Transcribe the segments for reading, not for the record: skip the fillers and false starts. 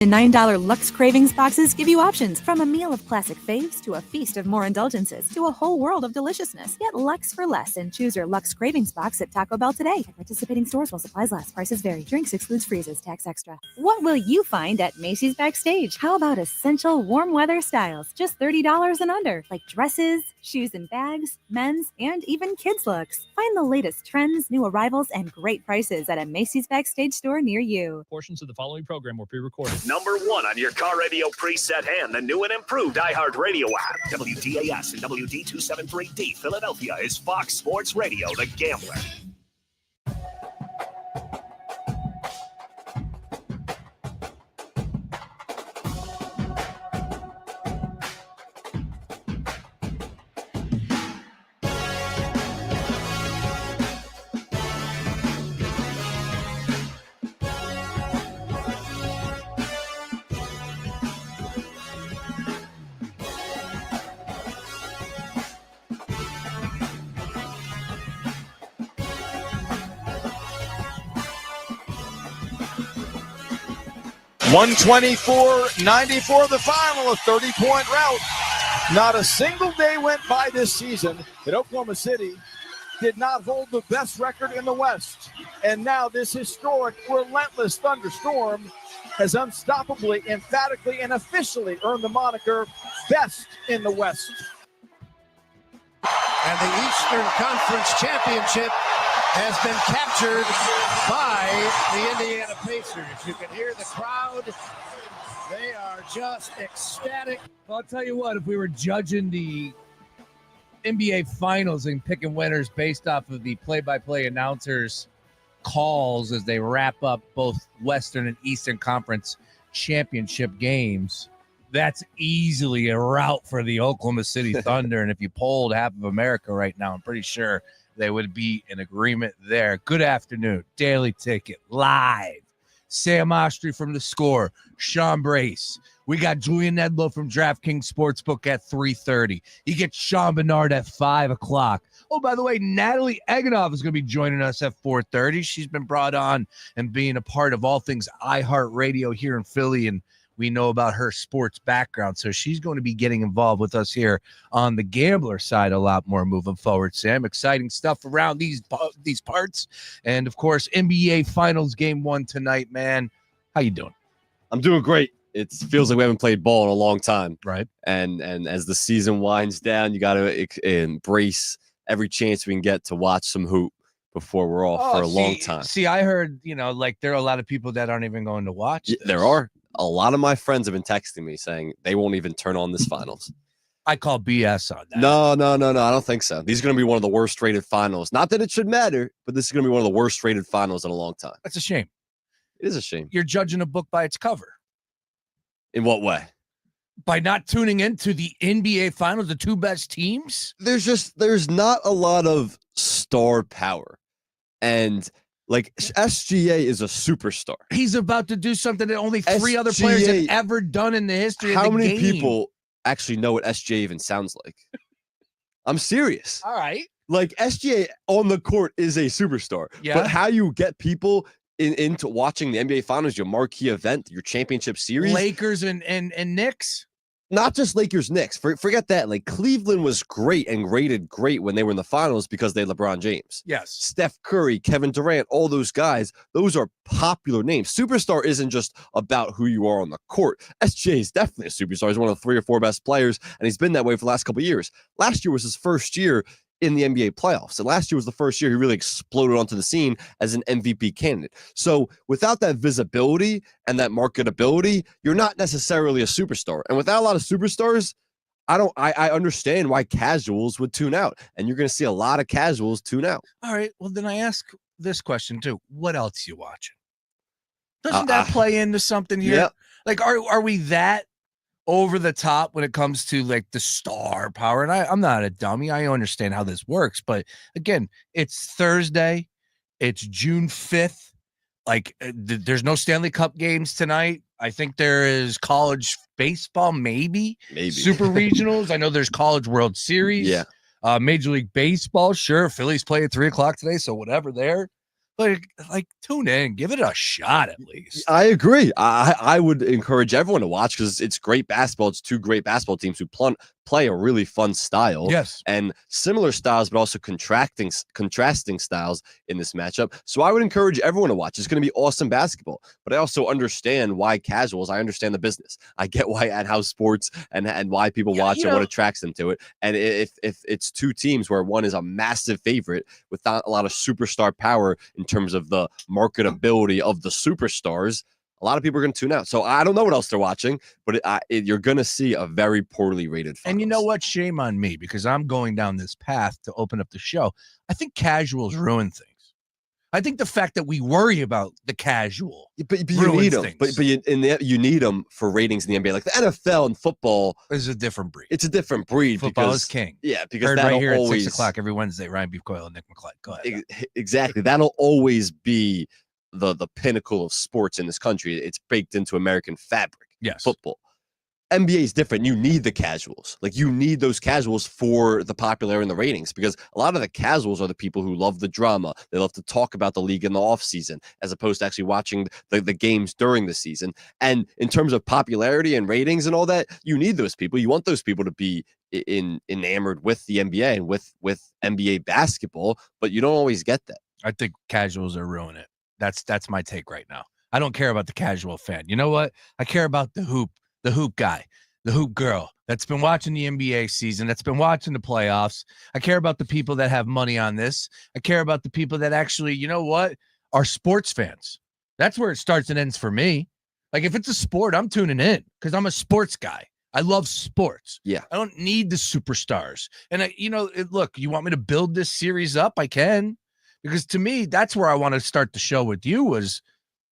The $9 Lux Cravings boxes give you options from a meal of classic faves to a feast of more indulgences to a whole world of deliciousness. Get Lux for less and choose your Lux Cravings box at Taco Bell today. At participating stores while supplies last. Prices vary. Drinks excludes freezes. Tax extra. What will you find at Macy's Backstage? How about essential warm weather styles? Just $30 and under. Like dresses, shoes and bags, men's, and even kids' looks. Find the latest trends, new arrivals, and great prices at a Macy's Backstage store near you. Portions of the following program were pre-recorded. Number 1 on your car radio preset and the new and improved iHeartRadio app. WDAS and WD273D Philadelphia is Fox Sports Radio, The Gambler. $124.94 the final, a 30-point rout. Not a single day went by this season that Oklahoma City did not hold the best record in the West. And now this historic, relentless thunderstorm has unstoppably, emphatically, and officially earned the moniker best in the West. And the Eastern Conference Championship has been captured by the Indiana Pacers. You can hear the crowd. They are just ecstatic. Well, I'll tell you what, if we were judging the NBA Finals and picking winners based off of the play-by-play announcers' calls as they wrap up both Western and Eastern Conference championship games, that's easily a route for the Oklahoma City Thunder. And if you polled half of America right now, I'm pretty sure they would be in agreement there. Good afternoon. Daily Ticket live. Sam Oshtry from The Score. Sean Brace. We got Julian Edlow from DraftKings Sportsbook at 3:30. You get Sean Bernard at 5 o'clock. Oh, by the way, Natalie Eganoff is going to be joining us at 4:30. She's been brought on and being a part of all things iHeartRadio here in Philly, and we know about her sports background, so she's going to be getting involved with us here on the Gambler side a lot more moving forward, Sam. Exciting stuff around these parts. And, of course, NBA Finals Game 1 tonight, man. How you doing? I'm doing great. It feels like we haven't played ball in a long time. Right. And as the season winds down, you got to embrace every chance we can get to watch some hoop before we're off for a long time. See, I heard, like there are a lot of people that aren't even going to watch this. There are. A lot of my friends have been texting me saying they won't even turn on this finals. I call BS on that. No. I don't think so. These are going to be one of the worst rated finals. Not that it should matter, but this is going to be one of the worst rated finals in a long time. That's a shame. It is a shame. You're judging a book by its cover. In what way? By not tuning into the NBA Finals, the two best teams? There's not a lot of star power. And like SGA is a superstar. He's about to do something that only three other players have ever done in the history of the game. How many people actually know what SGA even sounds like? I'm serious. All right. Like SGA on the court is a superstar. Yeah. But how you get people into watching the NBA Finals, your marquee event, your championship series. Lakers and Knicks. Not just Lakers, Knicks. Forget that. Like Cleveland was great and rated great when they were in the finals because they had LeBron James. Yes. Steph Curry, Kevin Durant, all those guys. Those are popular names. Superstar isn't just about who you are on the court. SGA is definitely a superstar. He's one of the 3 or 4 best players, and he's been that way for the last couple of years. Last year was his first year in the NBA playoffs. And last year was the first year he really exploded onto the scene as an MVP candidate. So without that visibility and that marketability, you're not necessarily a superstar. And without a lot of superstars, I understand why casuals would tune out. And you're going to see a lot of casuals tune out. All right. Well, then I ask this question too. What else you watching? Doesn't that play into something here? Yeah. Like, are we that over the top when it comes to like the star power? And I'm not a dummy. I understand how this works. But again, it's Thursday. It's June 5th. Like there's no Stanley Cup games tonight. I think there is college baseball, maybe. Super regionals. I know there's college World Series. Yeah. Major League Baseball. Sure. Phillies play at 3:00 today. So whatever there. Like tune in, give it a shot at least. I agree. I would encourage everyone to watch because it's great basketball. It's two great basketball teams who play a really fun style. Yes. And similar styles, but also contrasting styles in this matchup. So I would encourage everyone to watch. It's going to be awesome basketball. But I also understand why casuals. I understand the business. I get why at house sports and why people watch and what attracts them to it. And if it's two teams where one is a massive favorite without a lot of superstar power in terms of the marketability of the superstars, a lot of people are going to tune out. So I don't know what else they're watching, but you're going to see a very poorly rated finals. And you know what? Shame on me because I'm going down this path to open up the show. I think casuals ruin things. I think the fact that we worry about the casual, but you need them. But you need them for ratings in the NBA. Like the NFL and football is a different breed. It's a different breed. Football is king. Yeah, because heard that'll right here always, at 6:00 every Wednesday. Ryan B. Coyle and Nick McClellan. Go ahead. Exactly. That'll always be the pinnacle of sports in this country. It's baked into American fabric. Yes. Football. NBA is different. You need the casuals. Like you need those casuals for the popularity and the ratings because a lot of the casuals are the people who love the drama. They love to talk about the league in the offseason as opposed to actually watching the games during the season. And in terms of popularity and ratings and all that, you need those people. You want those people to be enamored with the NBA and with NBA basketball, but you don't always get that. I think casuals are ruining it. That's my take right now. I don't care about the casual fan. You know what? I care about the hoop guy, the hoop girl that's been watching the NBA season, that's been watching the playoffs. I care about the people that have money on this. I care about the people that actually, you know what, are sports fans. That's where it starts and ends for me. Like if it's a sport, I'm tuning in because I'm a sports guy. I love sports. Yeah. I don't need the superstars. And look, you want me to build this series up? I can. Because to me, that's where I want to start the show with you was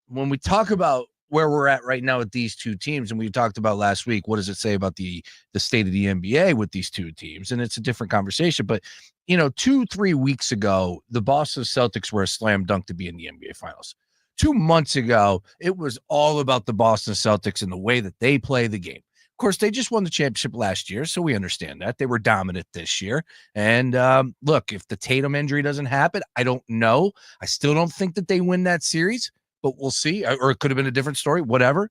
when we talk about where we're at right now with these two teams, and we talked about last week, what does it say about the state of the NBA with these two teams? And it's a different conversation. But, 2-3 weeks ago, the Boston Celtics were a slam dunk to be in the NBA Finals. 2 months ago, it was all about the Boston Celtics and the way that they play the game. Of course, they just won the championship last year, so we understand that. They were dominant this year. And look, if the Tatum injury doesn't happen, I don't know. I still don't think that they win that series, but we'll see. Or it could have been a different story, whatever.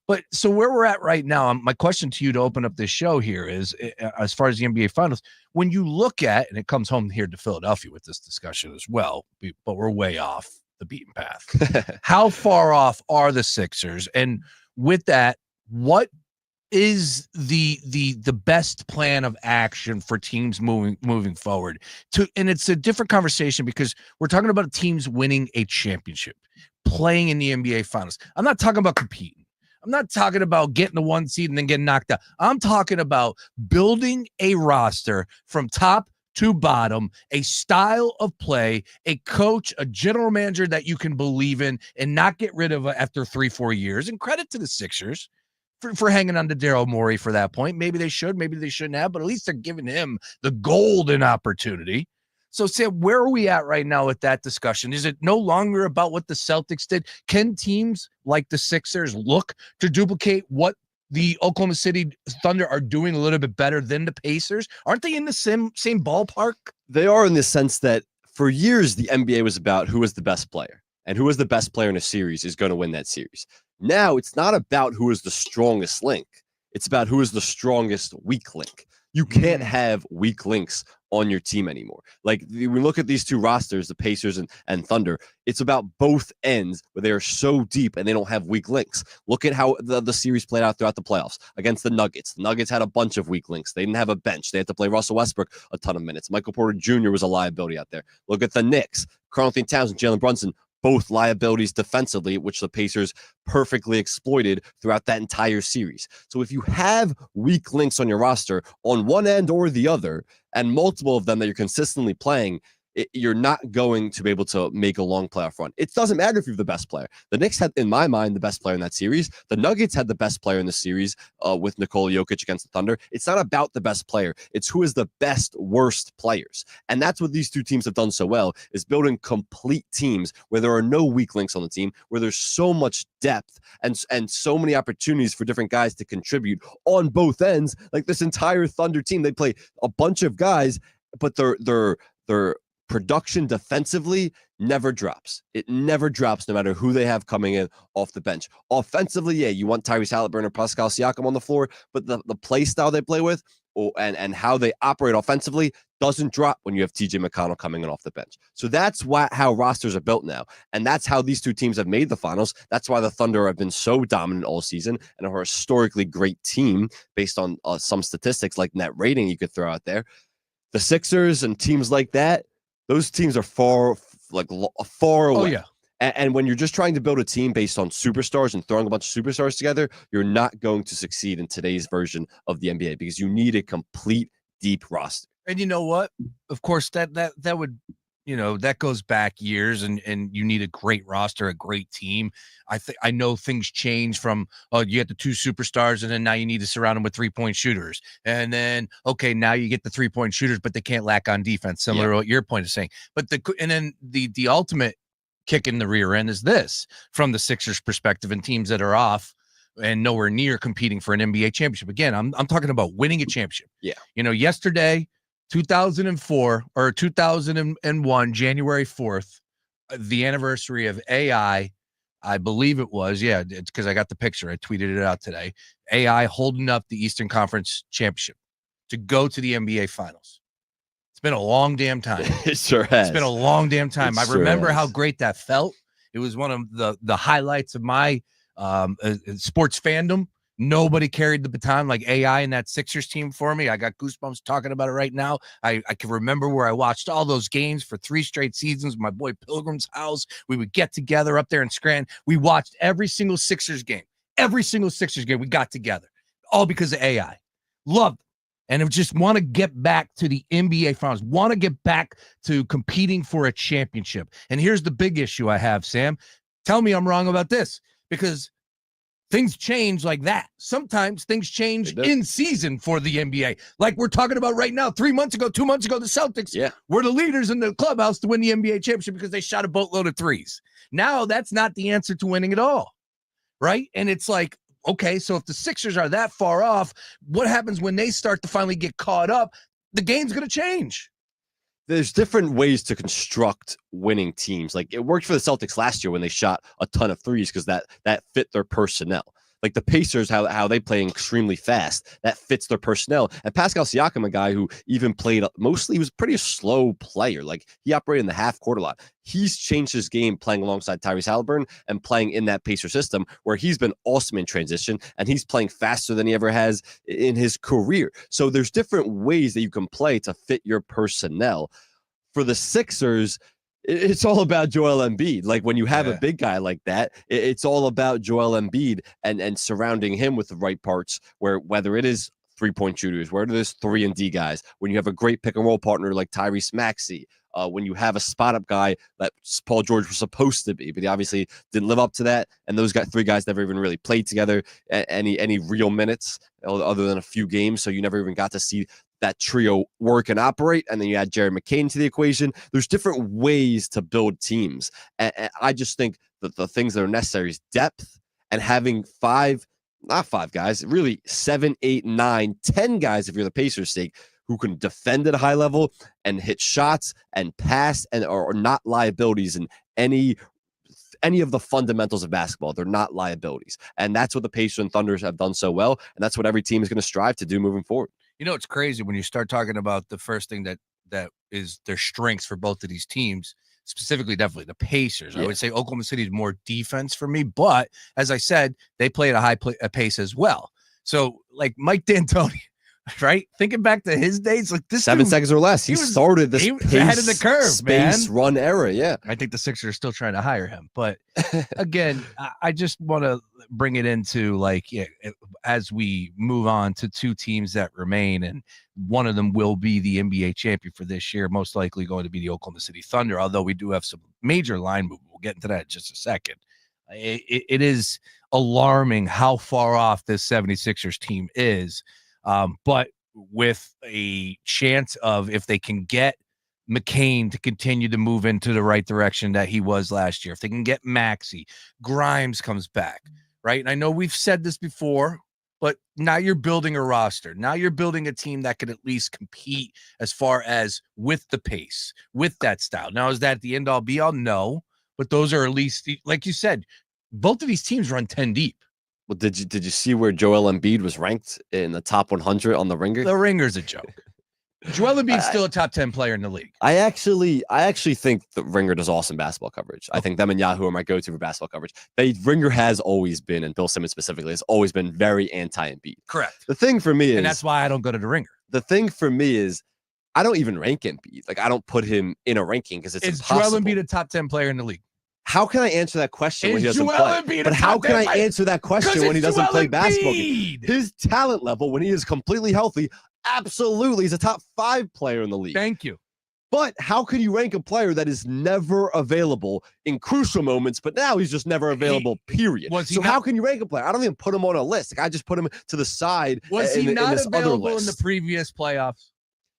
But so where we're at right now, my question to you to open up this show here is, as far as the NBA Finals, when you look at, and it comes home here to Philadelphia with this discussion as well, but we're way off the beaten path. How far off are the Sixers? And with that, what is the best plan of action for teams moving forward and it's a different conversation because we're talking about teams winning a championship, playing in the NBA Finals. I'm not talking about competing. I'm not talking about getting the 1 seed and then getting knocked out. I'm talking about building a roster from top to bottom, a style of play, a coach, a general manager that you can believe in and not get rid of after 3-4 years. And credit to the Sixers for hanging on to Daryl Morey for that point. Maybe they should, maybe they shouldn't have, but at least they're giving him the golden opportunity. So, Sam, where are we at right now with that discussion? Is it no longer about what the Celtics did? Can teams like the Sixers look to duplicate what the Oklahoma City Thunder are doing a little bit better than the Pacers? Aren't they in the same ballpark? They are in the sense that for years, the NBA was about who was the best player. And who is the best player in a series is going to win that series. Now, it's not about who is the strongest link. It's about who is the strongest weak link. You can't have weak links on your team anymore. Like, we look at these two rosters, the Pacers and Thunder, it's about both ends where they are so deep and they don't have weak links. Look at how the series played out throughout the playoffs against the Nuggets. The Nuggets had a bunch of weak links. They didn't have a bench. They had to play Russell Westbrook a ton of minutes. Michael Porter Jr. was a liability out there. Look at the Knicks. Karl-Anthony Towns and Jalen Brunson, both liabilities defensively, which the Pacers perfectly exploited throughout that entire series. So if you have weak links on your roster on one end or the other, and multiple of them that you're consistently playing, you're not going to be able to make a long playoff run. It doesn't matter if you're the best player. The Knicks had, in my mind, the best player in that series. The Nuggets had the best player in the series with Nikola Jokic against the Thunder. It's not about the best player. It's who is the best, worst players. And that's what these two teams have done so well, is building complete teams where there are no weak links on the team, where there's so much depth and so many opportunities for different guys to contribute on both ends. Like this entire Thunder team, they play a bunch of guys, but they're production defensively never drops. It never drops no matter who they have coming in off the bench. Offensively, yeah, you want Tyrese Halliburton or Pascal Siakam on the floor, but the play style they play with and how they operate offensively doesn't drop when you have TJ McConnell coming in off the bench. So that's how rosters are built now. And that's how these two teams have made the finals. That's why the Thunder have been so dominant all season and are a historically great team based on some statistics like net rating you could throw out there. The Sixers and teams like that, those teams are far away. Oh, yeah. And when you're just trying to build a team based on superstars and throwing a bunch of superstars together, you're not going to succeed in today's version of the NBA because you need a complete deep roster. And you know what? Of course, that would, that goes back years, and you need a great roster, a great team. I know things change from, you get the two superstars, and then now you need to surround them with 3-point shooters. And then, okay, now you get the 3-point shooters, but they can't lack on defense, similar to what your point is saying. But then the ultimate kick in the rear end is this from the Sixers perspective and teams that are off and nowhere near competing for an NBA championship. Again, I'm talking about winning a championship. Yeah. Yesterday, 2004 or 2001, January 4th, the anniversary of AI, I believe it was. Yeah, it's because I got the picture. I tweeted it out today. AI holding up the Eastern Conference Championship to go to the NBA Finals. It's been a long damn time. It sure has. It's been a long damn time. I remember has. how great that felt. It was one of the highlights of my sports fandom. Nobody carried the baton like AI and that Sixers team for me. I got goosebumps talking about it right now. I can remember where I watched all those games for 3 straight seasons. My boy Pilgrim's house. We would get together up there in Scranton. We watched every single Sixers game. Every single Sixers game we got together. All because of AI. Loved it. And I just want to get back to the NBA Finals, want to get back to competing for a championship. And here's the big issue I have, Sam. Tell me I'm wrong about this, because things change like that. Sometimes things change in season for the NBA. Like we're talking about right now, 2 months ago, the Celtics were the leaders in the clubhouse to win the NBA championship because they shot a boatload of threes. Now that's not the answer to winning it all, right? And it's like, okay, so if the Sixers are that far off, what happens when they start to finally get caught up? The game's going to change. There's different ways to construct winning teams. Like it worked for the Celtics last year when they shot a ton of threes because that fit their personnel. Like the Pacers, how they play extremely fast, that fits their personnel. And Pascal Siakam, a guy who even played mostly, he was a pretty slow player. Like he operated in the half court a lot. He's changed his game playing alongside Tyrese Halliburton and playing in that Pacer system where he's been awesome in transition and he's playing faster than he ever has in his career. So there's different ways that you can play to fit your personnel. For the Sixers, it's all about Joel Embiid. Like when you have a big guy like that, it's all about Joel Embiid and surrounding him with the right parts, where whether it is 3-point shooters, whether it is 3-and-D guys, when you have a great pick and roll partner like Tyrese Maxey, when you have a spot up guy that Paul George was supposed to be, but he obviously didn't live up to that. And those 3 guys never even really played together any real minutes other than a few games. So you never even got to see that trio work and operate. And then you add Jared McCain to the equation. There's different ways to build teams. And I just think that the things that are necessary is depth and having not 5 guys, really 7, 8, 9, 10 guys, if you're the Pacers' sake, who can defend at a high level and hit shots and pass and are not liabilities in any of the fundamentals of basketball. They're not liabilities. And that's what the Pacers and Thunders have done so well. And that's what every team is going to strive to do moving forward. It's crazy when you start talking about the first thing that is their strengths for both of these teams, specifically definitely the Pacers. I would say Oklahoma City is more defense for me, but as I said, they play at a high pace as well. So like Mike D'Antoni, right? Thinking back to his days, like this 7 seconds or less. He started this pace, ahead of the curve, space run era. Yeah. I think the Sixers are still trying to hire him. But again, I just want to bring it into as we move on to 2 teams that remain, and one of them will be the NBA champion for this year, most likely going to be the Oklahoma City Thunder, although we do have some major line movement. We'll get into that in just a second. It is alarming how far off this 76ers team is. But with a chance of, if they can get McCain to continue to move into the right direction that he was last year, if they can get Maxey, Grimes comes back, right? And I know we've said this before, But now you're building a roster. Now you're building a team that can at least compete as far as with the pace, with that style. Now, is that the end all be all? No, but those are at least, like you said, both of these teams run 10 deep. Well, did you see where Joel Embiid was ranked in the top 100 on the Ringer? The Ringer's a joke. Joel Embiid's still a top 10 player in the league. I actually think the Ringer does awesome basketball coverage. I think them and Yahoo are my go-to for basketball coverage. Ringer has always been, and Bill Simmons specifically, has always been very anti-Embiid. Correct. The thing for me is, and that's why I don't go to the Ringer. The thing for me is, I don't even rank Embiid. Like, I don't put him in a ranking because it's impossible. Is Joel Embiid a top 10 player in the league? How can I answer that question when he doesn't play? But how can I answer that question when he doesn't play basketball? His talent level, when he is completely healthy, absolutely, he's a top 5 player in the league. Thank you. But how can you rank a player that is never available in crucial moments, but now he's just never available, period? So how can you rank a player? I don't even put him on a list. Like, I just put him to the side. Was he not in this available other in list. the previous playoffs?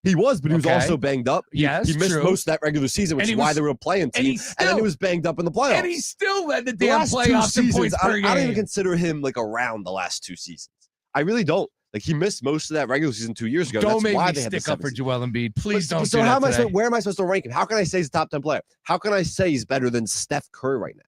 He was, but he was also banged up. He missed true. most of that regular season, which is why they were a playing team. And then he was banged up in the playoffs. And he still led the damn playoffs in points per game. I don't even consider him like around the last 2 seasons. I really don't. Like, he missed most of that regular season 2 years ago. Don't That's why make they me had stick up for Joel Embiid. Please don't. So how am I? Where am I supposed to rank him? How can I say he's a top 10 player? How can I say he's better than Steph Curry right now?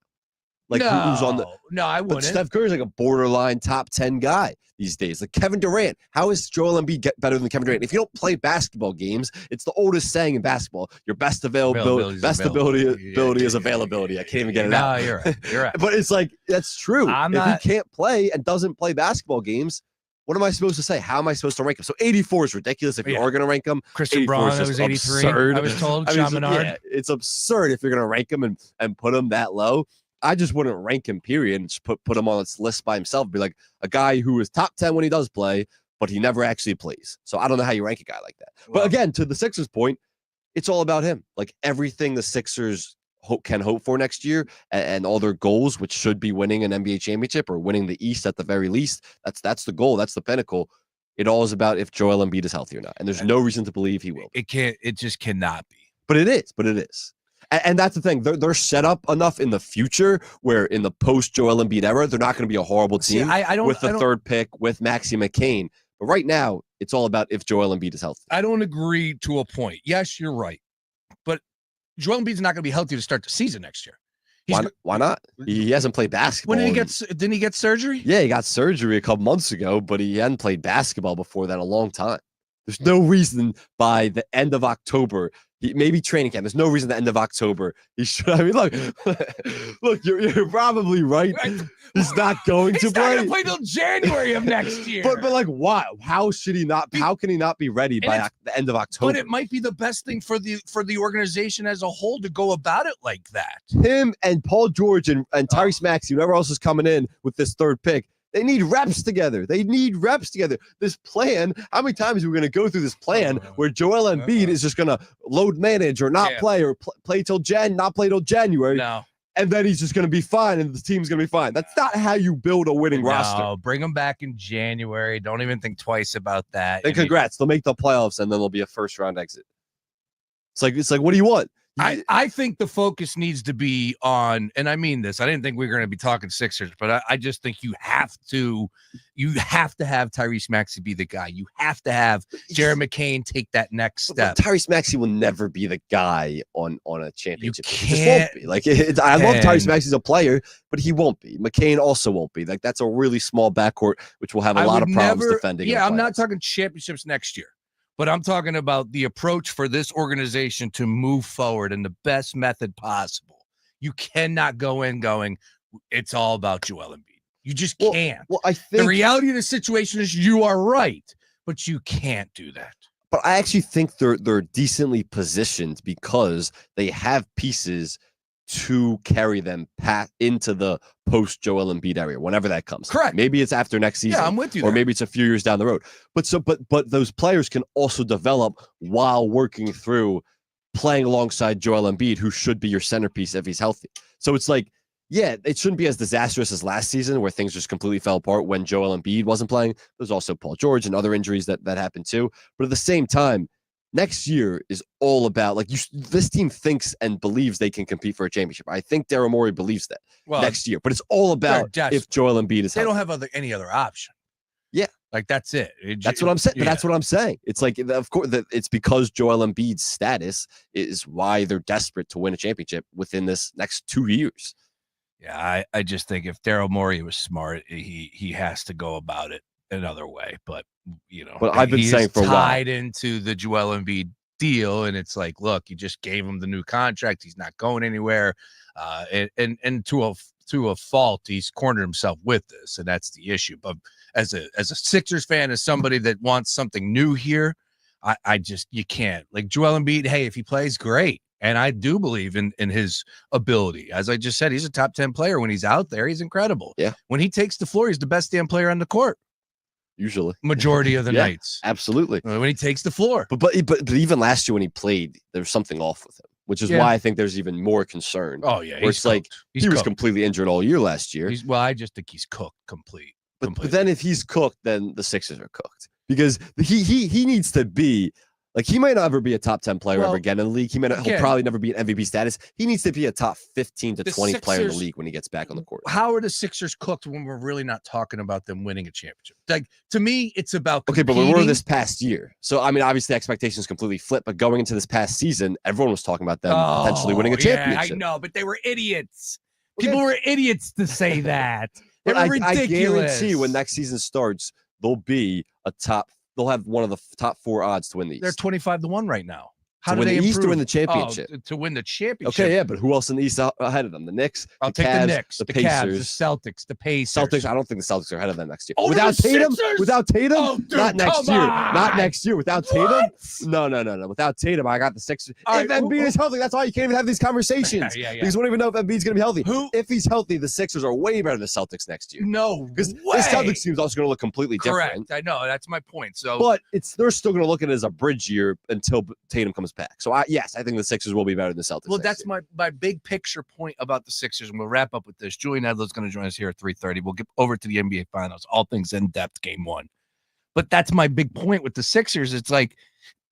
Like, who's on the? No, I wouldn't. But Steph Curry's like a borderline top 10 guy these days. Like Kevin Durant. How is Joel Embiid better than Kevin Durant? If you don't play basketball games, it's the oldest saying in basketball. Your best ability is availability. I can't even get it out. No, you're right. You're right. But it's like, that's true. If he can't play and doesn't play basketball games, what am I supposed to say? How am I supposed to rank him? So 84 is ridiculous if you are going to rank him. Christian Braun, was 83. Absurd. I was told. Sean Menard. It's absurd if you're going to rank him and put him that low. I just wouldn't rank him, period, and just put him on this list by himself. Be like a guy who is top 10 when he does play, but he never actually plays. So I don't know how you rank a guy like that. But again, to the Sixers' point, it's all about him. Like, everything the Sixers can hope for next year and all their goals, which should be winning an NBA championship or winning the East at the very least. That's the goal. That's the pinnacle. It all is about if Joel Embiid is healthy or not. And there's no reason to believe he will. It just cannot be. But it is. And that's the thing. They're set up enough in the future where in the post-Joel Embiid era, they're not going to be a horrible team with the third pick, with Maxie McCain. But right now, it's all about if Joel Embiid is healthy. I don't agree to a point. Yes, you're right. But Joel Embiid's not going to be healthy to start the season next year. Why not? He hasn't played basketball. Didn't he get surgery? Yeah, he got surgery a couple months ago, but he hadn't played basketball before that a long time. There's no reason by the end of October, maybe training camp. There's no reason the end of October he should. I mean, look, you're probably right. He's not going to play. He's not going to play till January of next year. But like, why? How should he not? How can he not be ready by the end of October? But it might be the best thing for the organization as a whole to go about it like that. Him and Paul George and Tyrese Maxey, whoever else is coming in with this third pick. They need reps together. This plan, how many times are we going to go through this plan where Joel Embiid is just going to load manage or not play or play till not play till January? No. And then he's just going to be fine and the team's going to be fine. That's not how you build a winning roster. Bring him back in January. Don't even think twice about that. And congrats. They'll make the playoffs and then there'll be a first-round exit. It's like, what do you want? I think the focus needs to be on, and I mean this, I didn't think we were going to be talking Sixers, but I just think you have to have Tyrese Maxey be the guy. You have to have Jared McCain take that next step. Tyrese Maxey will never be the guy on a championship. You can't. He just won't be. Like, I love Tyrese Maxey as a player, but he won't be. McCain also won't be. Like, that's a really small backcourt, which will have a lot of problems defending. Yeah, I'm not talking championships next year. But I'm talking about the approach for this organization to move forward in the best method possible. You cannot go in going, it's all about Joel Embiid. You just can't. Well, I think the reality of the situation is you are right, but you can't do that. But I actually think they're decently positioned because they have pieces to carry them into the post Joel Embiid area, whenever that comes. Correct. Maybe it's after next season. Yeah, I'm with you. Or maybe it's a few years down the road. But those players can also develop while working through playing alongside Joel Embiid, who should be your centerpiece if he's healthy. So it's like, yeah, it shouldn't be as disastrous as last season where things just completely fell apart when Joel Embiid wasn't playing. There's also Paul George and other injuries that happened too. But at the same time, next year is all about, like, this team thinks and believes they can compete for a championship. I think Daryl Morey believes that next year. But it's all about if Joel Embiid is healthy. They don't have any other option. Yeah. Like, that's it. That's what I'm saying. Yeah. That's what I'm saying. It's like, of course, it's because Joel Embiid's status is why they're desperate to win a championship within this next 2 years. Yeah, I just think if Daryl Morey was smart, he has to go about it another way. But, But I've been saying for a while, tied into the Joel Embiid deal, and it's like, look, you just gave him the new contract. He's not going anywhere. And to a fault, he's cornered himself with this, and that's the issue. But as a Sixers fan, as somebody that wants something new here, I just, you can't. Like Joel Embiid, hey, if he plays, great. And I do believe in his ability. As I just said, he's a top 10 player. When he's out there, he's incredible. Yeah. When he takes the floor, he's the best damn player on the court. Usually. Majority of the Yeah, nights. Absolutely. When he takes the floor. But even last year when he played, there was something off with him, which is why I think there's even more concern. Oh, yeah. Where it's like he was completely injured all year last year. I just think he's cooked completely. But then if he's cooked, then the Sixers are cooked. Because he needs to be, like, he might not ever be a top 10 player ever again in the league. He'll probably never be an MVP status. He needs to be a top 15 to 20 player in the league when he gets back on the court. How are the Sixers cooked when we're really not talking about them winning a championship? Like, to me, it's about competing. Okay, but we were this past year. So, I mean, obviously expectations completely flipped, but going into this past season, everyone was talking about them potentially winning a championship. I know, but they were idiots. People were idiots to say that. They were ridiculous. I guarantee when next season starts, they'll have one of the top 4 odds to win these. They're 25-1 right now. How to do win they the East improve? to win the championship? To win the championship. Okay, yeah, but who else in the East ahead of them? The Knicks, I'll take Cavs, the Knicks, the Pacers, Pacers, the Celtics, the Pacers. Celtics. I don't think the Celtics are ahead of them next year. Over Without the Tatum, Sixers? Oh, dude, not next year. on. Not next year. Without Tatum, no. Without Tatum, I got the Sixers. If Embiid is healthy, that's why you can't even have these conversations. Yeah. Because we don't even know if Embiid's going to be healthy. If he's healthy, the Sixers are way better than the Celtics next year. No, because this Celtics team is also going to look completely different. Correct. I know. That's my point. So, but they're still going to look at it as a bridge year until Tatum comes back. So, I think the Sixers will be better than the Celtics. Well, that's my big picture point about the Sixers, and we'll wrap up with this. Julian Edlow's going to join us here at 3:30. We'll get over to the NBA Finals, all things in depth, Game 1. But that's my big point with the Sixers. It's like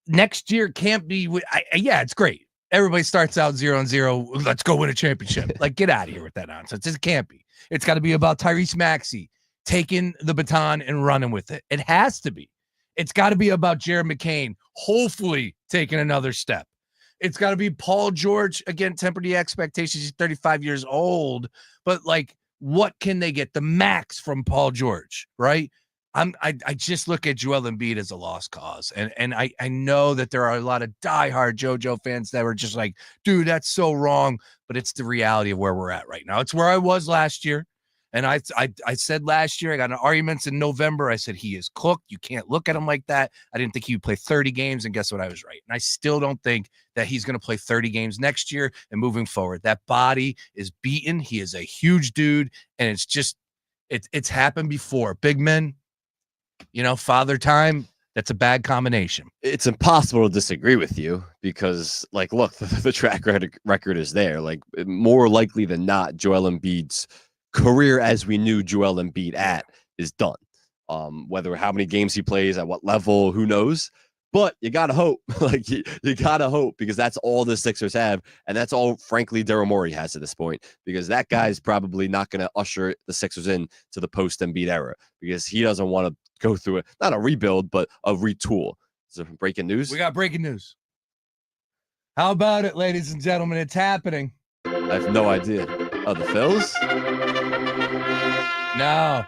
next year can't be. It's great. Everybody starts out 0-0. Let's go win a championship. Like, get out of here with that nonsense. It can't be. It's got to be about Tyrese Maxey taking the baton and running with it. It has to be. It's got to be about Jared McCain hopefully taking another step. It's got to be Paul George, again, temper the expectations. He's 35 years old, but like, what can they get? The max from Paul George, right? I just look at Joel Embiid as a lost cause. And I know that there are a lot of diehard JoJo fans that were just like, dude, that's so wrong. But it's the reality of where we're at right now. It's where I was last year. And I said last year, I got in arguments in November. I said, he is cooked. You can't look at him like that. I didn't think he would play 30 games. And guess what? I was right. And I still don't think that he's going to play 30 games next year and moving forward. That body is beaten. He is a huge dude. And it's just, it's happened before. Big men, father time. That's a bad combination. It's impossible to disagree with you because, like, look, the track record is there. Like, more likely than not, Joel Embiid's career as we knew Joel Embiid at is done. Whether how many games he plays, at what level, who knows? But you gotta hope. Like you gotta hope because that's all the Sixers have, and that's all, frankly, Daryl Morey has at this point. Because that guy's probably not gonna usher the Sixers in to the post Embiid era because he doesn't want to go through it, not a rebuild, but a retool. Is there breaking news? We got breaking news. How about it, ladies and gentlemen? It's happening. I have no idea. Oh, the Phillies? No.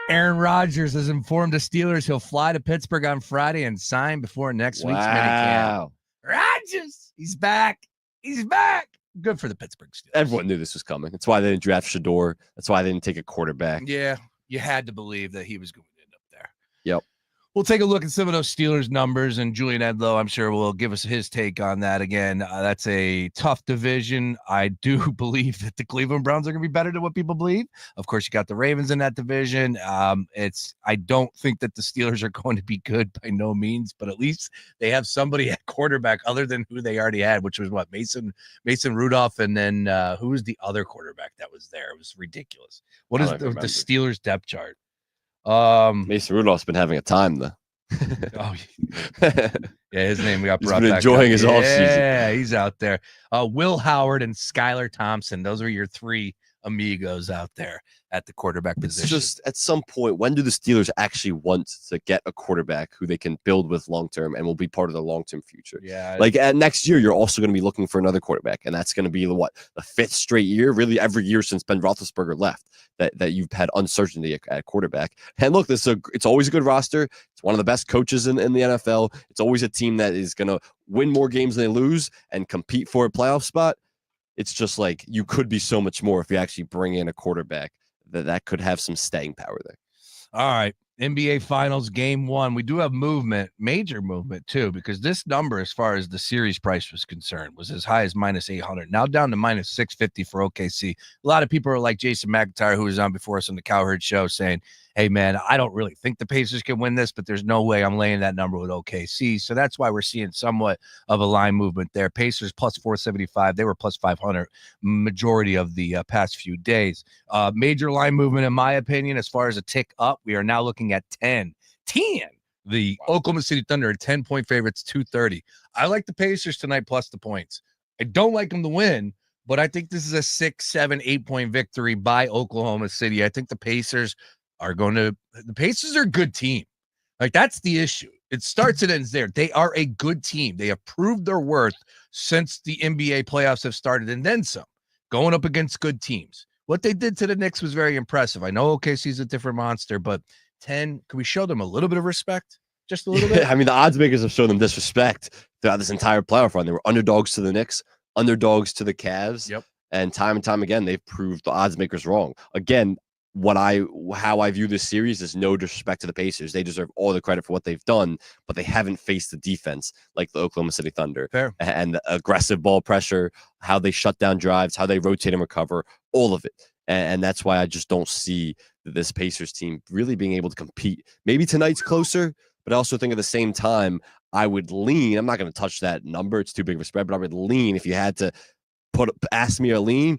Aaron Rodgers has informed the Steelers he'll fly to Pittsburgh on Friday and sign before next week's minicamp. Rodgers, he's back. He's back. Good for the Pittsburgh Steelers. Everyone knew this was coming. That's why they didn't draft Shador. That's why they didn't take a quarterback. Yeah, you had to believe that he was going to end up there. Yep. We'll take a look at some of those Steelers numbers, and Julian Edlow, I'm sure, will give us his take on that. Again, that's a tough division. I do believe that the Cleveland Browns are going to be better than what people believe. Of course, you got the Ravens in that division. I don't think that the Steelers are going to be good by no means, but at least they have somebody at quarterback other than who they already had, which was what, Mason Rudolph, and then who was the other quarterback that was there? It was ridiculous. What is the Steelers depth chart? Mason Rudolph's been having a time though. Yeah, his name got brought back. He's been enjoying his offseason. Yeah, he's out there. Will Howard and Skylar Thompson. Those are your three amigos out there at the quarterback position. It's just at some point, when do the Steelers actually want to get a quarterback who they can build with long term and will be part of the long term future? Yeah. Like next year, you're also going to be looking for another quarterback, and that's going to be the 5th straight year, really every year since Ben Roethlisberger left, that you've had uncertainty at quarterback. And look, it's always a good roster. It's one of the best coaches in the NFL. It's always a team that is going to win more games than they lose and compete for a playoff spot. It's just like you could be so much more if you actually bring in a quarterback that could have some staying power there. All right. NBA Finals Game 1. We do have movement, major movement too, because this number, as far as the series price was concerned, was as high as -800. Now down to -650 for OKC. A lot of people are like Jason McIntyre, who was on before us on the Cowherd Show, saying, hey, man, I don't really think the Pacers can win this, but there's no way I'm laying that number with OKC. So that's why we're seeing somewhat of a line movement there. Pacers +475. They were +500 majority of the past few days. Major line movement, in my opinion, as far as a tick up, we are now looking at 10. The Oklahoma City Thunder are 10-point favorites, 230. I like the Pacers tonight plus the points. I don't like them to win, but I think this is a 6, 7, 8-point victory by Oklahoma City. I think the Pacers are a good team. Like, that's the issue. It starts and ends there. They are a good team. They have proved their worth since the NBA playoffs have started, and then some, going up against good teams. What they did to the Knicks was very impressive. I know OKC's a different monster, but 10, can we show them a little bit of respect? Just a little bit? I mean, the odds makers have shown them disrespect throughout this entire playoff run. They were underdogs to the Knicks, underdogs to the Cavs. Yep. And time again, they've proved the odds makers wrong. Again, how I view this series is no disrespect to the Pacers. They deserve all the credit for what they've done, but they haven't faced the defense like the Oklahoma City Thunder. Fair. And the aggressive ball pressure, how they shut down drives, how they rotate and recover, all of it. And that's why I just don't see this Pacers team really being able to compete. Maybe tonight's closer, but I also think at the same time, I would lean. I'm not going to touch that number. It's too big of a spread, but I would lean. If you had to ask me to lean,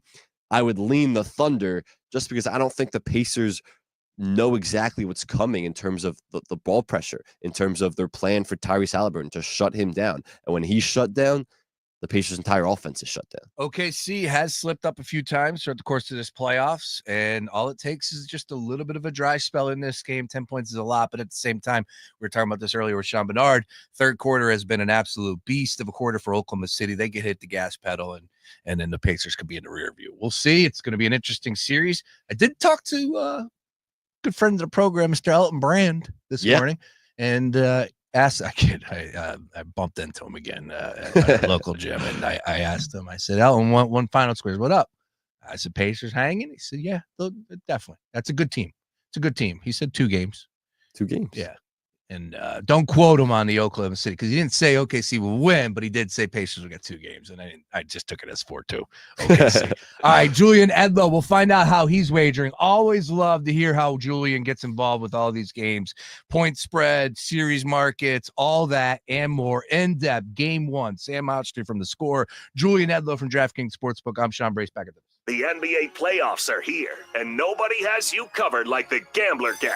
I would lean the Thunder, just because I don't think the Pacers know exactly what's coming in terms of the ball pressure, in terms of their plan for Tyrese Halliburton to shut him down. And when he's shut down, the Pacers' entire offense is shut down. OKC has slipped up a few times throughout the course of this playoffs, and all it takes is just a little bit of a dry spell in this game. 10 points is a lot, but at the same time, we were talking about this earlier with Sean Bernard. Third quarter has been an absolute beast of a quarter for Oklahoma City. They get hit the gas pedal, and then the Pacers could be in the rear view. We'll see. It's going to be an interesting series. I did talk to good friend of the program, Mr. Elton Brand, this morning, and I bumped into him again at a local gym, and I asked him, I said, Elton, one final squares, what up? I said, Pacers hanging? He said, yeah, definitely. That's a good team. It's a good team. He said 2 games. 2 games. Yeah. And don't quote him on the Oklahoma City, because he didn't say OKC will win, but he did say Pacers will get 2 games, and I just took it as 4-2. OKC. All right, Julian Edlow. We'll find out how he's wagering. Always love to hear how Julian gets involved with all these games, point spread, series markets, all that and more. In depth. Game 1. Sam Oshtry from The Score. Julian Edlow from DraftKings Sportsbook. I'm Sean Brace, back at this. The NBA playoffs are here, and nobody has you covered like the Gambler Gang.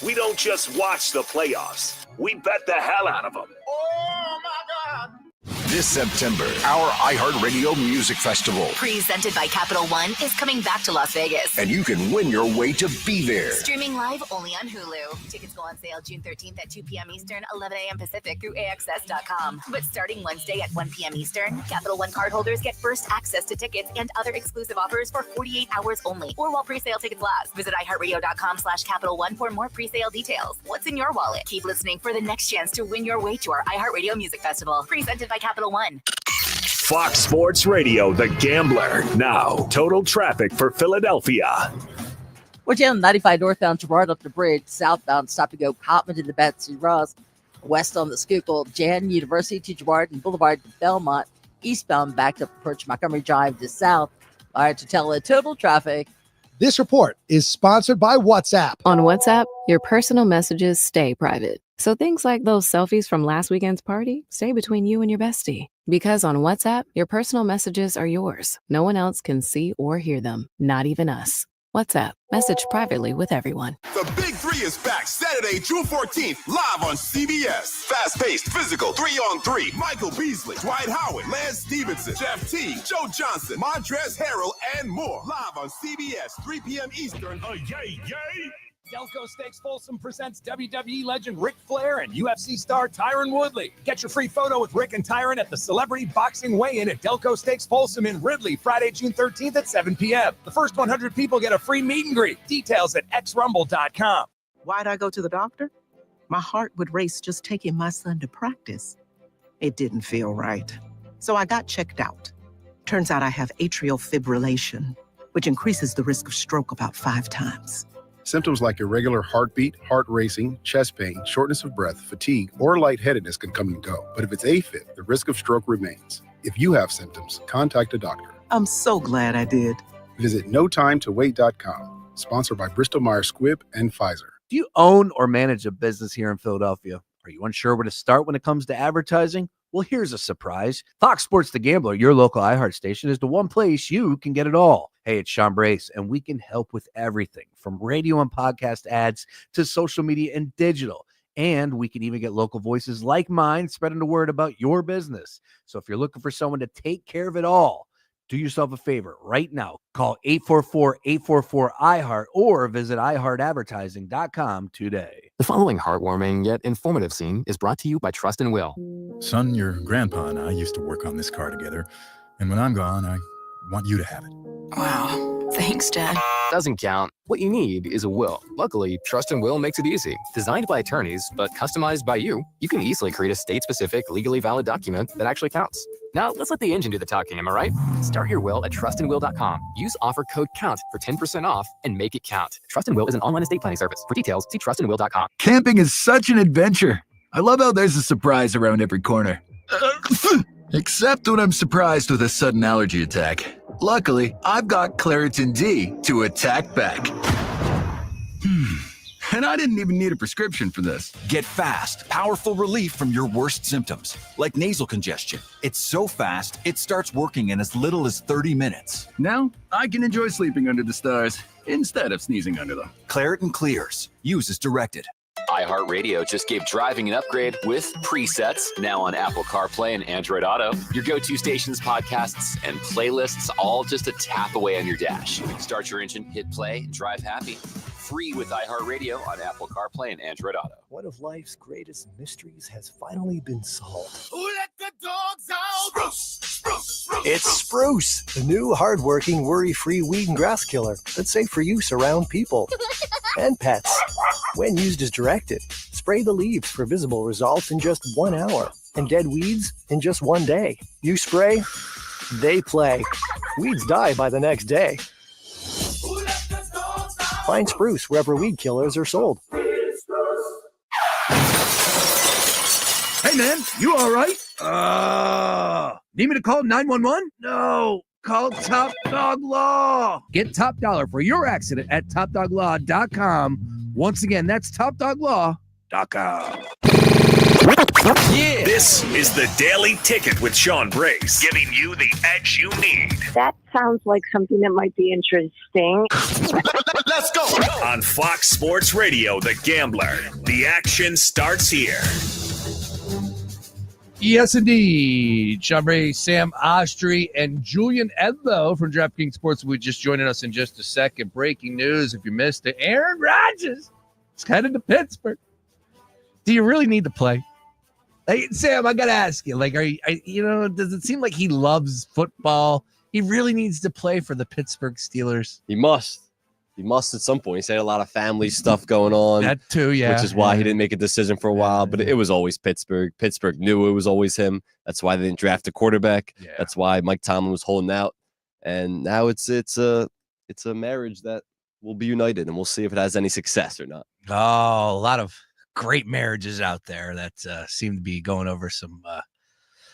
We don't just watch the playoffs. We bet the hell out of them. Oh, my God. This September, our iHeartRadio Music Festival. Presented by Capital One is coming back to Las Vegas. And you can win your way to be there. Streaming live only on Hulu. Tickets go on sale June 13th at 2 p.m. Eastern, 11 a.m. Pacific through AXS.com. But starting Wednesday at 1 p.m. Eastern, Capital One cardholders get first access to tickets and other exclusive offers for 48 hours only, or while pre-sale tickets last. Visit iHeartRadio.com/Capital One for more pre-sale details. What's in your wallet? Keep listening for the next chance to win your way to our iHeartRadio Music Festival. Presented by Capital One. Fox Sports Radio, The Gambler. Now, total traffic for Philadelphia. We're down 95 northbound Girard up the bridge, southbound stop to go Cotman to the Betsy Ross, west on the Schuylkill, Jan University to Girard and Boulevard to Belmont, eastbound backed up approach Montgomery Drive to south. All right, to tell total traffic. This report is sponsored by WhatsApp. On WhatsApp, your personal messages stay private. So things like those selfies from last weekend's party stay between you and your bestie. Because on WhatsApp, your personal messages are yours. No one else can see or hear them, not even us. WhatsApp. Message privately with everyone. The Big Three is back Saturday, June 14th, live on CBS. Fast-paced, physical, 3-on-3. Michael Beasley, Dwight Howard, Lance Stevenson, Jeff Teague, Joe Johnson, Montrezl Harrell, and more. Live on CBS, 3 p.m. Eastern. Yay! Delco Steaks Folsom presents WWE legend Ric Flair and UFC star Tyron Woodley. Get your free photo with Rick and Tyron at the Celebrity Boxing Weigh-In at Delco Steaks Folsom in Ridley, Friday, June 13th at 7 p.m. The first 100 people get a free meet and greet. Details at xrumble.com. Why'd I go to the doctor? My heart would race just taking my son to practice. It didn't feel right. So I got checked out. Turns out I have atrial fibrillation, which increases the risk of stroke about 5 times. Symptoms like irregular heartbeat, heart racing, chest pain, shortness of breath, fatigue, or lightheadedness can come and go. But if it's AFib, the risk of stroke remains. If you have symptoms, contact a doctor. I'm so glad I did. Visit notimetowait.com. Sponsored by Bristol-Myers Squibb and Pfizer. Do you own or manage a business here in Philadelphia? Are you unsure where to start when it comes to advertising? Well, here's a surprise. Fox Sports The Gambler, your local iHeart station, is the one place you can get it all. Hey, it's Sean Brace, and we can help with everything from radio and podcast ads to social media and digital. And we can even get local voices like mine spreading the word about your business. So if you're looking for someone to take care of it all, do yourself a favor right now. Call 844-844-iHeart or visit iHeartAdvertising.com today. The following heartwarming yet informative scene is brought to you by Trust and Will. Son, your grandpa and I used to work on this car together, and when I'm gone, I want you to have it. Wow. Thanks, Dad. Doesn't count. What you need is a will. Luckily, Trust and Will makes it easy. Designed by attorneys, but customized by you, you can easily create a state-specific, legally valid document that actually counts. Now, let's let the engine do the talking, am I right? Start your will at trustandwill.com. Use offer code COUNT for 10% off and make it count. Trust and Will is an online estate planning service. For details, see trustandwill.com. Camping is such an adventure. I love how there's a surprise around every corner. Except when I'm surprised with a sudden allergy attack. Luckily, I've got Claritin D to attack back. And I didn't even need a prescription for this. Get fast, powerful relief from your worst symptoms, like nasal congestion. It's so fast, it starts working in as little as 30 minutes. Now, I can enjoy sleeping under the stars instead of sneezing under them. Claritin clears. Use as directed. iHeartRadio just gave driving an upgrade with presets, now on Apple CarPlay and Android Auto. Your go-to stations, podcasts, and playlists, all just a tap away on your dash. Start your engine, hit play, and drive happy. Free with iHeartRadio on Apple CarPlay and Android Auto. One of life's greatest mysteries has finally been solved. Who let the dogs out? Spruce. It's Spruce, the new hardworking, worry-free weed and grass killer that's safe for use around people and pets. When used as directed, spray the leaves for visible results in just 1 hour and dead weeds in just 1 day. You spray, they play. Weeds die by the next day. Find Spruce wherever weed killers are sold. Hey, man, you all right? Need me to call 911? No, call Top Dog Law. Get top dollar for your accident at topdoglaw.com. Once again, that's topdoglaw.com. Yeah. This is the Daily Ticket with Sean Brace, giving you the edge you need. That sounds like something that might be interesting. Let's go. On Fox Sports Radio, The Gambler. The action starts here. Yes, indeed. Sean Brace, Sam Oshtry, and Julian Edlow from DraftKings Sports will be just joining us in just a second. Breaking news, if you missed it, Aaron Rodgers is headed to Pittsburgh. Do you really need to play? Hey, Sam, I got to ask you, like, does it seem like he loves football? He really needs to play for the Pittsburgh Steelers. He must. He must at some point. He's had a lot of family stuff going on. That too, yeah. Which is why he didn't make a decision for a while, but it was always Pittsburgh. Pittsburgh knew it was always him. That's why they didn't draft a quarterback. Yeah. That's why Mike Tomlin was holding out. And now it's a marriage that will be united, and we'll see if it has any success or not. Oh, a lot of great marriages out there that seem to be going over some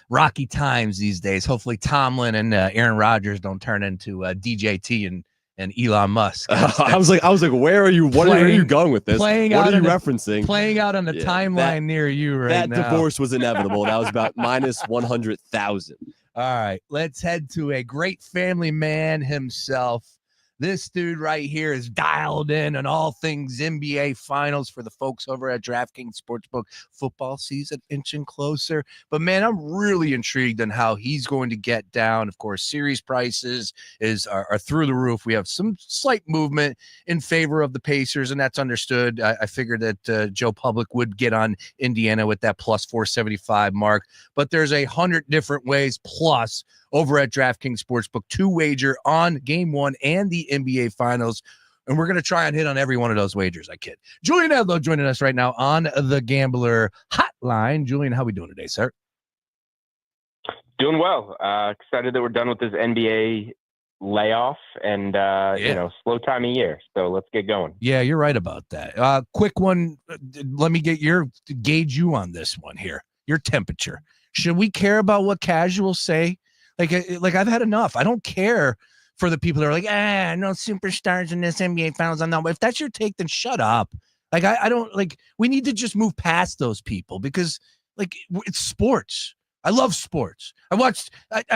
rocky times these days. Hopefully Tomlin and Aaron Rodgers don't turn into DJT and Elon Musk. I was like, where are you? Where are you going with this? What are you referencing? Playing out on the timeline near you right now. That divorce was inevitable. That was about minus 100,000. All right, let's head to a great family man himself, This dude right here is dialed in on all things NBA Finals for the folks over at DraftKings Sportsbook. Football season inching closer. But, man, I'm really intrigued on how he's going to get down. Of course, series prices are through the roof. We have some slight movement in favor of the Pacers, and that's understood. I figured that Joe Public would get on Indiana with that plus 475 mark. But there's 100 different ways plus over at DraftKings Sportsbook to wager on Game 1 and the NBA Finals. And we're going to try and hit on every one of those wagers. I kid. Julian Edlow joining us right now on the Gambler Hotline. Julian, how we doing today, sir? Doing well. Excited that we're done with this NBA layoff and, slow time of year. So let's get going. Yeah, you're right about that. Quick one. Let me gauge you on this one here. Your temperature. Should we care about what casuals say? Like I've had enough. I don't care for the people that are like, no superstars in this NBA Finals. I'm not. But if that's your take, then shut up. Like I don't like. We need to just move past those people because it's sports. I love sports. I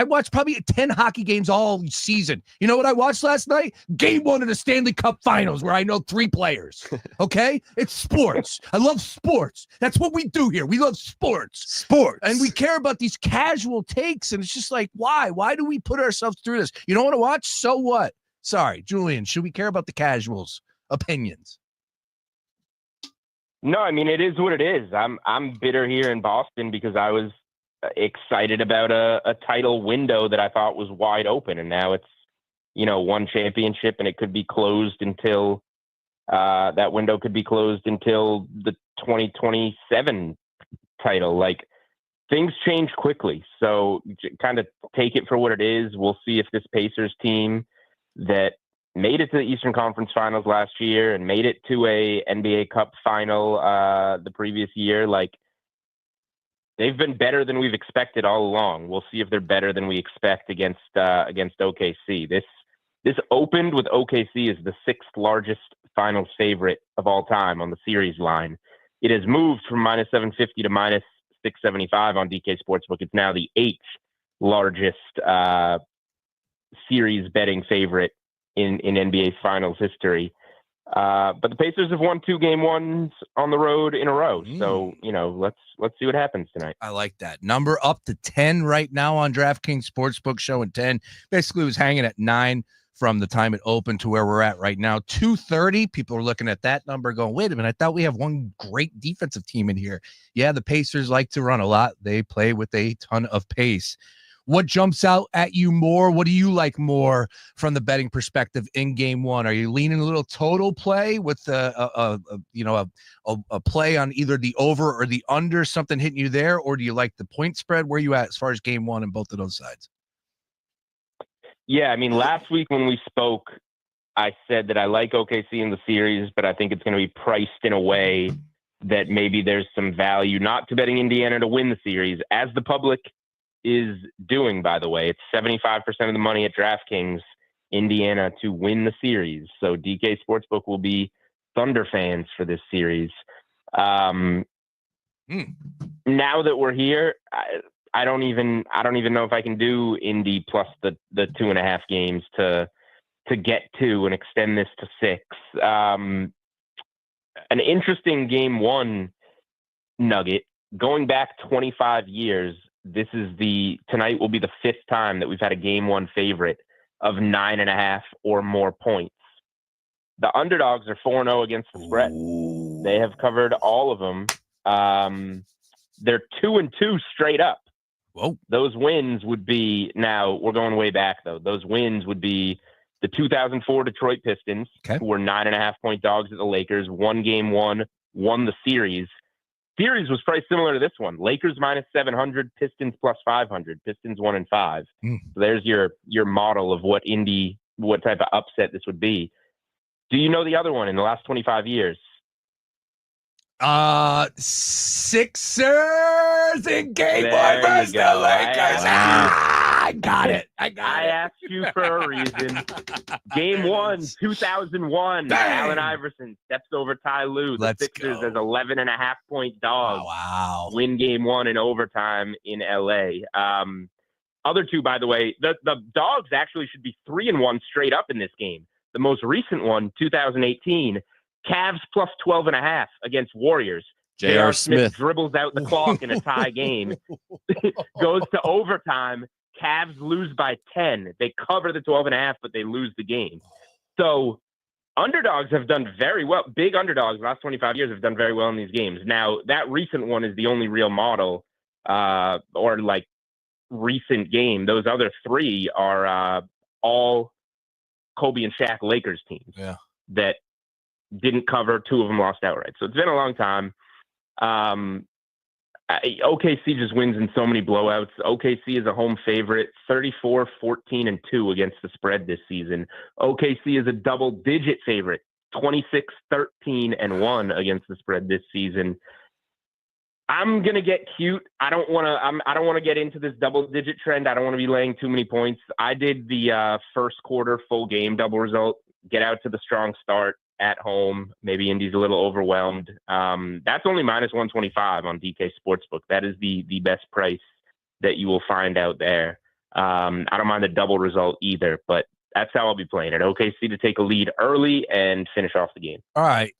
watched probably 10 hockey games all season. You know what I watched last night? Game 1 of the Stanley Cup Finals where I know 3 players. Okay? It's sports. I love sports. That's what we do here. We love sports. Sports. And we care about these casual takes, and it's just like, why? Why do we put ourselves through this? You don't want to watch? So what? Sorry, Julian, should we care about the casuals' opinions? No, I mean, it is what it is. I'm bitter here in Boston because I was excited about a title window that I thought was wide open, and now it's one championship and it could be closed until that window could be closed until the 2027 title. Like, things change quickly, so kind of take it for what it is. We'll see if this Pacers team that made it to the Eastern Conference Finals last year and made it to a NBA Cup final the previous year, they've been better than we've expected all along. We'll see if they're better than we expect against OKC. This opened with OKC as the 6th largest finals favorite of all time on the series line. It has moved from minus 750 to minus 675 on DK Sportsbook. It's now the 8th largest series betting favorite in NBA Finals history. But the Pacers have won 2 game ones on the road in a row. So, let's see what happens tonight. I like that. Number up to 10 right now on DraftKings Sportsbook, showing 10. Basically, it was hanging at 9 from the time it opened to where we're at right now. 230. People are looking at that number going, wait a minute, I thought we have one great defensive team in here. Yeah, the Pacers like to run a lot. They play with a ton of pace. What jumps out at you more? What do you like more from the betting perspective in Game 1? Are you leaning a little total play with a play on either the over or the under, something hitting you there, or do you like the point spread? Where are you at as far as Game 1 in both of those sides? Yeah, I mean, last week when we spoke, I said that I like OKC in the series, but I think it's going to be priced in a way that maybe there's some value not to betting Indiana to win the series, as the public is doing, by the way. It's 75% of the money at DraftKings, Indiana to win the series. So DK Sportsbook will be Thunder fans for this series. Now that we're here, I don't even know if I can do Indy plus the 2.5 games to get to and extend this to 6. An interesting Game 1 nugget, going back 25 years, tonight will be the 5th time that we've had a Game 1 favorite of 9.5 or more points. The underdogs are 4-0 against the spread. They have covered all of them. They're 2-2 straight up. Whoa. Those wins would be, now we're going way back though. Those wins would be the 2004 Detroit Pistons, who were 9.5 point dogs at the Lakers, won Game 1, won the series. Series was probably similar to this one. Lakers minus 700, Pistons plus 500. Pistons 1-5. So there's your model of what type of upset this would be. Do you know the other one in the last 25 years? Sixers in Game 1 versus the Lakers. I got it. I asked you for a reason. Game 1, 2001. Allen Iverson steps over Ty Lue. The Sixers as 11.5 point dogs. Wow. Win Game 1 in overtime in LA. Other two, by the way, the dogs actually should be 3-1 straight up in this game. the most recent one, 2018, Cavs plus 12.5 against Warriors. J.R. Smith Smith dribbles out the clock in a tie game, goes to overtime. Cavs lose by 10. They cover the 12.5, but they lose the game. So underdogs have done very well. Big underdogs, the last 25 years, have done very well in these games. Now, that recent one is the only real model or like recent game. Those other three are all Kobe and Shaq Lakers teams that didn't cover. Two of them lost outright. So it's been a long time. OKC just wins in so many blowouts. OKC is a home favorite, 34-14-2 against the spread this season. OKC is a double-digit favorite, 26-13-1 against the spread this season. I'm gonna get cute. I don't want to get into this double-digit trend. I don't want to be laying too many points. I did the first quarter full game double result. Get out to the strong start at home. Maybe Indy's a little overwhelmed. That's only minus 125 on DK Sportsbook. That is the best price that you will find out there. I don't mind the double result either, but that's how I'll be playing it. OKC to take a lead early and finish off the game. All right.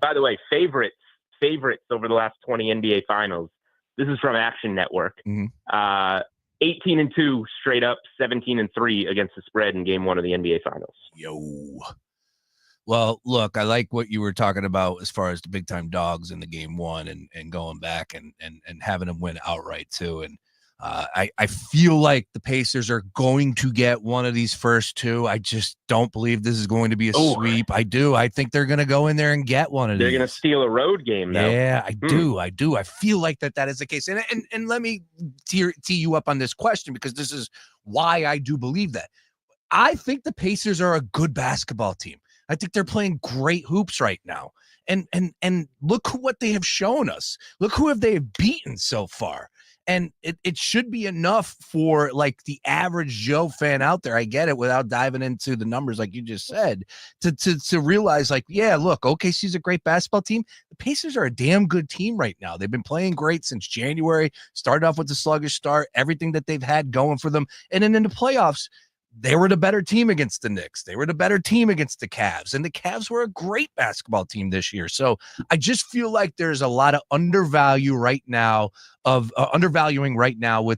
By the way, favorites over the last 20 NBA finals. This is from Action Network. 18-2 straight up, 17-3 against the spread in game one of the NBA finals. Yo. Well, look, I like what you were talking about as far as the big time dogs in the game one and going back and having them win outright too. And I feel like the Pacers are going to get one of these first two. I just don't believe this is going to be a sweep. I do. I think they're going to go in there and get one of these. They're going to steal a road game now. Yeah, I do. I feel like that is the case. And let me tee you up on this question, because this is why I do believe that. I think the Pacers are a good basketball team. I think they're playing great hoops right now. And look what they have shown us. Look who they have beaten so far. And it should be enough for like the average Joe fan out there. I get it, without diving into the numbers like you just said, to realize like, yeah, look, OKC's a great basketball team. The Pacers are a damn good team right now. They've been playing great since January, started off with a sluggish start, everything that they've had going for them. And then in the playoffs, they were the better team against the Knicks. They were the better team against the Cavs, and the Cavs were a great basketball team this year. So I just feel like there's a lot of undervaluing right now with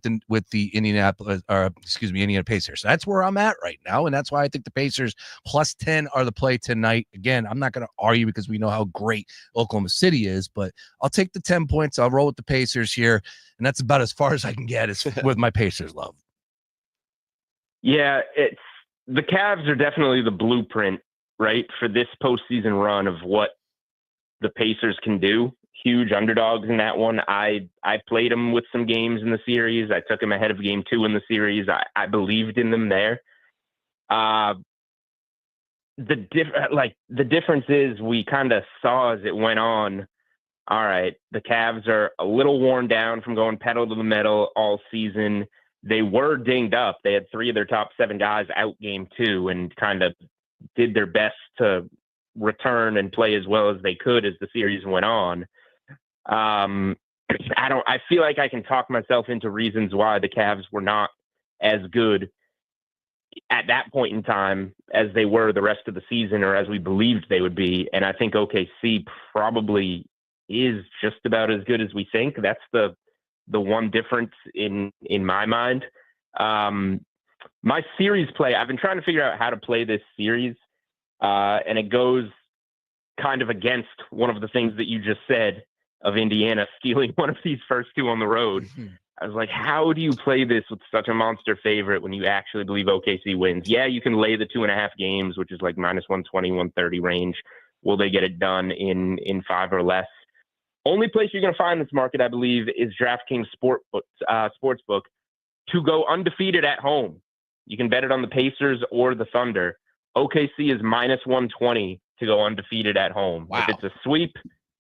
the Indiana Pacers. That's where I'm at right now, and that's why I think the Pacers plus 10 are the play tonight. Again, I'm not going to argue because we know how great Oklahoma City is, but I'll take the 10 points. I'll roll with the Pacers here, and that's about as far as I can get with my Pacers love. Yeah, the Cavs are definitely the blueprint, right, for this postseason run of what the Pacers can do. Huge underdogs in that one. I played them with some games in the series. I took them ahead of game 2 in the series. I believed in them there. The difference is we kind of saw as it went on. All right, the Cavs are a little worn down from going pedal to the metal all season. They were dinged up. They had 3 of their top 7 guys out game 2 and kind of did their best to return and play as well as they could as the series went on. I feel like I can talk myself into reasons why the Cavs were not as good at that point in time as they were the rest of the season, or as we believed they would be. And I think OKC probably is just about as good as we think. That's the one difference in my mind. My series play, I've been trying to figure out how to play this series, and it goes kind of against one of the things that you just said of Indiana stealing one of these first 2 on the road. I was like, how do you play this with such a monster favorite when you actually believe OKC wins? Yeah, you can lay the 2.5 games, which is like minus 120, 130 range. Will they get it done in 5 or less? Only place you're going to find this market, I believe, is DraftKings Sportsbook to go undefeated at home. You can bet it on the Pacers or the Thunder. OKC is minus 120 to go undefeated at home. Wow. If it's a sweep,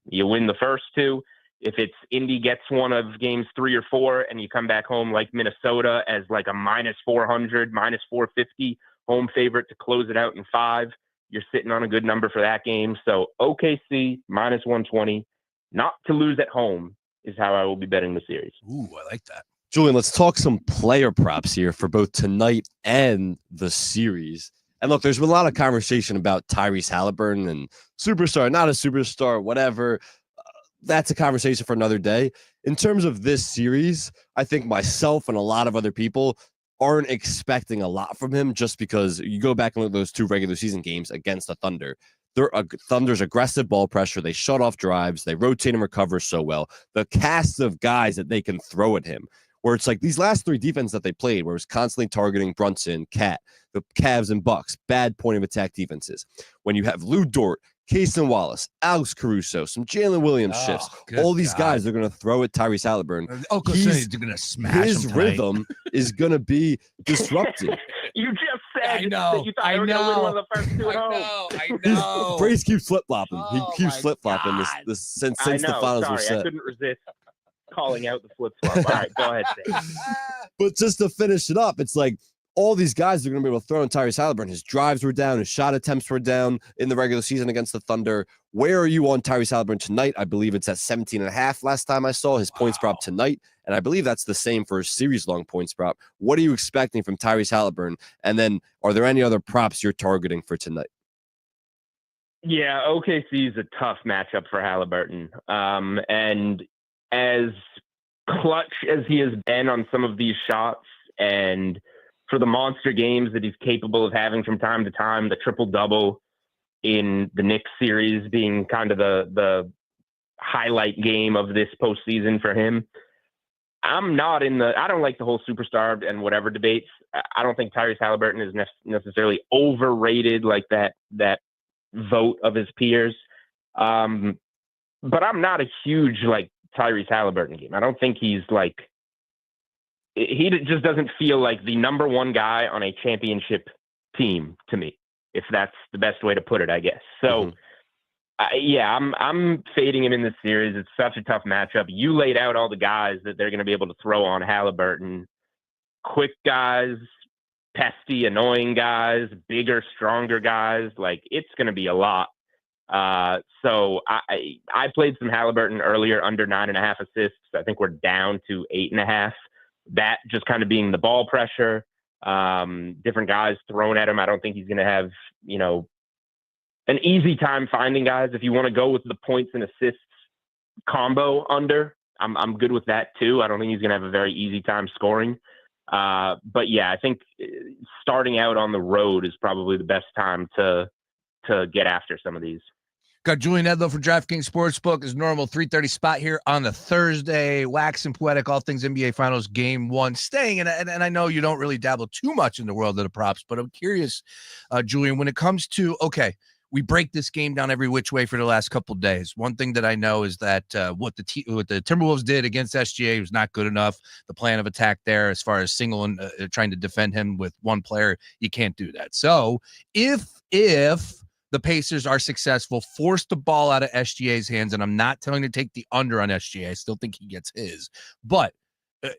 you win the first 2. If it's Indy gets one of games 3 or 4 and you come back home like Minnesota as like a minus 400, minus 450 home favorite to close it out in 5, you're sitting on a good number for that game. So OKC minus 120. Not to lose at home is how I will be betting the series. Ooh, I like that. Julian, let's talk some player props here for both tonight and the series. And look, there's been a lot of conversation about Tyrese Halliburton and superstar, not a superstar, whatever. That's a conversation for another day. In terms of this series, I think myself and a lot of other people aren't expecting a lot from him just because you go back and look at those 2 regular season games against the Thunder. Thunder's aggressive ball pressure. They shut off drives. They rotate and recover so well. The cast of guys that they can throw at him, where it's like these last 3 defenses that they played, where it was constantly targeting Brunson, Cat, the Cavs and Bucks, bad point of attack defenses. When you have Lou Dort, Cason Wallace, Alex Caruso, some Jalen Williams shifts, all these guys are going to throw at Tyrese Halliburton. He's going to smash his him rhythm is going to be disrupted. You just said I know, that you thought they were going to win one of the first 2 at home. I know. Brace keeps flip-flopping. He Oh, keeps my flip-flopping God. this since I the know. finals were Sorry, set. I couldn't resist calling out the flip-flop. All right, go ahead, Sam. But just to finish it up, it's like all these guys are going to be able to throw in Tyrese Halliburton. His drives were down. His shot attempts were down in the regular season against the Thunder. Where are you on Tyrese Halliburton tonight? I believe it's at 17.5 last time I saw his points prop tonight. And I believe that's the same for his series-long points prop. What are you expecting from Tyrese Halliburton? And then are there any other props you're targeting for tonight? Yeah, OKC is a tough matchup for Halliburton. And as clutch as he has been on some of these shots and for the monster games that he's capable of having from time to time, the triple-double in the Knicks series being kind of the highlight game of this postseason for him. I don't like the whole superstar and whatever debates. I don't think Tyrese Halliburton is necessarily overrated like that vote of his peers. But I'm not a huge Tyrese Halliburton game. I don't think he's he just doesn't feel like the number 1 guy on a championship team to me, if that's the best way to put it, I guess. So, I'm fading him in this series. It's such a tough matchup. You laid out all the guys that they're going to be able to throw on Halliburton. Quick guys, pesty, annoying guys, bigger, stronger guys. It's going to be a lot. So I played some Halliburton earlier under 9.5 assists. I think we're down to 8.5. That just kind of being the ball pressure, different guys thrown at him. I don't think he's going to have, an easy time finding guys. If you want to go with the points and assists combo under, I'm good with that too. I don't think he's going to have a very easy time scoring. But yeah, I think starting out on the road is probably the best time to get after some of these. Got Julian Edlow for DraftKings Sportsbook as normal, 3:30 spot here on the Thursday. Wax and Poetic, all things NBA Finals Game 1. Staying, and I know you don't really dabble too much in the world of the props, but I'm curious, Julian, when it comes to, okay, we break this game down every which way for the last couple of days. One thing that I know is that what the Timberwolves did against SGA was not good enough. The plan of attack there, as far as single and trying to defend him with one player, you can't do that. So if the Pacers are successful, force the ball out of SGA's hands, and I'm not telling you to take the under on SGA. I still think he gets his. But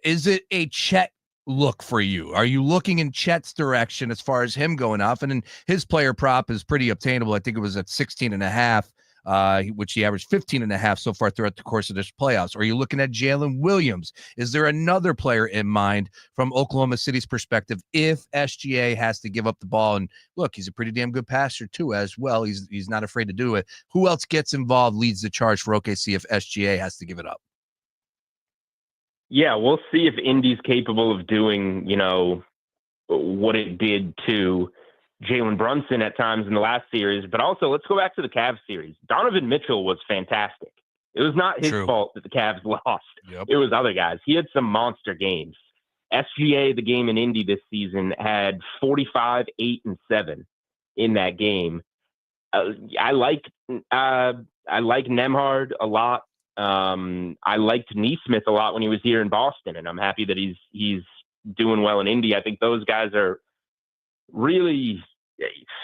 is it a Chet look for you? Are you looking in Chet's direction as far as him going off? And then his player prop is pretty obtainable. I think it was at 16.5, which he averaged 15.5 so far throughout the course of this playoffs. Or are you looking at Jalen Williams? Is there another player in mind from Oklahoma City's perspective if SGA has to give up the ball? And look, he's a pretty damn good passer too as well. He's not afraid to do it. Who else gets involved, leads the charge for OKC if SGA has to give it up? Yeah, we'll see if Indy's capable of doing, what it did to Jalen Brunson at times in the last series. But also, let's go back to the Cavs series. Donovan Mitchell was fantastic. It was not his fault that the Cavs lost. Yep. It was other guys. He had some monster games. SGA, the game in Indy this season, had 45, 8, and 7 in that game. I like Nembhard a lot. I liked Neesmith a lot when he was here in Boston, and I'm happy that he's doing well in Indy. I think those guys are really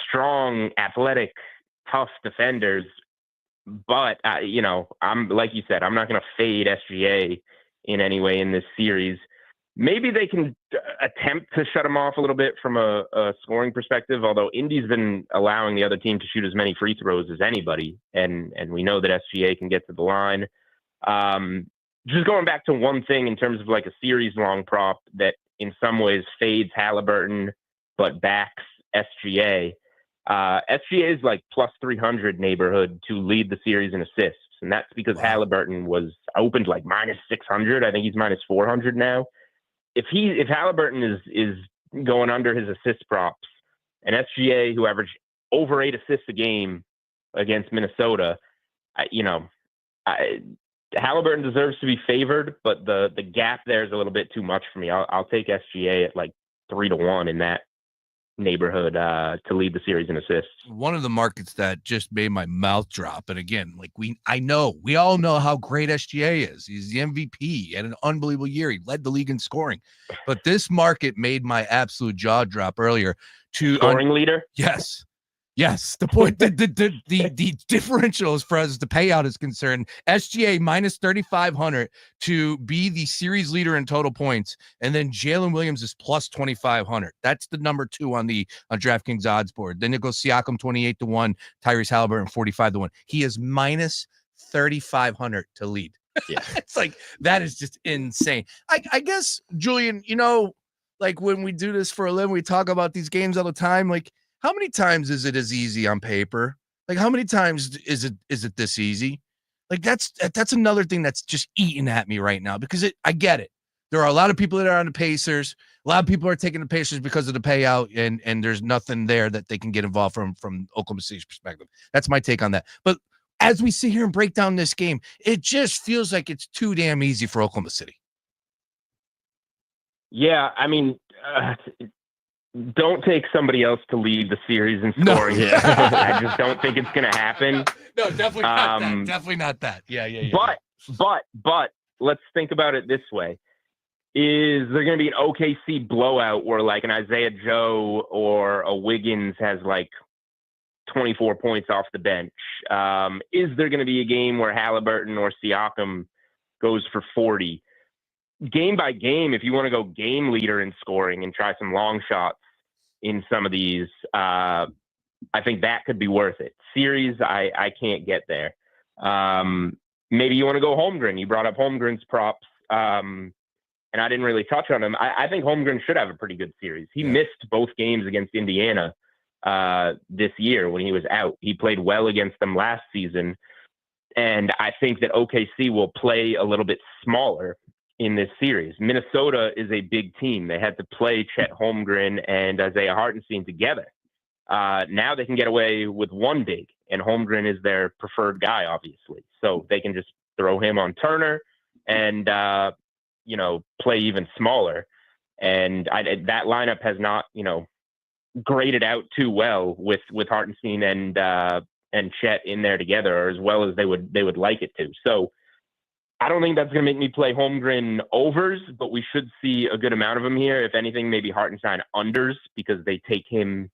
strong, athletic, tough defenders. But I'm like you said, I'm not going to fade SGA in any way in this series. Maybe they can attempt to shut him off a little bit from a scoring perspective, although Indy's been allowing the other team to shoot as many free throws as anybody, and we know that SGA can get to the line. Just going back to one thing in terms of like a series-long prop that in some ways fades Halliburton but backs SGA. SGA is like plus 300 neighborhood to lead the series in assists. And that's because Halliburton was opened like minus 600. I think he's minus 400 now. If Halliburton is going under his assist props, and SGA, who averaged over 8 assists a game against Minnesota, Halliburton deserves to be favored, but the gap there is a little bit too much for me. I'll take SGA at like 3-1 in that neighborhood to lead the series in assists. One of the markets that just made my mouth drop, and again, like we all know how great SGA is. He's the MVP and an unbelievable year. He led the league in scoring, but this market made my absolute jaw drop earlier. Scoring leader? Yes, the point, the differential as far as the payout is concerned, SGA minus 3,500 to be the series leader in total points, and then Jalen Williams is plus 2,500. That's the number 2 on DraftKings odds board. Then it goes Siakam 28-1, Tyrese Halliburton 45-1. He is minus 3,500 to lead. Yeah, It's like that is just insane. I guess, Julian, like when we do this for a living, we talk about these games all the time. Like, how many times is it as easy on paper? Like, how many times is it this easy? Like, that's another thing that's just eating at me right now, because I get it. There are a lot of people that are on the Pacers. A lot of people are taking the Pacers because of the payout, and there's nothing there that they can get involved from Oklahoma City's perspective. That's my take on that. But as we sit here and break down this game, it just feels like it's too damn easy for Oklahoma City. Yeah, I mean, don't take somebody else to lead the series in scoring. No. Yeah. I just don't think it's going to happen. No, definitely not that. Definitely not that. Yeah. But let's think about it this way. Is there going to be an OKC blowout where like an Isaiah Joe or a Wiggins has like 24 points off the bench? Is there going to be a game where Halliburton or Siakam goes for 40? Game by game, if you want to go game leader in scoring and try some long shots in some of these, I think that could be worth it. Series, I can't get there. Maybe you want to go Holmgren. You brought up Holmgren's props, and I didn't really touch on him. I think Holmgren should have a pretty good series. He missed both games against Indiana this year when he was out. He played well against them last season, and I think that OKC will play a little bit smaller in this series. Minnesota is a big team. They had to play Chet Holmgren and Isaiah Hartenstein together. Now they can get away with one big, and Holmgren is their preferred guy, obviously. So they can just throw him on Turner and, play even smaller. And that lineup has not, graded out too well with Hartenstein and Chet in there together, or as well as they would like it to. So I don't think that's going to make me play Holmgren overs, but we should see a good amount of them here. If anything, maybe Hartenstein unders, because they take him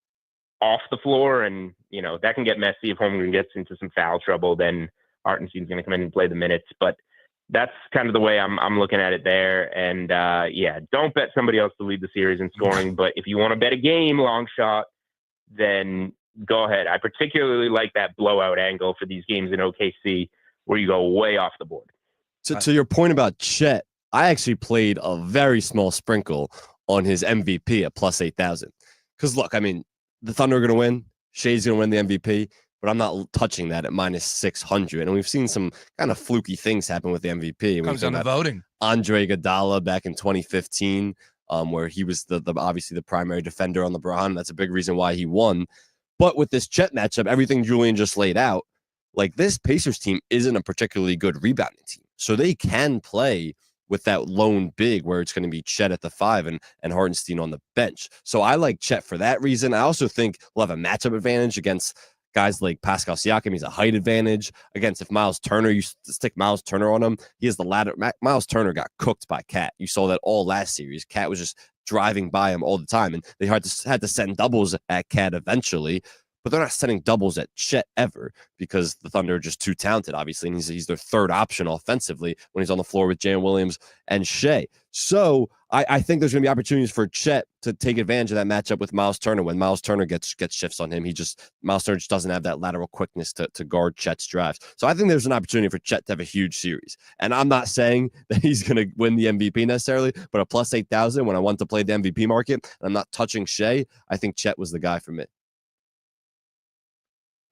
off the floor, and that can get messy if Holmgren gets into some foul trouble. Then Hartenstein's going to come in and play the minutes. But that's kind of the way I'm looking at it there. And don't bet somebody else to lead the series in scoring. But if you want to bet a game long shot, then go ahead. I particularly like that blowout angle for these games in OKC where you go way off the board. To your point about Chet, I actually played a very small sprinkle on his MVP at plus 8,000. Because look, I mean, the Thunder are going to win. Shea's going to win the MVP, but I'm not touching that at minus 600. And we've seen some kind of fluky things happen with the MVP. Comes down to voting. Andre Iguodala back in 2015, where he was the obviously the primary defender on LeBron. That's a big reason why he won. But with this Chet matchup, everything Julian just laid out, like this Pacers team isn't a particularly good rebounding team. So they can play with that lone big where it's going to be Chet at the 5 and Hartenstein on the bench. So I like Chet for that reason. I also think we'll have a matchup advantage against guys like Pascal Siakam. He's a height advantage. Against if Miles Turner, you stick Miles Turner on him, he has the ladder. Miles Turner got cooked by Cat. You saw that all last series. Cat was just driving by him all the time, and they had to send doubles at Cat eventually. but they're not sending doubles at Chet ever because the Thunder are just too talented, obviously, and he's their third option offensively when he's on the floor with Jalen Williams and Shea. So I think there's going to be opportunities for Chet to take advantage of that matchup with Miles Turner. When Miles Turner gets shifts on him, Miles Turner just doesn't have that lateral quickness to guard Chet's drives. So I think there's an opportunity for Chet to have a huge series. And I'm not saying that he's going to win the MVP necessarily, but a plus 8,000 when I want to play the MVP market and I'm not touching Shea, I think Chet was the guy for me.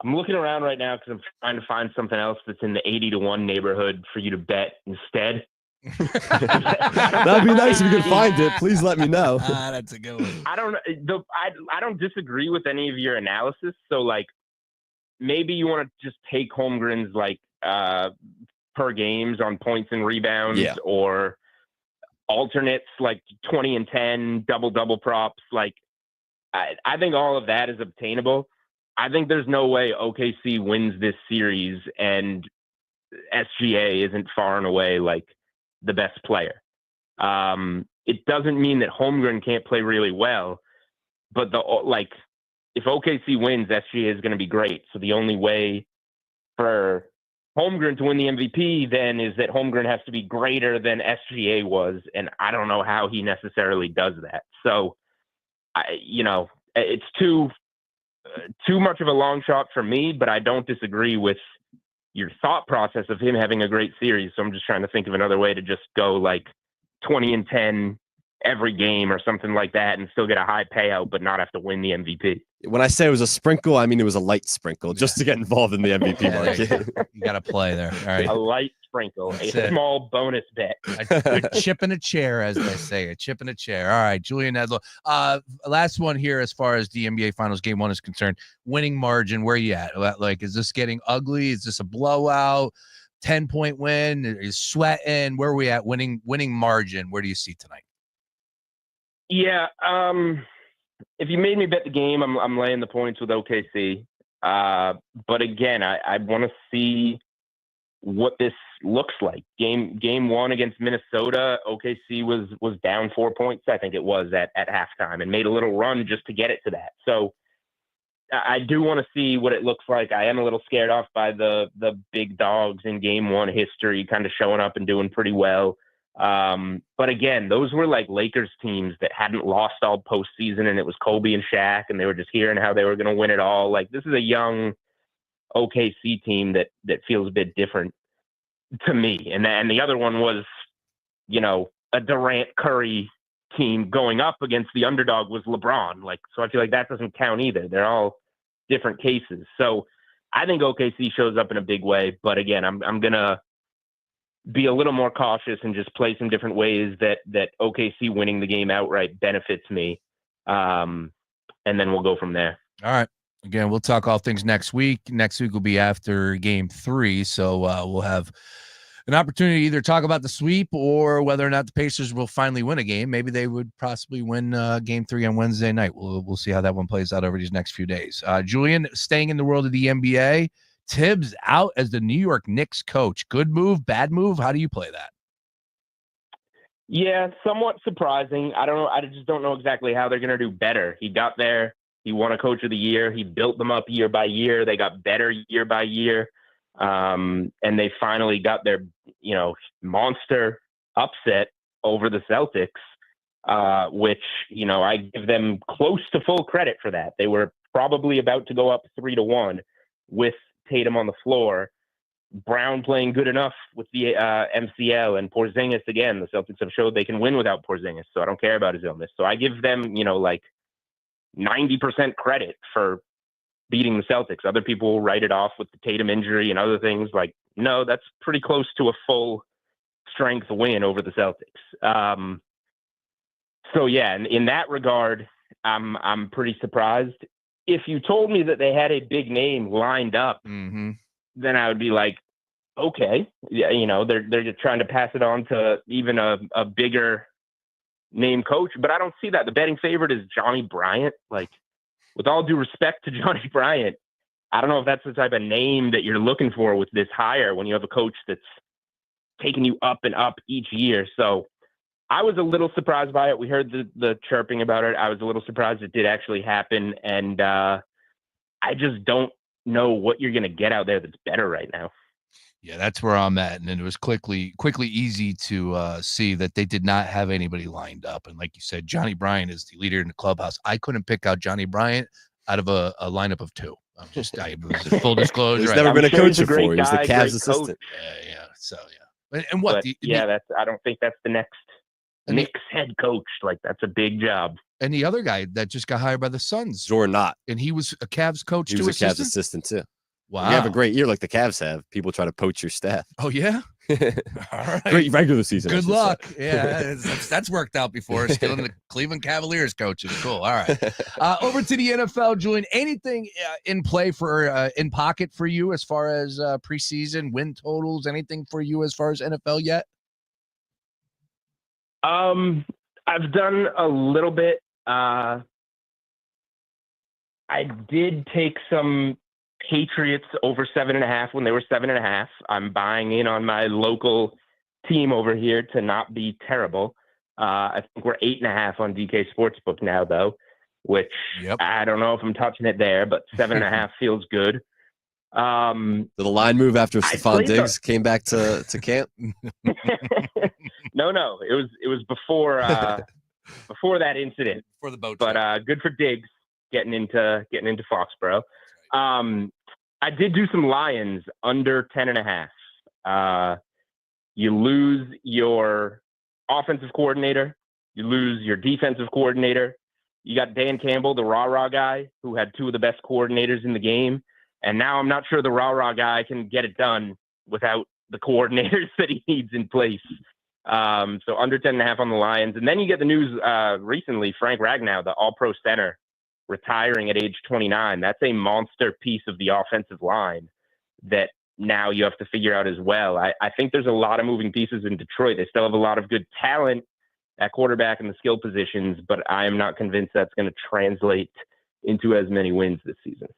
I'm looking around right now because I'm trying to find something else that's in the 80-1 neighborhood for you to bet instead. That'd be nice if you could find it. Please let me know. That's a good one. I don't disagree with any of your analysis. So like maybe you want to just take Holmgren's like per games on points and rebounds, or alternates like 20 and 10, double props. Like I think all of that is obtainable. I think there's no way OKC wins this series and SGA isn't far and away like the best player. It doesn't mean that Holmgren can't play really well, but if OKC wins, SGA is going to be great. So the only way for Holmgren to win the MVP then is that Holmgren has to be greater than SGA was, and I don't know how he necessarily does that. So, it's too much of a long shot for me, but I don't disagree with your thought process of him having a great series. So I'm just trying to think of another way to just go like 20 and 10 every game or something like that and still get a high payout, but not have to win the MVP. When I say it was a sprinkle, I mean it was a light sprinkle just to get involved in the MVP market. You got to play there. All right. A light sprinkle, small bonus bet. A chip in a chair, as they say, a chip in a chair. All right, Julian Edlow. Last one here as far as the NBA Finals Game 1 is concerned. Winning margin, where you at? Like, is this getting ugly? Is this a blowout? 10-point win? Is sweating? Where are we at? Winning margin, where do you see tonight? Yeah, if you made me bet the game, I'm laying the points with OKC. But again, I want to see what this looks like. Game 1 against Minnesota, OKC was down 4 points, I think it was at halftime, and made a little run just to get it to that. So I do want to see what it looks like. I am a little scared off by the big dogs in Game 1 history kind of showing up and doing pretty well. But again, those were like Lakers teams that hadn't lost all postseason, and it was Kobe and Shaq, and they were just hearing how they were going to win it all. Like, this is a young OKC team that feels a bit different to me. And the other one was, a Durant Curry team going up against the underdog was LeBron. Like, so I feel like that doesn't count either. They're all different cases. So I think OKC shows up in a big way, but again, I'm going to be a little more cautious and just play some different ways that OKC winning the game outright benefits me. And then we'll go from there. All right. Again, we'll talk all things next week. Next week will be after Game 3. So we'll have an opportunity to either talk about the sweep or whether or not the Pacers will finally win a game. Maybe they would possibly win Game 3 on Wednesday night. We'll see how that one plays out over these next few days. Julian, staying in the world of the NBA, Tibbs out as the New York Knicks coach. Good move, bad move? How do you play that? Yeah, somewhat surprising. I don't know. I just don't know exactly how they're going to do better. He got there. He won a coach of the year. He built them up year by year. They got better year by year. And they finally got their, monster upset over the Celtics, which, I give them close to full credit for that. They were probably about to go up 3-1 with Tatum on the floor, Brown playing good enough with the MCL, and Porzingis again. The Celtics have showed they can win without Porzingis, so I don't care about his illness. So I give them, like 90% credit for beating the Celtics. Other people will write it off with the Tatum injury and other things. Like, no, that's pretty close to a full strength win over the Celtics. So yeah, in that regard, I'm pretty surprised. If you told me that they had a big name lined up, then I would be like, okay, yeah, they're just trying to pass it on to even a bigger name coach. But I don't see that. The betting favorite is Johnny Bryant. Like, with all due respect to Johnny Bryant, I don't know if that's the type of name that you're looking for with this hire when you have a coach that's taking you up and up each year. So I was a little surprised by it. We heard the chirping about it. I was a little surprised it did actually happen. And I just don't know what you're going to get out there that's better right now. Yeah, that's where I'm at. And it was quickly easy to see that they did not have anybody lined up. And like you said, Johnny Bryant is the leader in the clubhouse. I couldn't pick out Johnny Bryant out of a lineup of two. I'm just, I was full disclosure. He's never been a coach he's a before. He was the guy, Cavs great assistant. Yeah. So, yeah. And what? But, I don't think that's the next Knicks head coach. Like, that's a big job. And the other guy that just got hired by the Suns. Jordan Knott. And he was a Cavs coach too. He was a Cavs assistant too. Wow. When you have a great year like the Cavs have, people try to poach your staff. Oh, yeah? All right. Great regular season. Good luck. Yeah, that's worked out before. Still in the Cleveland Cavaliers coaches. Cool. All right. Over to the NFL, Julian. Anything in play for in pocket for you as far as preseason win totals? Anything for you as far as NFL yet? I've done a little bit. I did take some Patriots over 7.5 when they were 7.5. I'm buying in on my local team over here to not be terrible. I think we're 8.5 on DK Sportsbook now, though, which I don't know if I'm touching it there, but 7.5 feels good. Did the line move after Stephon Diggs came back to camp? No, it was before that incident. For the boat, but good for Diggs getting into Foxborough. I did do some Lions under 10.5. You lose your offensive coordinator, you lose your defensive coordinator. You got Dan Campbell, the rah-rah guy, who had two of the best coordinators in the game. And now I'm not sure the rah-rah guy can get it done without the coordinators that he needs in place. So under 10.5 on the Lions. And then you get the news recently, Frank Ragnow, the all-pro center, retiring at age 29. That's a monster piece of the offensive line that now you have to figure out as well. I think there's a lot of moving pieces in Detroit. They still have a lot of good talent at quarterback and the skill positions, but I am not convinced that's going to translate into as many wins this season.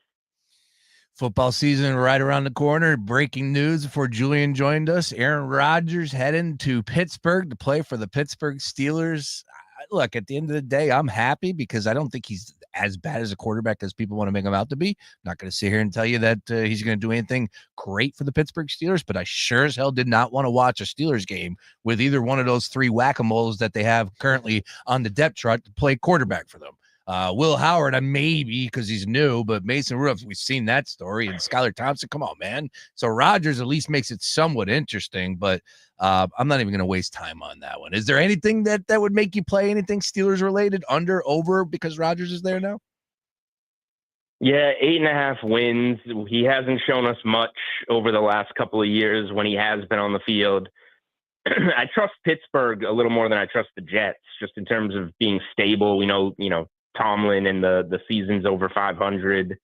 Football season right around the corner. Breaking news before Julian joined us. Aaron Rodgers heading to Pittsburgh to play for the Pittsburgh Steelers. Look, at the end of the day, I'm happy because I don't think he's as bad as a quarterback as people want to make him out to be. I'm not going to sit here and tell you that he's going to do anything great for the Pittsburgh Steelers, but I sure as hell did not want to watch a Steelers game with either one of those three whack-a-moles that they have currently on the depth chart to play quarterback for them. Will Howard, maybe because he's new, but Mason Rudolph, we've seen that story, and Skylar Thompson, come on, man. So Rodgers at least makes it somewhat interesting, but I'm not even going to waste time on that one. Is there anything that would make you play anything Steelers related, under, over, because Rodgers is there now? Yeah, 8.5 wins. He hasn't shown us much over the last couple of years when he has been on the field. I trust Pittsburgh a little more than I trust the Jets, just in terms of being stable. We know, Tomlin and the season's over 500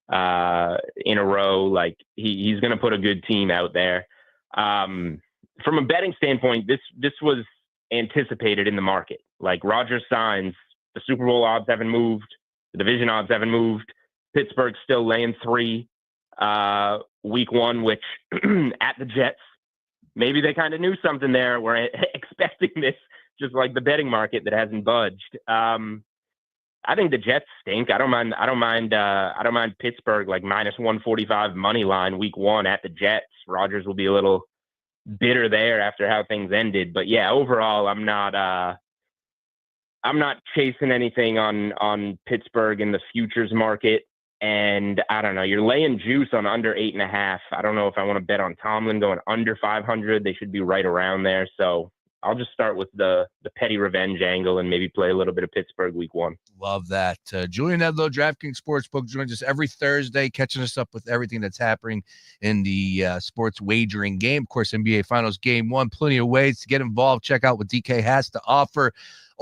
in a row. Like he's going to put a good team out there. From a betting standpoint, this was anticipated in the market. Like Rodgers signs, the Super Bowl odds haven't moved, the division odds haven't moved. Pittsburgh's still laying 3 week 1, which at the Jets, maybe they kind of knew something there. We're expecting this, just like the betting market that hasn't budged. I think the Jets stink. I don't mind Pittsburgh like minus 145 money line week 1 at the Jets. Rodgers will be a little bitter there after how things ended. But yeah, overall, I'm not chasing anything on Pittsburgh in the futures market. And I don't know, you're laying juice on under 8.5. I don't know if I want to bet on Tomlin going under 500. They should be right around there. So I'll just start with the petty revenge angle and maybe play a little bit of Pittsburgh week 1. Love that. Julian Edlow, DraftKings Sportsbook, joins us every Thursday, catching us up with everything that's happening in the sports wagering game. Of course, NBA Finals Game 1, plenty of ways to get involved. Check out what DK has to offer.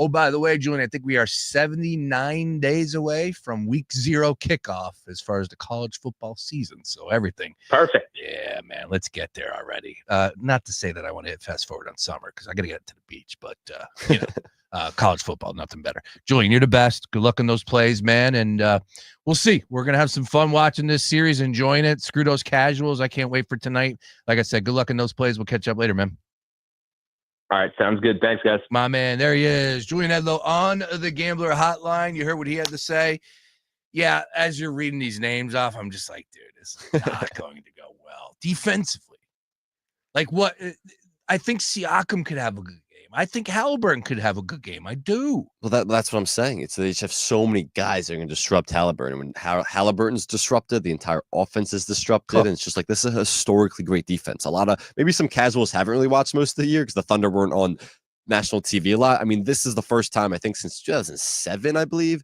Oh, by the way, Julian, I think we are 79 days away from week 0 kickoff as far as the college football season. So everything. Perfect. Yeah, man, let's get there already. Not to say that I want to hit fast forward on summer because I got to get to the beach, but, college football, nothing better. Julian, you're the best. Good luck in those plays, man. And we'll see. We're going to have some fun watching this series, enjoying it. Screw those casuals. I can't wait for tonight. Like I said, good luck in those plays. We'll catch up later, man. All right. Sounds good. Thanks, guys. My man, there he is. Julian Edlow on the Gambler Hotline. You heard what he had to say. Yeah, as you're reading these names off, I'm just like, dude, this is not going to go well defensively. Like what? I think Siakam could have a good game. I think Halliburton could have a good game. I do. Well, that's what I'm saying. It's they just have so many guys that are going to disrupt Halliburton. When Halliburton's disrupted, the entire offense is disrupted, and it's just like this is a historically great defense. A lot of maybe some casuals haven't really watched most of the year because the Thunder weren't on national TV a lot. I mean, this is the first time I think since 2007, I believe,